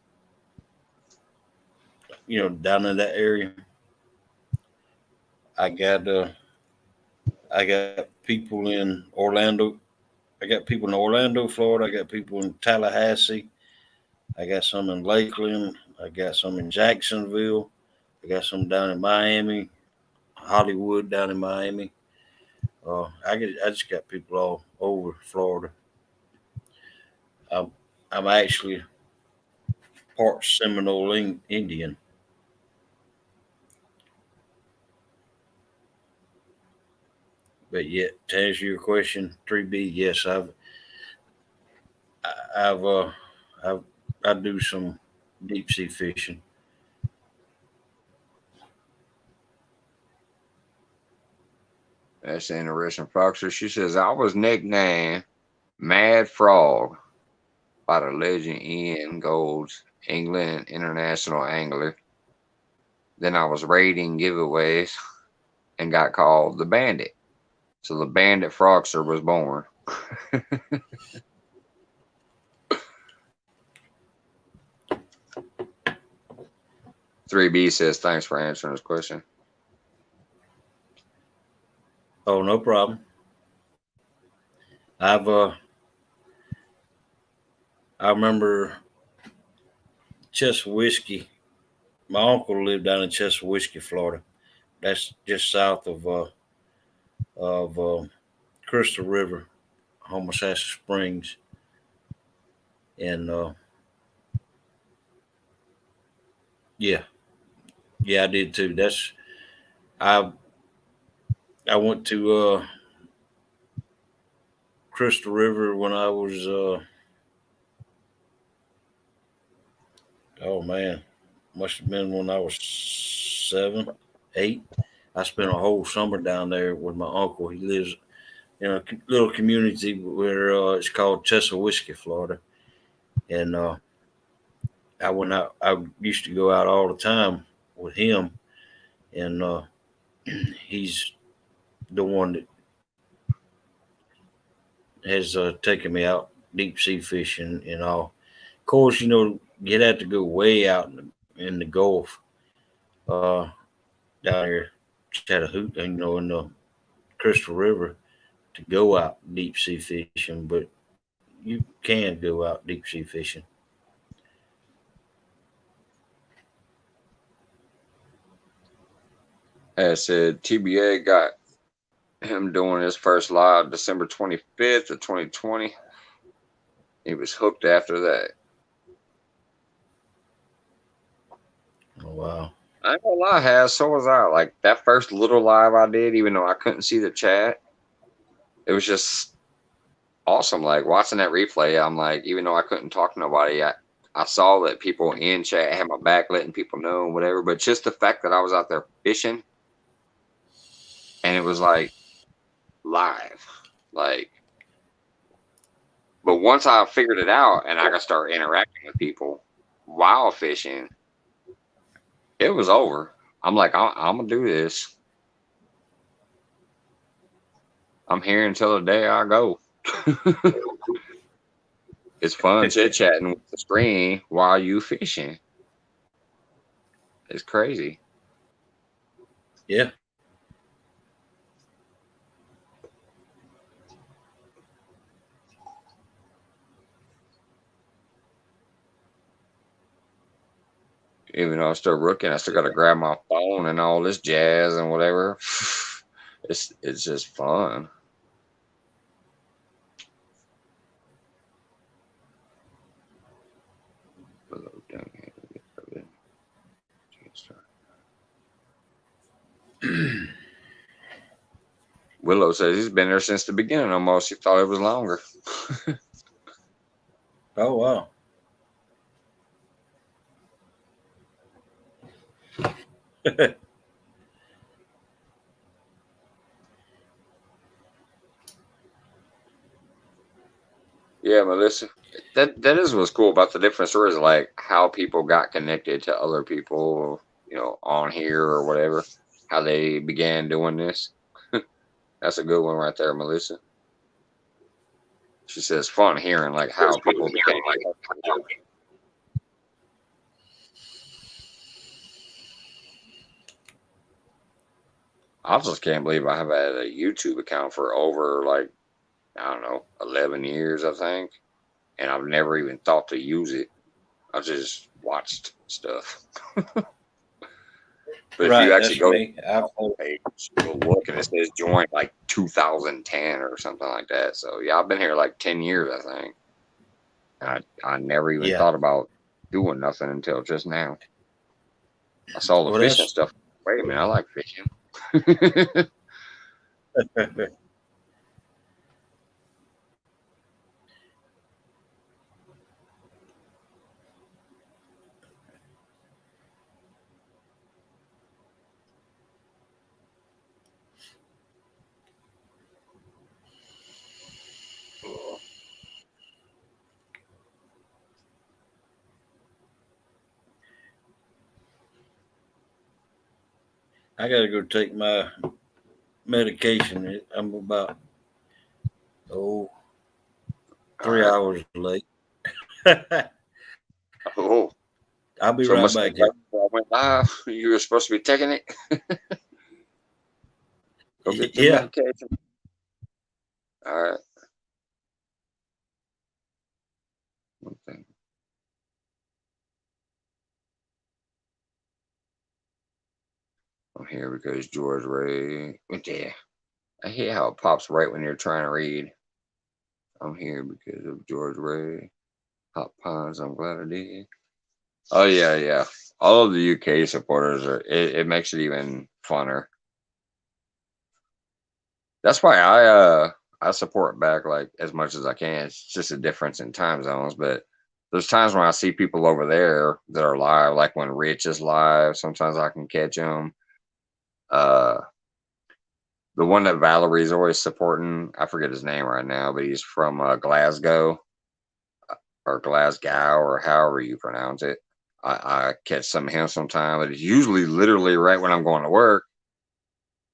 down in that area? I got uh, I got people in Orlando. I got people in Orlando, Florida. I got people in Tallahassee. I got some in Lakeland. I got some in Jacksonville. I got some down in Miami, Hollywood down in Miami. I just got people all over Florida. I'm, I'm actually part Seminole Indian. But yet, to answer your question, 3B, yes, I've, I've, I do some deep sea fishing. That's interesting, Foxer. She says, I was nicknamed Mad Frog by the legend Ian Gold's England international angler. Then I was raiding giveaways and got called the Bandit. So the Bandit Froxer was born. 3B says thanks for answering this question. Oh, no problem. I remember Chester Whiskey. My uncle lived down in Chester Whiskey, Florida. That's just south of Crystal River, Homosassa Springs, and yeah, yeah, I did too. I I went to Crystal River when I was oh man, must have been when I was 7, 8. I spent a whole summer down there with my uncle. He lives in a little community where it's called Chester Whiskey, Florida, and I went out. I used to go out all the time with him, and he's the one that has taken me out deep sea fishing and all. Of course, you'd have to go way out in the Gulf, uh, down here, Chattahoochee, in the Crystal River to go out deep sea fishing, but you can go out deep sea fishing. As said, TBA got him doing his first live December 25th of 2020. He was hooked after that. Oh wow! I ain't gonna lie, Has, so was I. Like that first little live I did, even though I couldn't see the chat, it was just awesome. Like watching that replay, I'm like, even though I couldn't talk to nobody, I saw that people in chat had my back, letting people know and whatever. But just the fact that I was out there fishing and it was like live, like. But once I figured it out and I could start interacting with people while fishing, it was over. I'm like, I'm gonna do this. I'm here until the day I go. It's fun chit chatting with the screen while you fishing. It's crazy. Yeah. Even though I'm still rookie, I still got to grab my phone and all this jazz and whatever. It's just fun. Willow says he's been there since the beginning almost. He thought it was longer. Oh wow! Yeah, Melissa. That is what's cool about the different stories, like how people got connected to other people, on here or whatever. How they began doing this. That's a good one right there, Melissa. She says fun hearing like how people became like. I just can't believe I have had a YouTube account for over like I don't know 11 years, I think, and I've never even thought to use it. I just watched stuff. But if you Right, actually that's go to me. the page, you'll look and it says joined like 2010 or something like that. So yeah, I've been here like 10 years, I think. I never even Yeah. thought about doing nothing until just now. I saw the Well, fishing that's stuff. Wait a minute, I like fishing. I got to go take my medication. I'm about oh 3 All right. hours late. Oh, I'll be So right must have back been here. right before I went live. You were supposed to be taking it. Go get your Yeah. medication. All right. One thing. Oh, here we go. George Ray. Yeah. I hate how it pops right when you're trying to read. I'm here because of George Ray. Hot Pines. I'm glad I did. Oh yeah, yeah. All of the UK supporters are. It makes it even funner. That's why I support back like as much as I can. It's just a difference in time zones, but there's times when I see people over there that are live, like when Rich is live. Sometimes I can catch him. Uh, the one that Valerie's always supporting, I forget his name right now, but he's from Glasgow or Glasgow or however you pronounce it. I catch some of him sometime, but it's usually literally right when I'm going to work,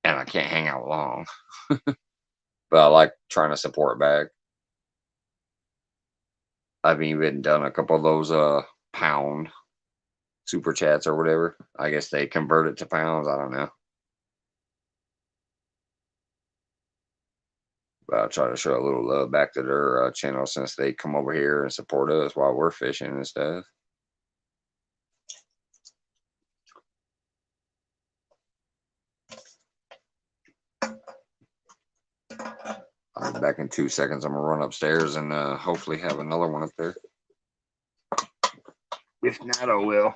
and I can't hang out long. But I like trying to support back. I've even done a couple of those pound super chats or whatever. I guess they convert it to pounds. I don't know. But I try to show a little love back to their channel since they come over here and support us while we're fishing and stuff. All right, back in 2 seconds. I'm gonna run upstairs and hopefully have another one up there. If not, I will.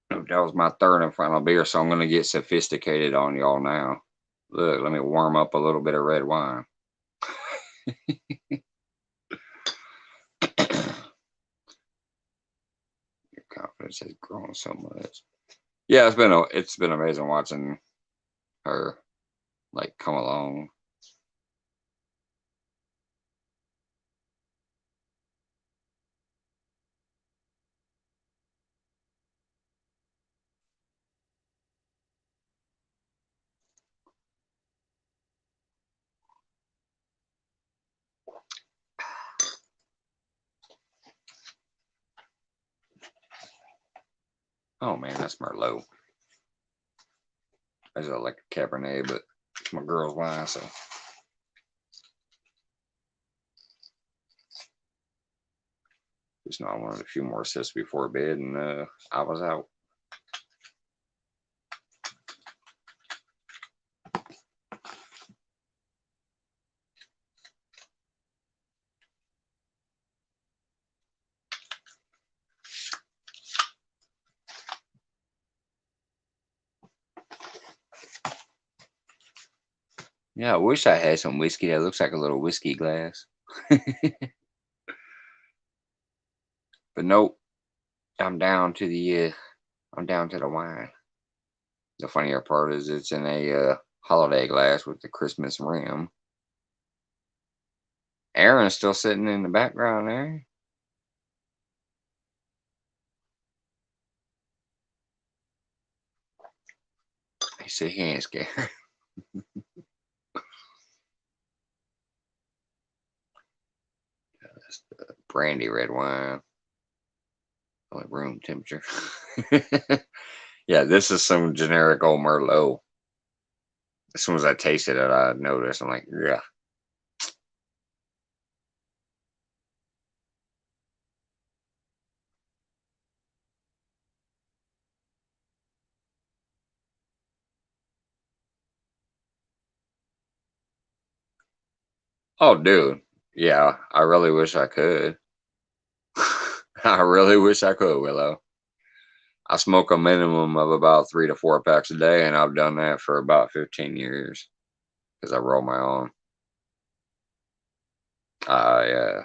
That was my third and final beer, so I'm gonna get sophisticated on y'all now. Look, let me warm up a little bit of red wine. Your confidence has grown so much. Yeah, it's been amazing watching her like come along. Oh man, that's Merlot. I just like a Cabernet, but it's my girl's wine, so just know I wanted a few more sips before bed, and I was out. Yeah, I wish I had some whiskey that looks like a little whiskey glass. But nope, I'm down to the wine. The funnier part is it's in a holiday glass with the Christmas rim, Aaron's still sitting in the background there. He said he ain't scared. That's the brandy red wine. Only room temperature. Yeah, this is some generic old Merlot. As soon as I tasted it, I noticed. I'm like, yeah. Oh, dude. Yeah, I really wish I could. I really wish I could, Willow. I smoke a minimum of about 3 to 4 packs a day, and I've done that for about 15 years because I roll my own. Yeah,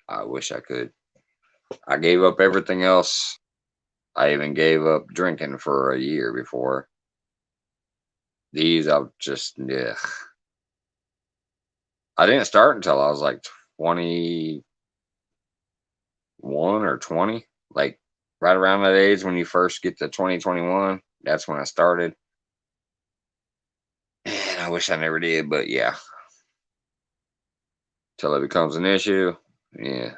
I wish I could. I gave up everything else. I even gave up drinking for a year before. These, I've just, yeah. I didn't start until I was like 21 or 20, like right around that age when you first get to 2021. That's when I started. And I wish I never did, but yeah, till it becomes an issue. Yeah.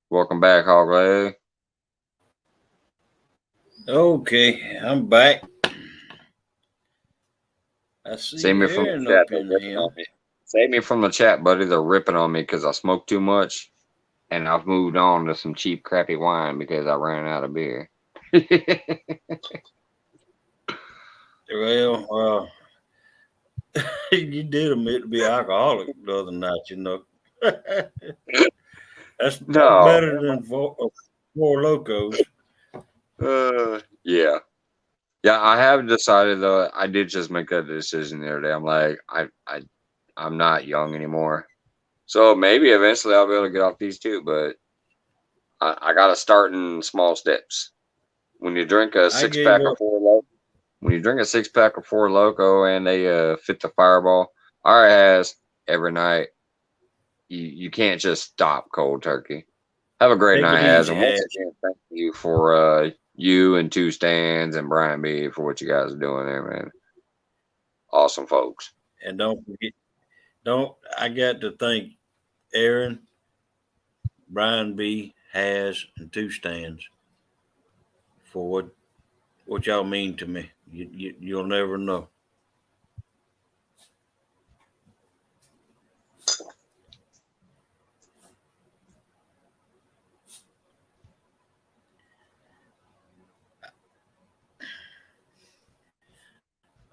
Welcome back, Hog Leg. Okay, I'm back. I Save see me from the Aaron chat. up They're in ripping here. on me. Save me from the chat, buddy. They're ripping on me because I smoke too much, and I've moved on to some cheap, crappy wine because I ran out of beer. Well, you did admit to be alcoholic the other night, you know. That's No. better than four locos. Yeah. Yeah, I have decided though. I did just make that decision the other day. I'm like, I'm not young anymore. So maybe eventually I'll be able to get off these too, but I got to start in small steps. When you drink a I six gave pack of up. Four Loco, when you drink a 6 pack of Four Loco and they fit the Fireball, all right, has every night, you can't just stop cold turkey. Have a great Take night, it Has, easy, and once Ash. again, thank you for you and Two Stands and Brian B for what you guys are doing there, man. Awesome folks. And don't forget, don't I got to thank Aaron, Brian B, Has, and Two Stands for what y'all mean to me. You'll never know.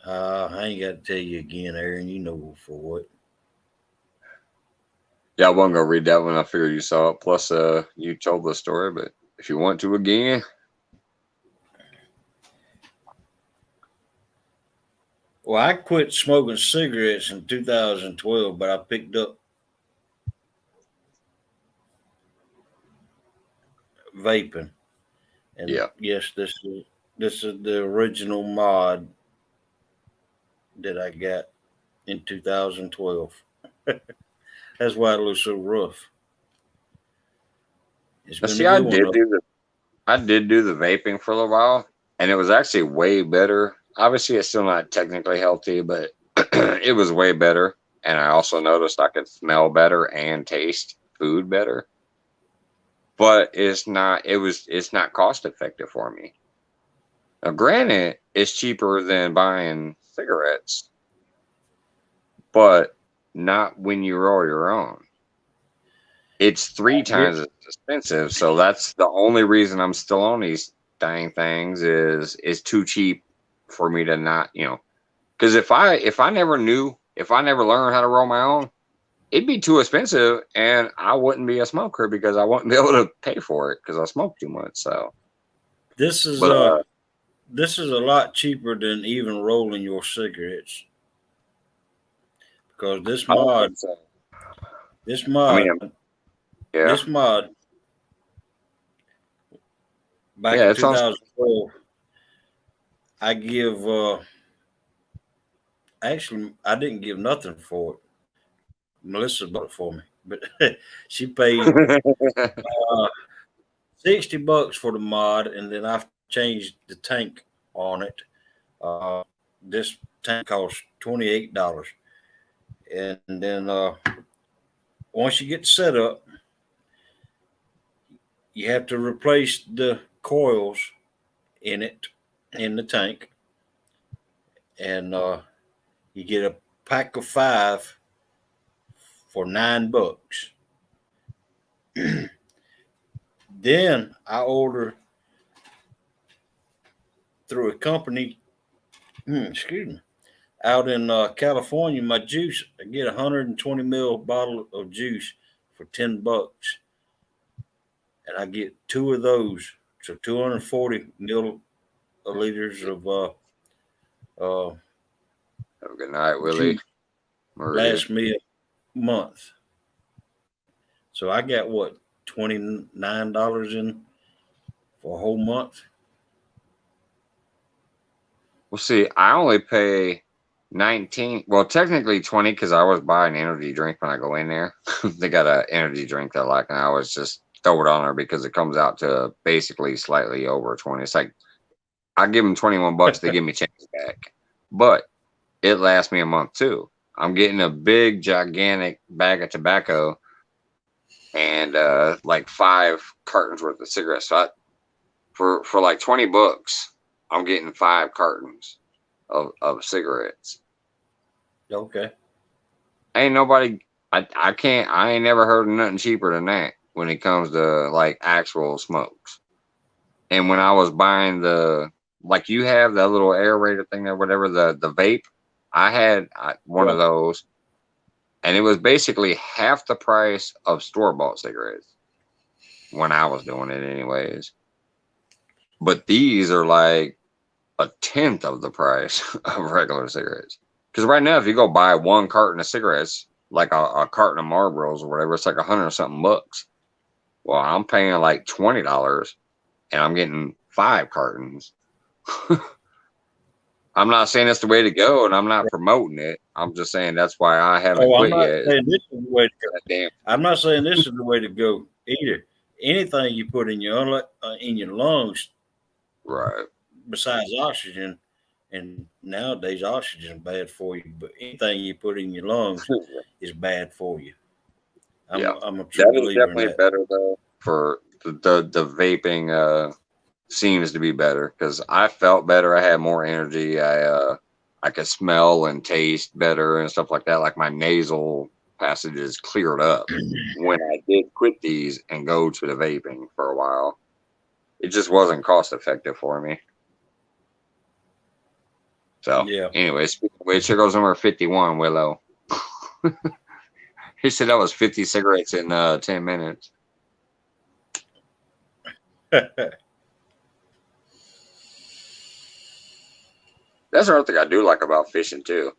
I ain't got to tell you again, Aaron. You know for what. Yeah, I wasn't gonna read that one. I figured you saw it. Plus, you told the story, but if you want to again, Well, I quit smoking cigarettes in 2012, but I picked up vaping. And yeah. yes, this is the original mod that I got in 2012. That's why it looks so rough. It's Now, been a see, good one though. I did do the vaping for a little while, and it was actually way better. Obviously, it's still not technically healthy, but it was way better. And I also noticed I could smell better and taste food better. But it's not. It's not cost effective for me. Now, granted, it's cheaper than buying cigarettes, but not when you roll your own. It's three Yeah. times as expensive, so that's the only reason I'm still on these dang things is too cheap for me to not, because if I never knew, if I never learned how to roll my own, it'd be too expensive and I wouldn't be a smoker because I wouldn't be able to pay for it because I smoke too much. So, This is but uh this is a lot cheaper than even rolling your cigarettes because I don't think so. this I mod, mean, yeah, this mod back yeah, in it's on. 2012, I give actually I didn't give nothing for it. Melissa bought it for me. but she paid uh, $60 for the mod, and then I've changed the tank on it. Uh, this tank costs $28, and then once you get set up, you have to replace the coils in it in the tank, and you get a pack of 5 for $9. Then I order through a company, excuse me, out in California. My juice, I get 120 ml bottle of juice for $10, and I get 2 of those, so 240 milliliters of uh, Have a good night, Willie. juice. Marie. Lasts me a month. So I got what, $29 in for a whole month. Well, see, I only pay 19. Well, technically 20 because I always buy an energy drink when I go in there. They got an energy drink that I like, and I always just throw it on there because it comes out to basically slightly over 20. It's like I give them 21 bucks, they give me change back. But it lasts me a month too. I'm getting a big, gigantic bag of tobacco and like 5 cartons worth of cigarettes. So for like 20 bucks, I'm getting 5 cartons of cigarettes. Okay. Ain't nobody. I can't. I ain't never heard of nothing cheaper than that when it comes to like actual smokes. And when I was buying the like you have that little aerator thing or whatever the vape, I had one of Right. those, and it was basically half the price of store bought cigarettes when I was doing it, anyways. But these are like a tenth of the price of regular cigarettes. Because right now, if you go buy 1 carton of cigarettes, like a carton of Marlboros or whatever, it's like 100 something bucks. Well, I'm paying like $20, and I'm getting 5 cartons. I'm not saying that's the way to go, and I'm not promoting it. I'm just saying that's why I haven't Oh, I'm quit not yet. saying this is the way to go. That damn I'm not saying this is the way to go either. Anything you put in your lungs right. besides oxygen, and nowadays oxygen is bad for you. But anything you put in your lungs is bad for you. Yeah, I'm a true that is believer in definitely that. better though. For the vaping seems to be better because I felt better. I had more energy. I could smell and taste better and stuff like that. Like my nasal passages cleared up when I did quit these and go to the vaping for a while. It just wasn't cost effective for me. So, Yeah. anyways, speaking of which, here goes number 51, Willow. He said that was 50 cigarettes in 10 minutes. That's another thing I do like about fishing too.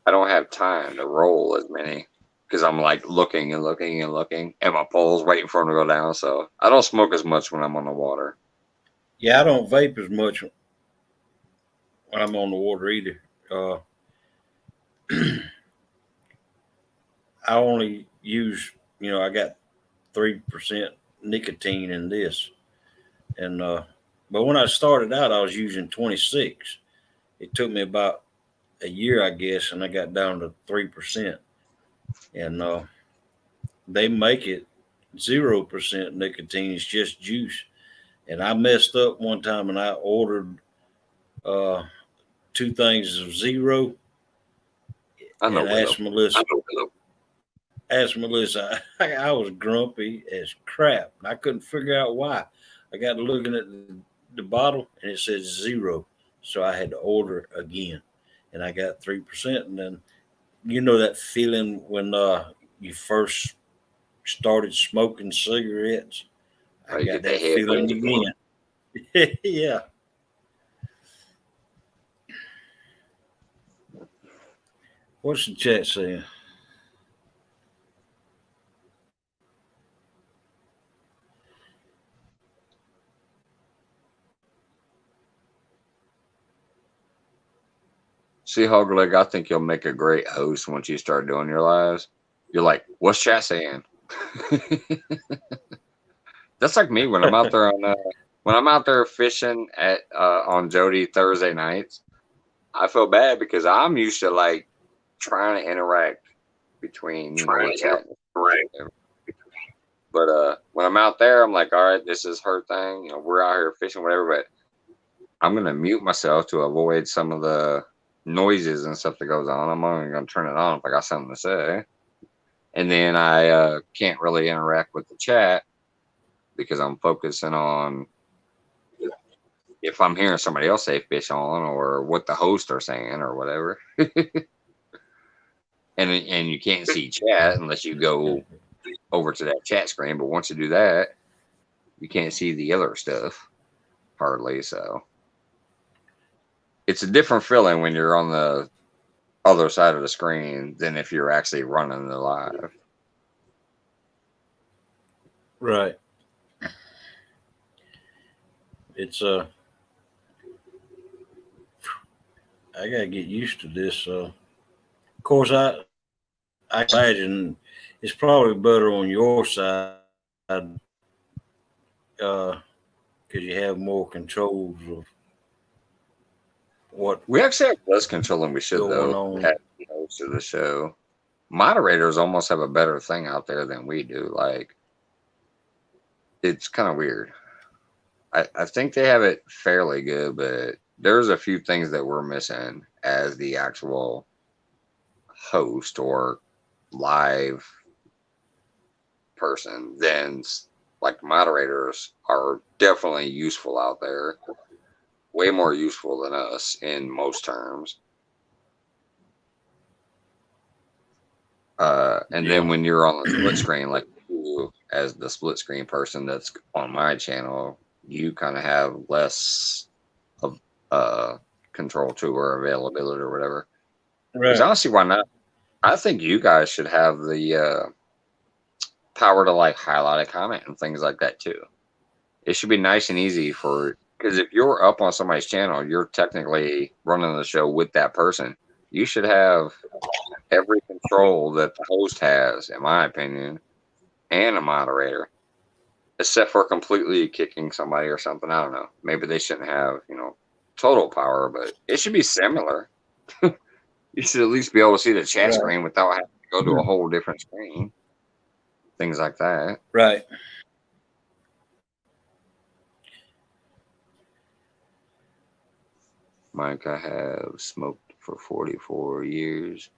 I don't have time to roll as many because I'm like looking and looking and looking, and my pole's waiting for them to go down. So I don't smoke as much when I'm on the water. Yeah, I don't vape as much when I'm on the water either. Uh, I only use, I got 3% nicotine in this, and but when I started out, I was using 26. It took me about a year, I guess, and I got down to 3%. And they make it 0% nicotine. It's just juice. And I messed up one time, and I ordered uh, 2 things of zero, I know and Willow. I know Willow. asked Melissa, I was grumpy as crap. I couldn't figure out why. I got looking at the bottle, and it said zero. So I had to order again. And I got 3%. And then, that feeling when you first started smoking cigarettes? I You got get that that head feeling feeling. again. Yeah. What's the chat saying? See, Hogleg, I think you'll make a great host once you start doing your lives. You're like, what's chat saying? That's like me when I'm out there on when I'm out there fishing at on Jody Thursday nights. I feel bad because I'm used to like trying to interact between the chat. But when I'm out there, I'm like, all right, this is her thing. We're out here fishing, whatever. But I'm gonna mute myself to avoid some of the noises and stuff that goes on. I'm only gonna turn it on if I got something to say. And then I can't really interact with the chat because I'm focusing on if I'm hearing somebody else say fish on or what the hosts are saying or whatever. and you can't see chat unless you go over to that chat screen. But once you do that, you can't see the other stuff hardly. So it's a different feeling when you're on the other side of the screen than if you're actually running the live. Right. It's I gotta get used to this. Of course, I imagine it's probably better on your side because you have more controls of what We actually have less control than we should, going though, on. at most of the show. Moderators almost have a better thing out there than we do. Like, it's kind of weird. I think they have it fairly good, but there's a few things that we're missing as the actual host or live person. Then, like, moderators are definitely useful out there, way more useful than us in most terms. And then Yeah. when you're on the split screen, like you, as the split screen person that's on my channel, you kind of have less of control to or availability or whatever. Because I Right. don't see why not. I think you guys should have the power to like highlight a comment and things like that too. It should be nice and easy for because if you're up on somebody's channel, you're technically running the show with that person. You should have every control that the host has, in my opinion, and a moderator, except for completely kicking somebody or something. I don't know. Maybe they shouldn't have, total power, but it should be similar. You should at least be able to see the chat Right. screen without having to go to a whole different screen. Things like that. Right. Mike, I have smoked for 44 years,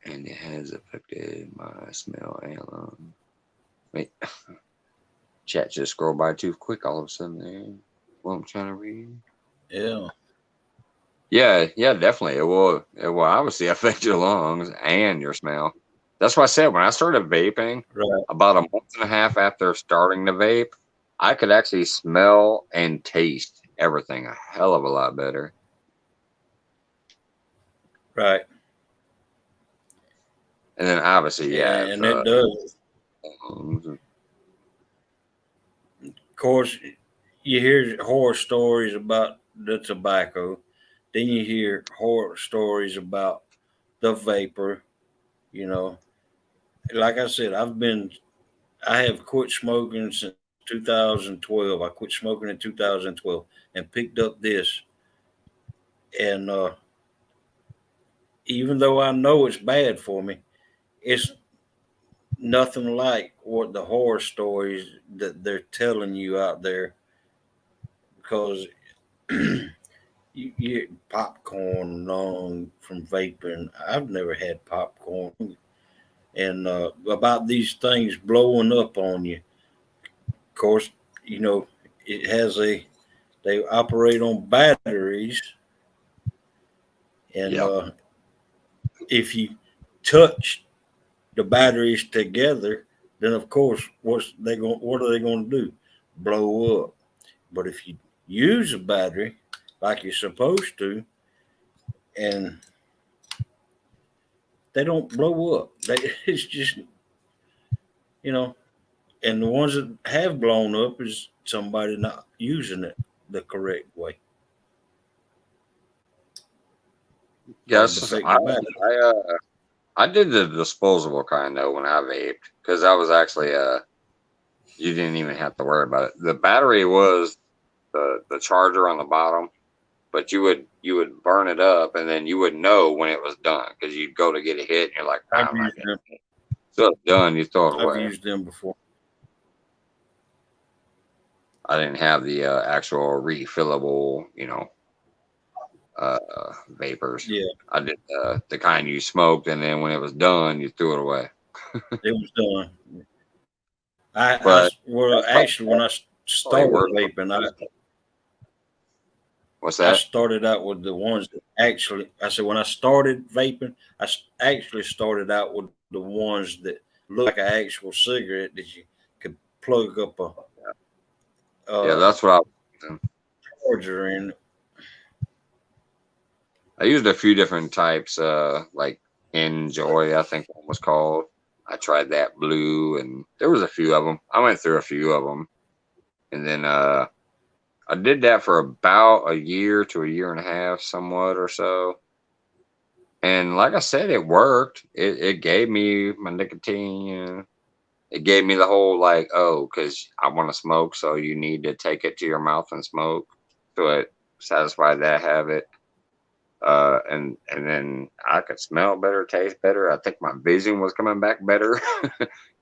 and it has affected my smell and lung. Wait, chat just scrolled by too quick all of a sudden there. What I'm trying to read. Yeah. Yeah, definitely. It will obviously affect your lungs and your smell. That's why I said when I started vaping, Right. about a month and a half after starting to vape, I could actually smell and taste everything a hell of a lot better. Right. And then obviously, yeah, And it does. lungs. Of course, you hear horror stories about the tobacco. Then you hear horror stories about the vapor. You know, like I said, I have quit smoking since 2012. I quit smoking in 2012 and picked up this. And even though I know it's bad for me, it's nothing like what the horror stories that they're telling you out there because you get popcorn on from vaping. I've never had popcorn. And about these things blowing up on you. Of course, you know, it has they operate on batteries. And Yep. if you touch the batteries together, then of course, what are they going to do? Blow up. But if you use a battery like you're supposed to, and they don't blow up, it's just you know. And the ones that have blown up is somebody not using it the correct way of Yes, defective battery. I did the disposable kind though when I vaped because I was actually you didn't even have to worry about it. The battery was the charger on the bottom, but you would burn it up and then you would know when it was done because you'd go to get a hit and you're like, I've I'm not used getting them. it. So it's done, you throw it I've away. used them before. I didn't have the actual refillable, uh, vapors. Yeah, I did the kind you smoked, and then when it was done, you threw it away. it was done. I But well, that's actually, when I probably started worth it. vaping, What's I that? started out with the ones that actually. I said when I started vaping, actually started out with the ones that look like an actual cigarette that you could plug up Yeah, a that's what I was using. charger in. I used a few different types, like Enjoy, I think one was called. I tried that blue, and there was a few of them. I went through a few of them, and then I did that for about a year to a year and a half, somewhat or so. And like I said, it worked. It gave me my nicotine. It gave me the whole like, oh, because I want to smoke, so you need to take it to your mouth and smoke. So it satisfied that habit. And then I could smell better, taste better. I think my vision was coming back better.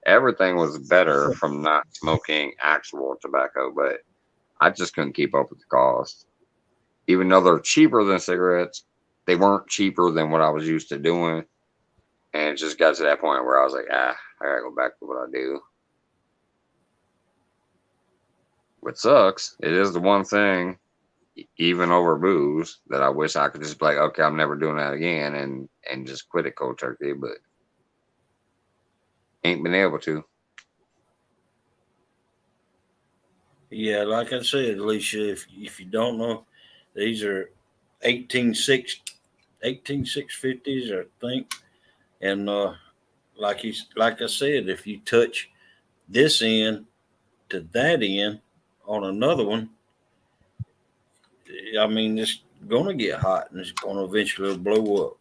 Everything was better from not smoking actual tobacco, but I just couldn't keep up with the cost. Even though they're cheaper than cigarettes, they weren't cheaper than what I was used to doing. And it just got to that point where I was like, I gotta go back to what I do. What sucks, it is the one thing, even over booze, that I wish I could just be like, okay, I'm never doing that again, and just quit it cold turkey, but ain't been able to. Yeah, like I said, Alicia, if you don't know, these are 186 18650s, I think. And like I said, if you touch this end to that end on another one, I mean, it's gonna get hot and it's gonna eventually blow up.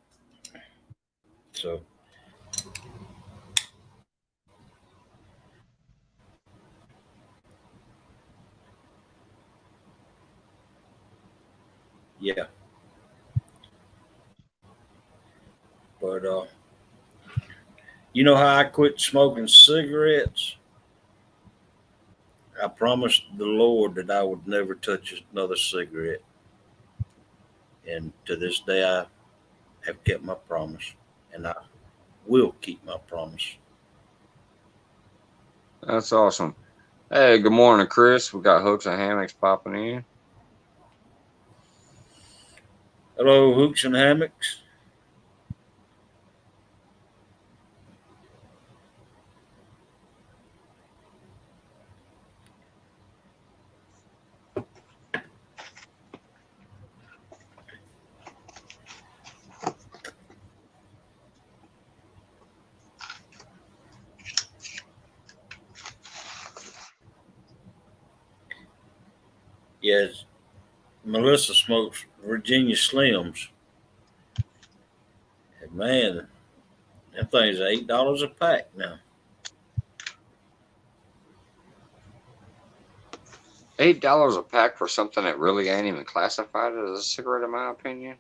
So yeah, but you know how I quit smoking cigarettes? I promised the Lord that I would never touch another cigarette, and to this day, I have kept my promise, and I will keep my promise. That's awesome. Hey, good morning, Chris. We got hooks and hammocks popping in. Hello, hooks and hammocks. Yes, Melissa smokes Virginia Slims. And man, them things are $8 a pack now. $8 a pack for something that really ain't even classified as a cigarette, in my opinion.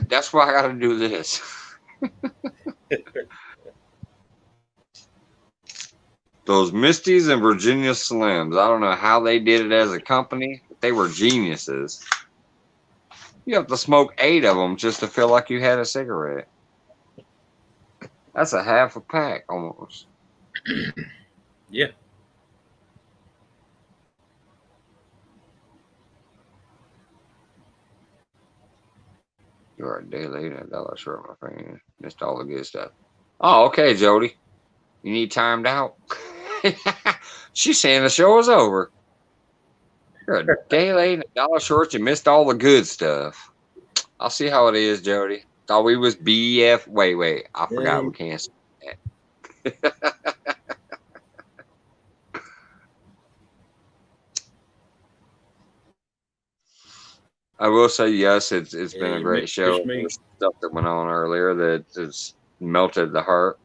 That's why I got to do this. Those Misties and Virginia Slims. I don't know how they did it as a company, but they were geniuses. You have to smoke 8 of them just to feel like you had a cigarette. That's a half a pack almost. Yeah, You're a day late and $1 short, my friend. Missed all the good stuff. Oh, okay, Jody. You need timed out. She's saying the show is over. You're a day late and $1 short. You missed all the good stuff. I'll see how it is, Jody. Thought we was BF. Wait. I forgot yeah. we can't say that. I will say yes. It's been a You great show. missed me. There's stuff that went on earlier that just melted the heart.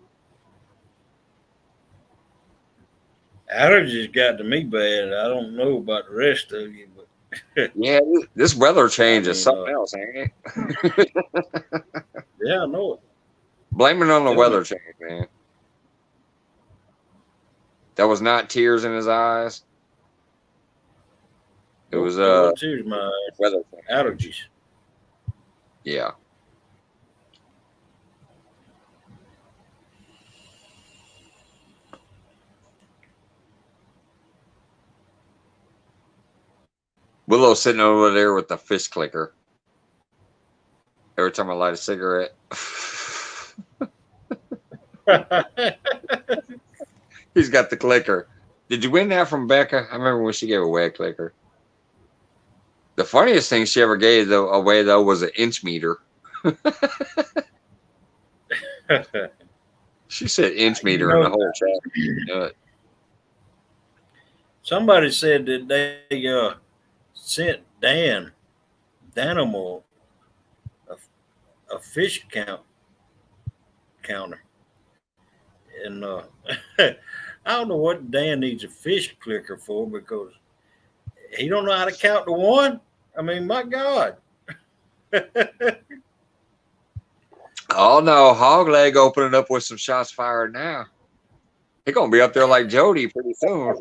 Allergies got to me bad. I don't know about the rest of you, but Yeah, this weather I change is mean, something else, ain't it? yeah, I know it. Blame it on the Tell weather me. change, man. That was not tears in his eyes. It Nope, was that wasn't tears. My weather change. allergies. Yeah. Willow sitting over there with the fist clicker. Every time I light a cigarette. He's got the clicker. Did you win that from Becca? I remember when she gave away a clicker. The funniest thing she ever gave away though was an inch meter. She said inch You meter in the know, whole chat. somebody said that they sent Danimal a fish counter, and I don't know what Dan needs a fish clicker for because he don't know how to count to one. I mean, my God. Oh no, hog leg opening up with some shots fired now. He gonna be up there like Jody pretty soon.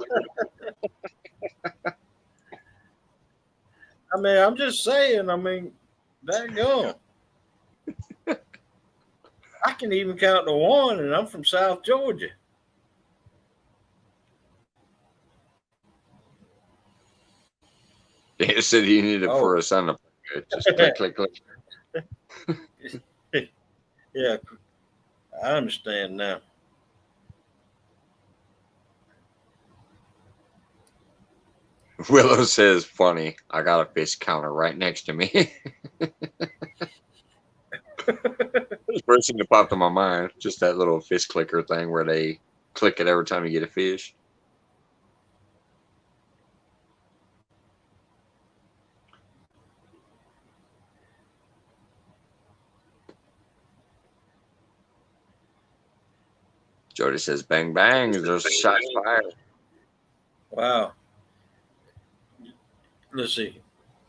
I mean, I'm just saying. I mean, that gone. I can even count to one, and I'm from South Georgia. He said he needed for Oh, his son to play. Just click, click, click. yeah, I understand now. Willow says, "Funny, I got a fish counter right next to me." The first thing that popped in my mind, just that little fish clicker thing where they click it every time you get a fish. Jody says, "Bang bang!" There's shots fired. Wow. Let's see.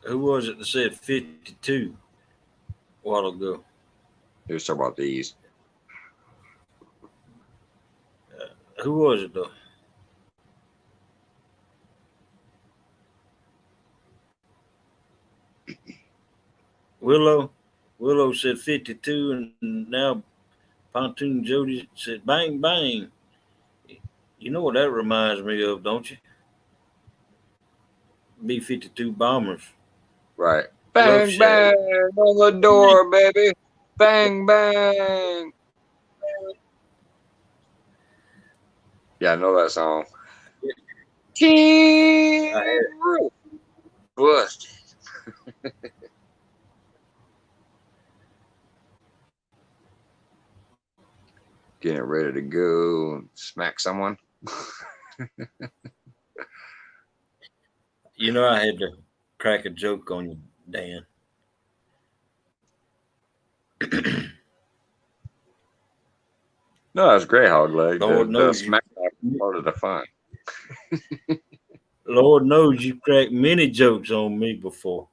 Who was it that said 52 a while ago? He was talking about these. Who was it though? Willow. Willow said 52, and now Pontoon Jody said bang bang. You know what that reminds me of, don't you? B-52 bombers. Right. Love Bang Shack. bang on the door, baby. Bang bang. Yeah, I know that song. I King had, Roof. Busted. Getting ready to go and smack someone. you know, I had to crack a joke on you, Dan. No, that's great, hog leg. The Lord knows you. smack talk is part of the fun. Lord knows you cracked many jokes on me before.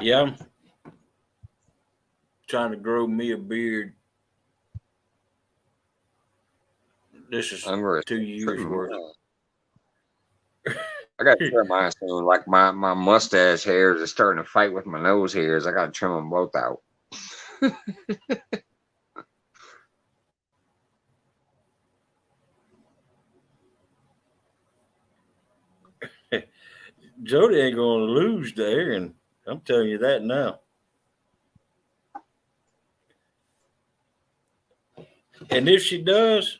Yeah, I'm trying to grow me a beard. This is I'm gonna 2 years trim worth. mine. I got to trim mine soon. Like my mustache hairs are starting to fight with my nose hairs. I got to trim them both out. Jody ain't going to lose there, and I'm telling you that now. And if she does,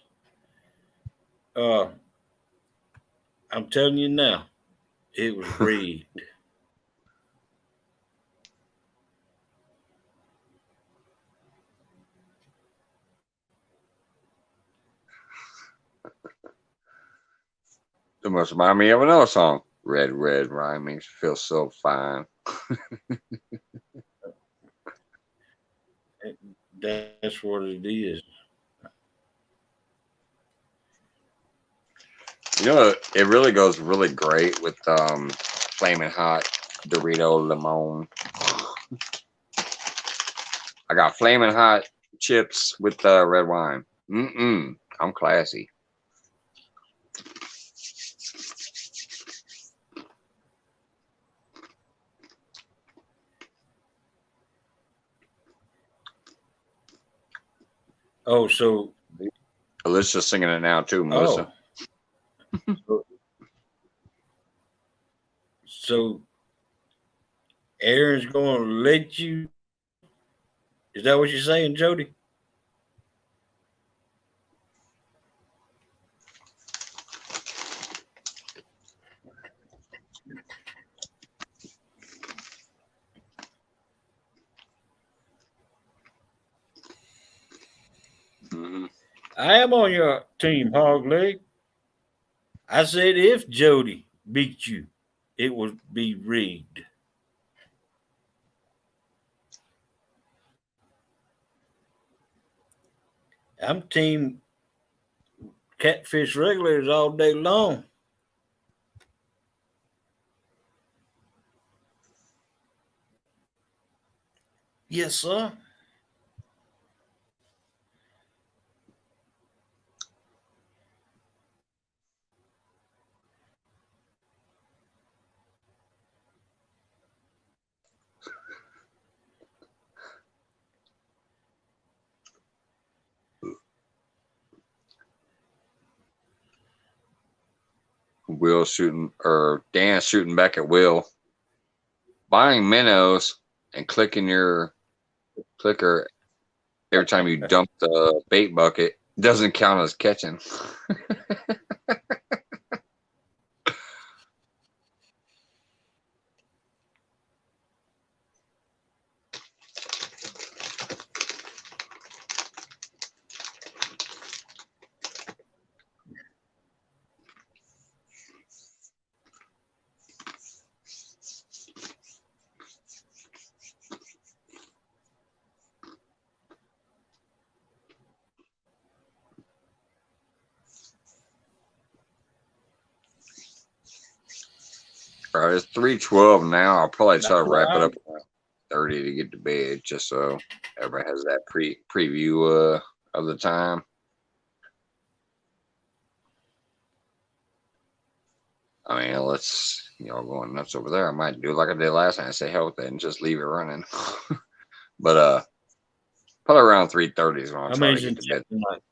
uh, I'm telling you now, it was rigged. It must remind me of another song. Red, red rhyming feels so fine. That's what it is. You know, it really goes really great with flaming hot Dorito limon. I got flaming hot chips with red wine. I'm classy. Oh, so Alicia's singing it now too, Melissa. oh, so Aaron's going to let you. Is that what you're saying, Jody? Mm-hmm. I am on your team, Hog Leg. I said if Jody beat you, it would be rigged. I'm team catfish regulators all day long. Yes, sir. Will shooting or Dan shooting back at Will. Buying minnows and clicking your clicker every time you dump the bait bucket doesn't count as catching. All right, it's 3:12 now. I'll probably try to wrap it up around 30 to get to bed, just so everybody has that preview of the time. I mean, let's going nuts over there. I might do like I did last night and say hell with it and just leave it running. But probably around 3:30 is when I'll try to get to bed. Tonight?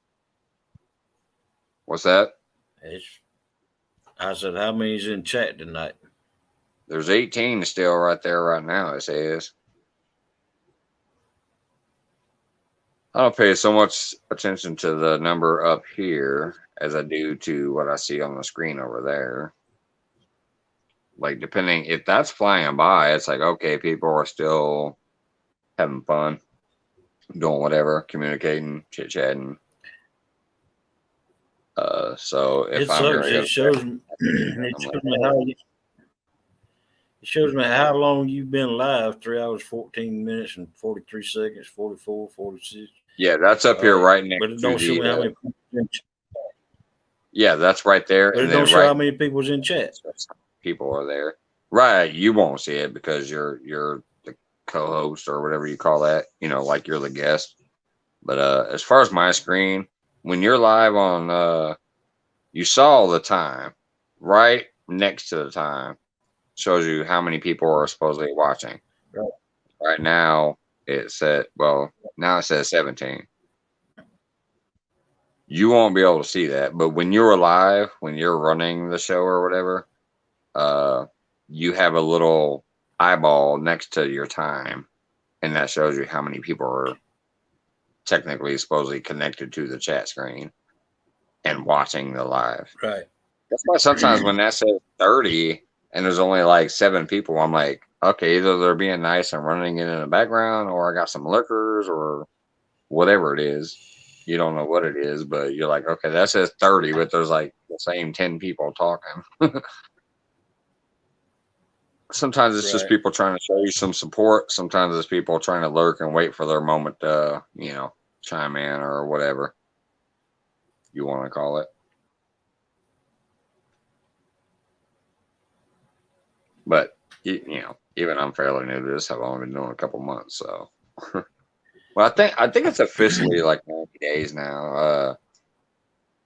What's that? I said, how many's in chat tonight? There's 18 still right there right now, it says. I don't pay so much attention to the number up here as I do to what I see on the screen over there. Like, depending if that's flying by, it's like, okay, people are still having fun, doing whatever, communicating, chit chatting. So if I'm sucks. It shows me how long you've been live. 3 hours, 14 minutes, and 43 seconds, 44, 46. Yeah, that's up here right next but it don't show me how many people in chat. Yeah, that's right there. But it don't show how many people's in chat. People are there. Right, you won't see it because you're the co-host or whatever you call that. Like you're the guest. But as far as my screen, when you're live on, you saw the time right next to the time. Shows you how many people are supposedly watching. Right now it said, now it says 17. You won't be able to see that, but when you're live, when you're running the show or whatever, you have a little eyeball next to your time, and that shows you how many people are technically supposedly connected to the chat screen and watching the live. Right. That's why sometimes when that says 30 and there's only like 7 people, I'm like, okay, either they're being nice and running it in the background, or I got some lurkers or whatever it is. you don't know what it is, but you're like, okay, that says 30, but there's like the same 10 people talking. Sometimes it's just Right. people trying to show you some support. Sometimes it's people trying to lurk and wait for their moment to, chime in or whatever you want to call it. But, even I'm fairly new to this. I've only been doing it a couple months. So, well, I think it's officially like 90 days now.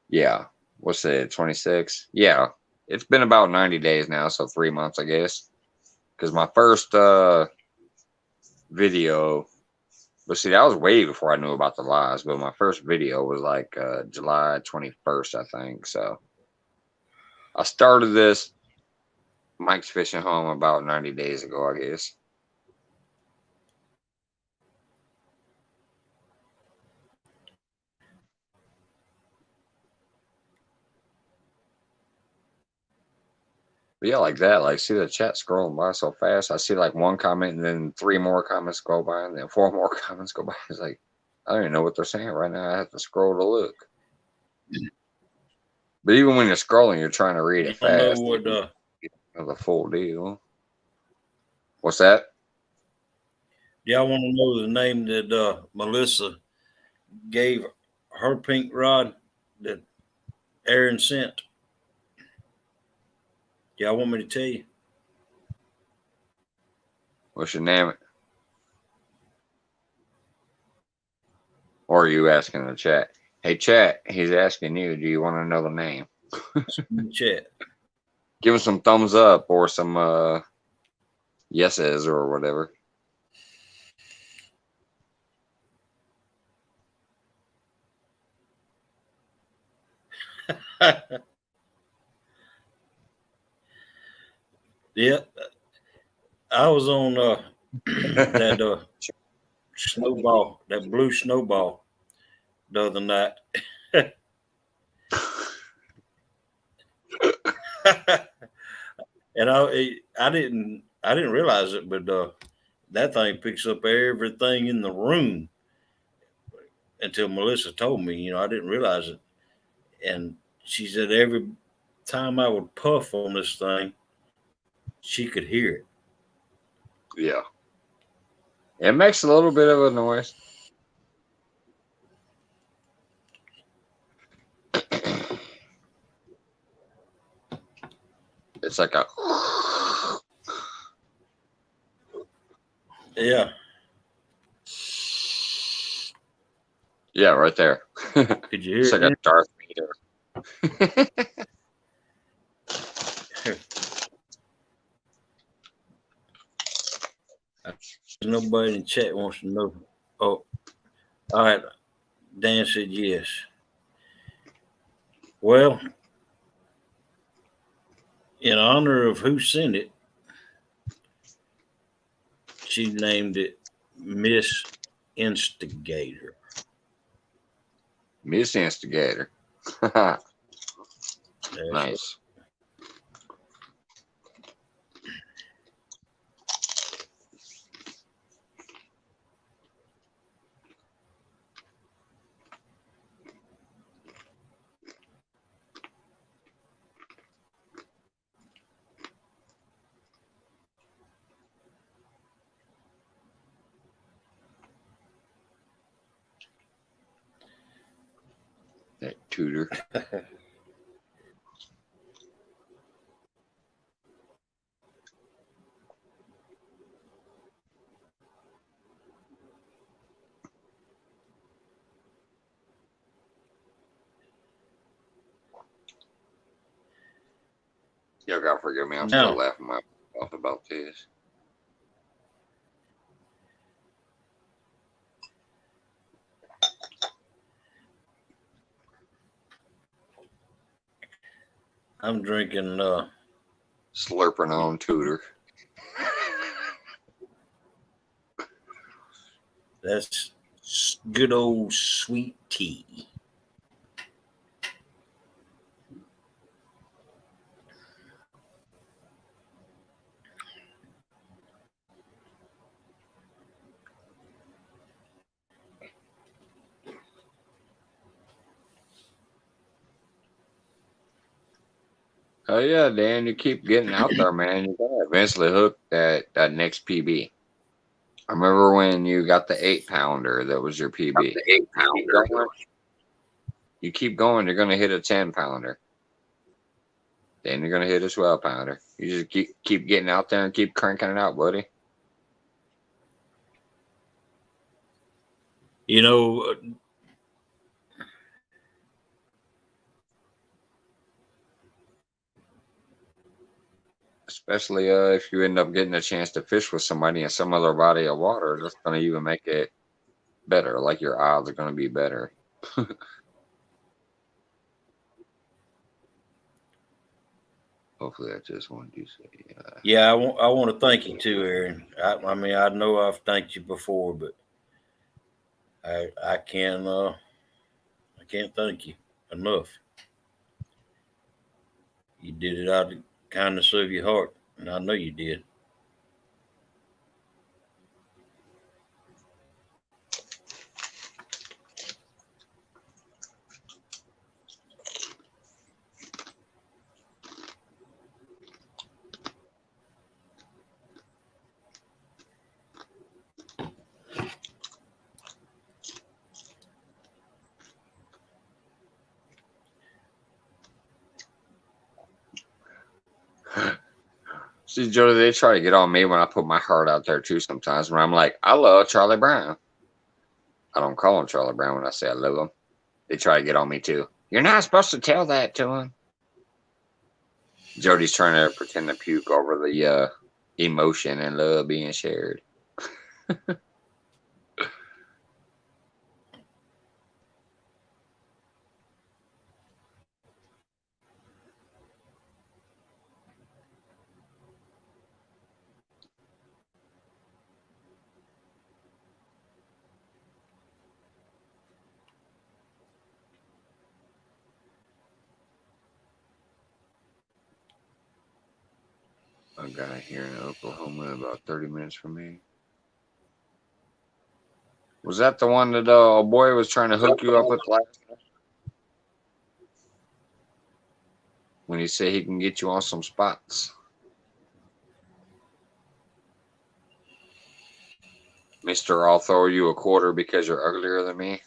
Yeah. What's it, 26? Yeah. It's been about 90 days now. So 3 months, I guess. Because my first video, but see, that was way before I knew about the lies. But my first video was like July 21st, I think. So I started this Mike's Fishing Home about 90 days ago, I guess. But yeah, like that. Like, see the chat scrolling by so fast. I see like one comment and then 3 more comments go by and then 4 more comments go by. It's like, I don't even know what they're saying right now. I have to scroll to look. But even when you're scrolling, you're trying to read it Y'all know fast. what? The full deal. What's that? Y'all want to know the name that Melissa gave her pink rod that Aaron sent? Y'all want me to tell you? What's your name? Or are you asking the chat? Hey, chat, he's asking you, do you want to know the name? Chat. Give him some thumbs up or some yeses or whatever. Yeah, I was on that snowball, that blue snowball, the other night. And I didn't realize it, but that thing picks up everything in the room until Melissa told me. I didn't realize it, and she said every time I would puff on this thing, she could hear it. Yeah. It makes a little bit of a noise. It's like a. Yeah. Yeah, right there. Could you hear It's like it? a Darth Vader. Nobody in the chat wants to know. Oh, all right. Dan said yes. Well, in honor of who sent it, she named it Miss Instigator. Miss Instigator. Nice. That tutor. Y'all gotta forgive me. I'm still Now, laughing myself about this. I'm drinking Slurping on tutor. that's good old sweet tea. Oh yeah, Dan, you keep getting out there, man. You're gonna eventually hook that next PB. I remember when you got the 8 pounder that was your PB. The 8 pounder. You keep going, you're gonna hit a 10 pounder. Then you're gonna hit a 12 pounder. You just keep getting out there and keep cranking it out, buddy. You know, Especially if you end up getting a chance to fish with somebody in some other body of water, that's gonna even make it better. Like your odds are gonna be better. Hopefully, I just wanted to say. yeah, I want to thank you too, Aaron. I mean, I know I've thanked you before, but I can't thank you enough. You did it out of the kindness of your heart, and I know you did. See, Jody, they try to get on me when I put my heart out there too. Sometimes when I'm like, I love Charlie Brown. I don't call him Charlie Brown when I say I love him. They try to get on me too. You're not supposed to tell that to him. Jody's trying to pretend to puke over the emotion and love being shared. A guy here in Oklahoma, about 30 minutes from me. Was that the one that a boy was trying to hook you up with last night? When he said he can get you on some spots. Mister, I'll throw you a quarter because you're uglier than me.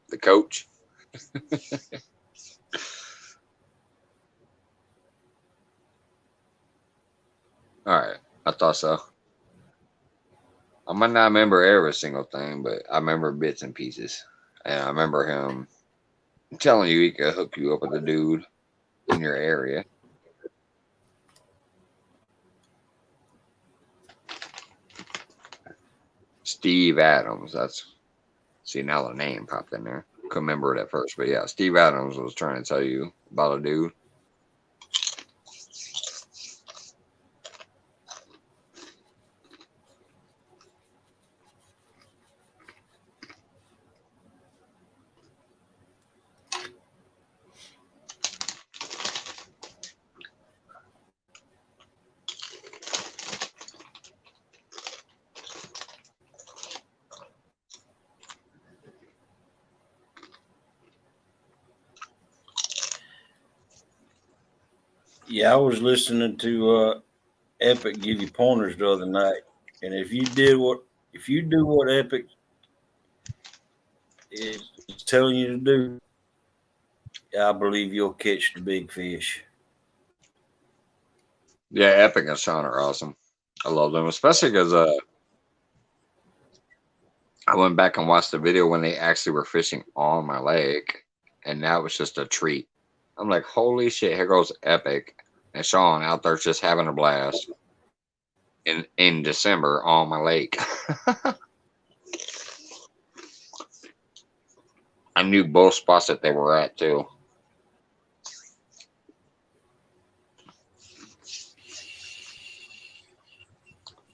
The coach. All right. I thought so. I might not remember every single thing, but I remember bits and pieces. And I remember him telling you he could hook you up with a dude in your area. Steve Adams. See, now the name popped in there. Couldn't remember it at first, but yeah, Steve Adams was trying to tell you about a dude. Yeah, I was listening to Epic give you pointers the other night, and if you do what Epic is telling you to do, I believe you'll catch the big fish. Yeah, Epic and Sean are awesome. I love them, especially because I went back and watched the video when they actually were fishing on my lake, and that was just a treat. I'm like, holy shit, here goes Epic and Sean out there just having a blast in December on my lake. I knew both spots that they were at too.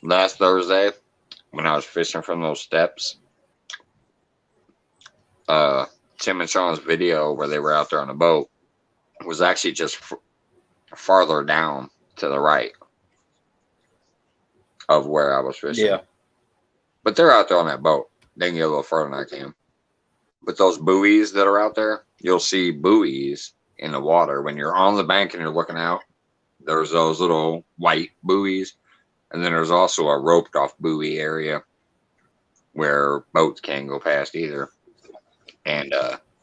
Last Thursday, when I was fishing from those steps, Tim and Sean's video where they were out there on the boat was actually just farther down to the right of where I was fishing. Yeah. But they're out there on that boat. They can get a little further than I can. But those buoys that are out there, you'll see buoys in the water. When you're on the bank and you're looking out, there's those little white buoys, and then there's also a roped off buoy area where boats can't go past either. And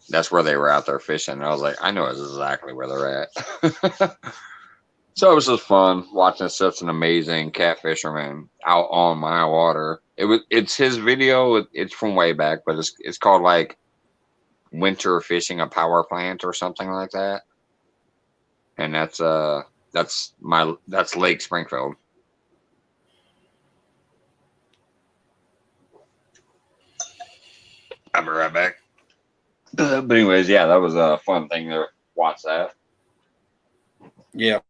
that's where they were out there fishing. And I was like, I know exactly where they're at. So it was just fun watching such an amazing catfisherman out on my water. It's his video. It's from way back, but it's called like Winter Fishing a Power Plant or something like that. And that's Lake Springfield. I'll be right back. But anyways, yeah, that was a fun thing to watch that. Yeah.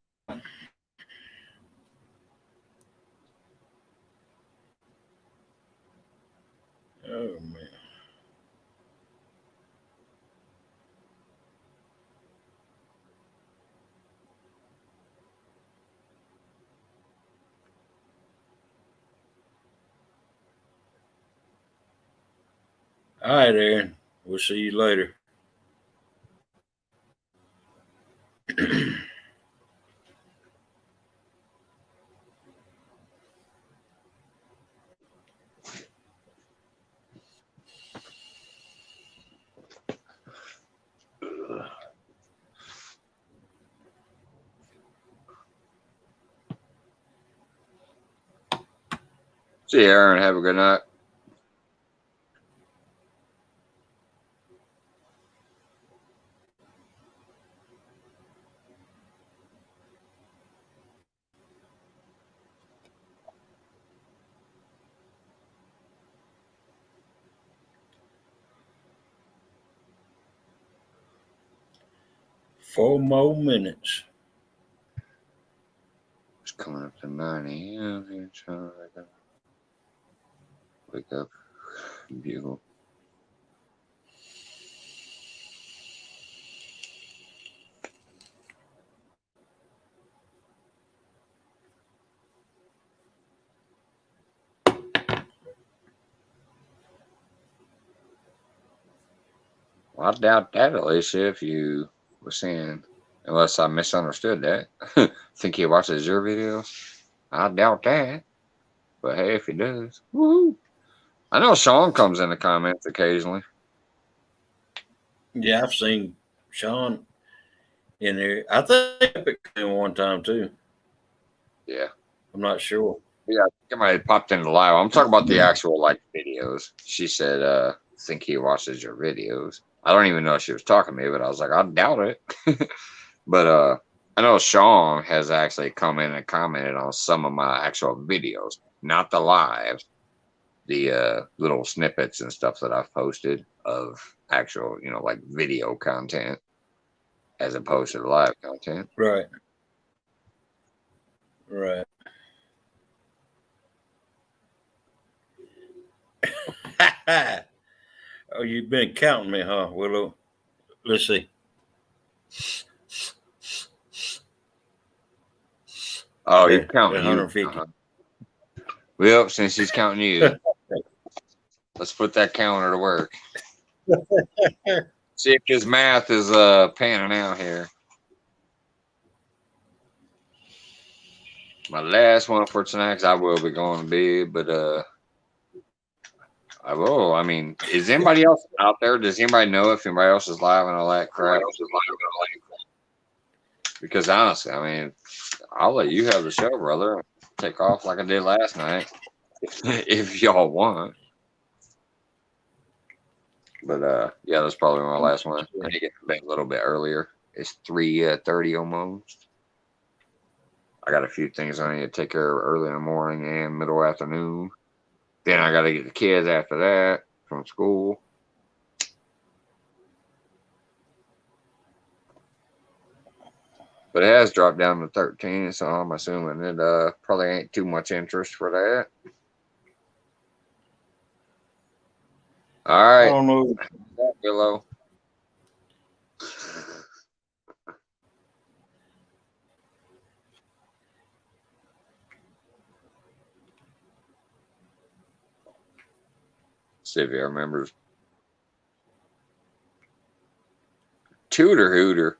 Oh man. All right, Aaron. We'll see you later. See you, Aaron. Have a good night. Four more minutes. It's coming up to 9 a.m. here, so I gotta wake up. Bugle. Well, I doubt that, Alicia, if you were saying, unless I misunderstood that. Think he watches your videos? I doubt that. But hey, if he does, woohoo. I know Sean comes in the comments occasionally. Yeah, I've seen Sean in there. I think Epic came one time too. Yeah. I'm not sure. Yeah, I think it might have popped into live. I'm talking about the actual like videos. She said, think he watches your videos. I don't even know if she was talking to me, but I was like, I doubt it. But I know Sean has actually come in and commented on some of my actual videos, not the lives, the little snippets and stuff that I've posted of actual, like video content as opposed to the live content. Right. Right. Oh, you've been counting me, huh, Willow? Let's see. Oh, he's There, counting there's you. 150. Well, since he's counting you, let's put that counter to work. See if his math is panning out here. My last one for tonight, 'cause I will be going to bed, but I will. I mean, is anybody else out there? Does anybody know if anybody else is live and all that crap? Because honestly, I mean, I'll let you have the show, brother. Take off like I did last night, if y'all want. But yeah, that's probably my last one. I need to get to bed a little bit earlier. It's 3:30 almost. I got a few things I need to take care of early in the morning and middle afternoon. Then I got to get the kids after that from school. But it has dropped down to 13, so I'm assuming it probably ain't too much interest for that. All I right, don't know. Willow. See if you remembers. Tudor Hooter.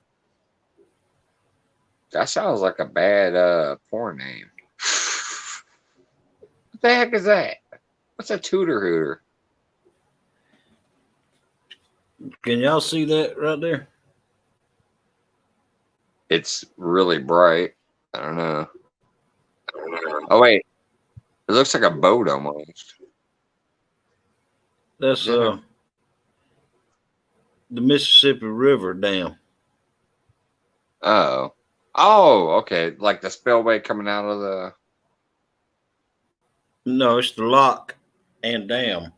That sounds like a bad porn name. What the heck is that? What's a Tutor Hooter? Can y'all see that right there? It's really bright. I don't know. Oh wait, it looks like a boat almost. That's the Mississippi River Dam. Oh. Oh, okay. Like the spillway coming out of the. No, it's the lock and dam.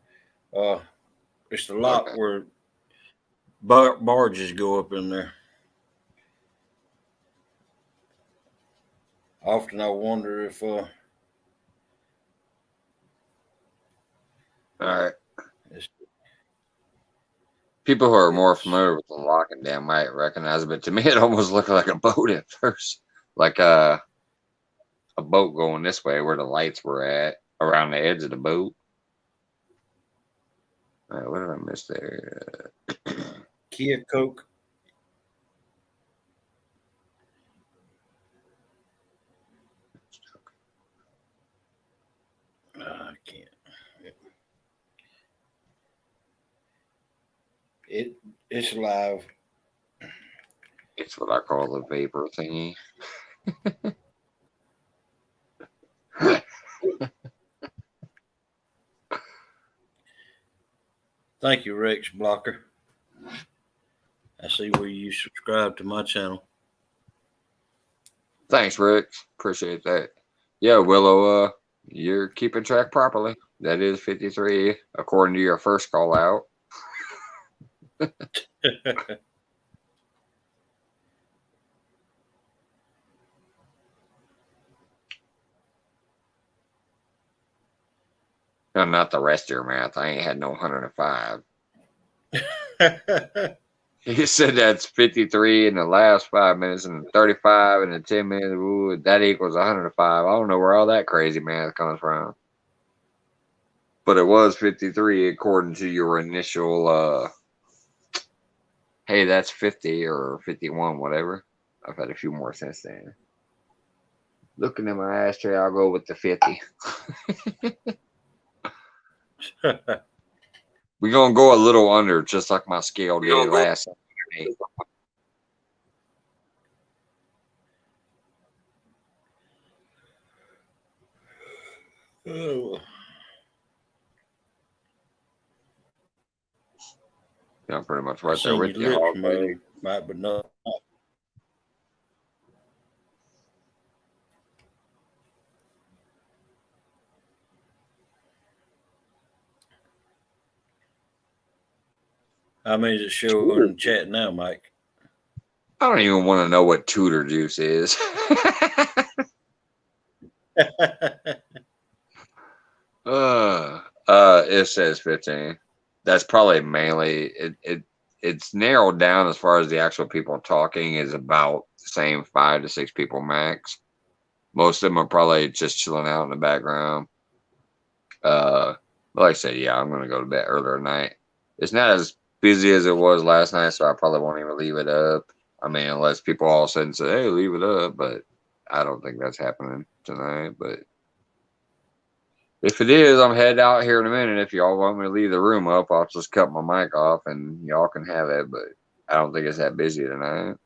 It's the lock Okay. where barges go up in there. Often I wonder if All right. People who are more familiar with the lock and dam might recognize it, but to me, it almost looked like a boat at first, like a boat going this way where the lights were at around the edge of the boat. All right, what did I miss there? Kia Coke. I can't. It's live. It's what I call the vapor thingy. Thank you, Rex Blocker. I see where you subscribe to my channel. Thanks, Rick. Appreciate that. Yeah, Willow, you're keeping track properly. That is 53, according to your first call out. No, not the rest of your math. I ain't had no 105. You said that's 53 in the last 5 minutes and 35 in the 10 minutes. Ooh, that equals 105. I don't know where all that crazy math comes from. But it was 53 according to your initial, hey, that's 50 or 51, whatever. I've had a few more since then. Looking at my ashtray, I'll go with the 50. We're going to go a little under, just like my scale did last night. Oh. Yeah, I'm pretty much right there Seen with your you. lips move, Mike, but no. How many does it show in the chat now, Mike? I don't even want to know what Tudor juice is. It says 15. That's probably mainly it's narrowed down as far as the actual people talking is about the same 5 to 6 people max. Most of them are probably just chilling out in the background. But like I said, yeah, I'm gonna go to bed earlier tonight. It's not as busy as it was last night, so I probably won't even leave it up. I mean, unless people all of a sudden say, "Hey, leave it up," but I don't think that's happening tonight. But if it is, I'm headed out here in a minute. If y'all want me to leave the room up, I'll just cut my mic off and y'all can have it. But I don't think it's that busy tonight.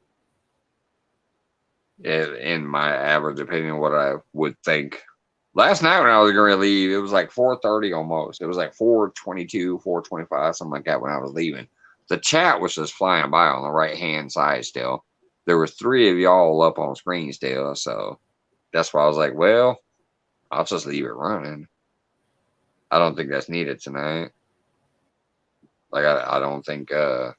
In my average opinion, what I would think. Last night when I was going to leave, it was like 4:30 almost. It was like 4:22, 4:25, something like that when I was leaving. The chat was just flying by on the right-hand side still. There were 3 of y'all up on screen still, so that's why I was like, well, I'll just leave it running. I don't think that's needed tonight. Like I don't think you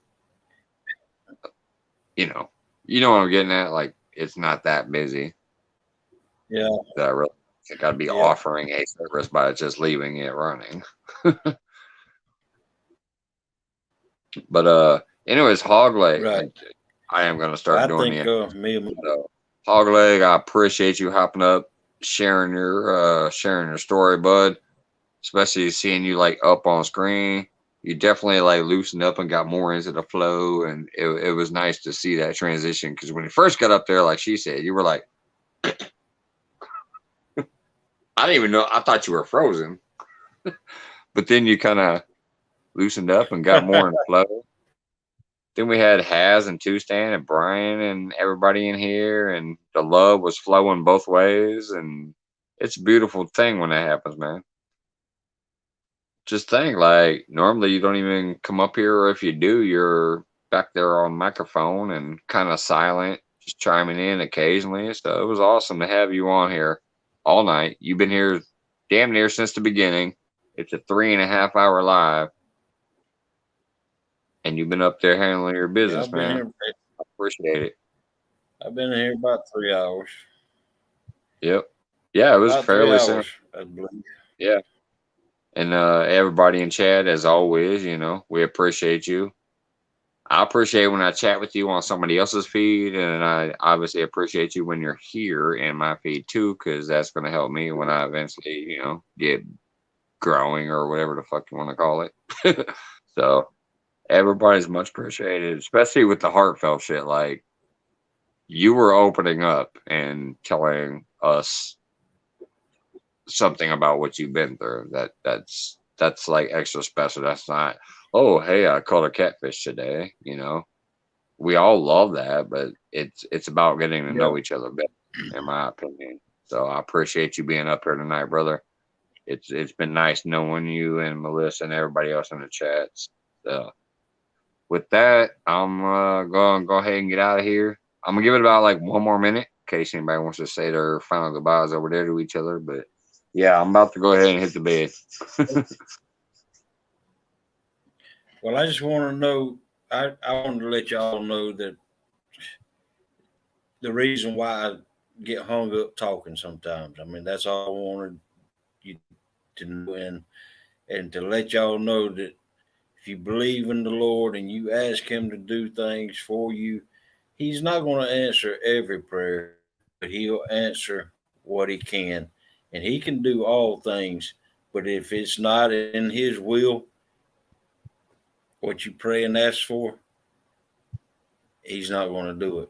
know what I'm getting at. Like it's not that busy. Yeah. That I really think I'd be offering a service by just leaving it running. But anyways, hog leg. Right. I am gonna start doing the hog leg. I appreciate you hopping up, sharing your story, bud. Especially seeing you like up on screen. you definitely like loosened up and got more into the flow, and it was nice to see that transition. Because when you first got up there, like she said, you were like, I didn't even know. I thought you were frozen, but then you kind of loosened up and got more in the flow. Then we had Haz and Two Stand and Brian and everybody in here, and the love was flowing both ways, and it's a beautiful thing when that happens, man. Just think, like normally you don't even come up here, or if you do, you're back there on microphone and kind of silent, just chiming in occasionally. So it was awesome to have you on here all night. You've been here damn near since the beginning. It's a 3.5 hour live, and you've been up there handling your Yeah, business, man. I appreciate it. I've been here about 3 hours. Yep. Yeah, it was About three fairly simple. hours, I believe. Yeah. And everybody in chat, as always, we appreciate you. I appreciate when I chat with you on somebody else's feed, and I obviously appreciate you when you're here in my feed too, because that's going to help me when I eventually, get growing or whatever the fuck you want to call it. So everybody's much appreciated, especially with the heartfelt shit. Like you were opening up and telling us something about what you've been through. That's like extra special. That's not, oh hey, I caught a catfish today. We all love that, but it's about getting to Yeah. know each other better, in my opinion. So I appreciate you being up here tonight, brother. It's been nice knowing you and Melissa and everybody else in the chats. So with that, I'm going to go ahead and get out of here. I'm gonna give it about like 1 more minute in case anybody wants to say their final goodbyes over there to each other. But yeah, I'm about to go ahead and hit the bed. Well, I just want to know. I wanted to let y'all know that the reason why I get hung up talking sometimes. I mean, that's all I wanted you to know, and to let y'all know that if you believe in the Lord and you ask Him to do things for you, He's not going to answer every prayer, but He'll answer what He can, and He can do all things. But if it's not in His will, what you pray and ask for, He's not going to do it.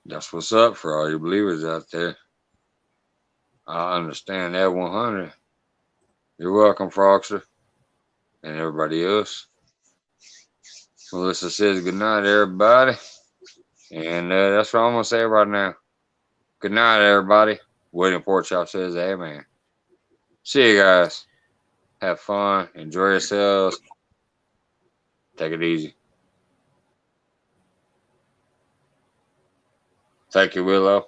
That's what's up for all you believers out there. I understand that 100. You're welcome, Frogster, and everybody else. Melissa says good night, everybody. And that's what I'm going to say right now. Good night, everybody. Waiting Pork Chop says amen. See you guys. Have fun. Enjoy yourselves. Take it easy. Thank you, Willow.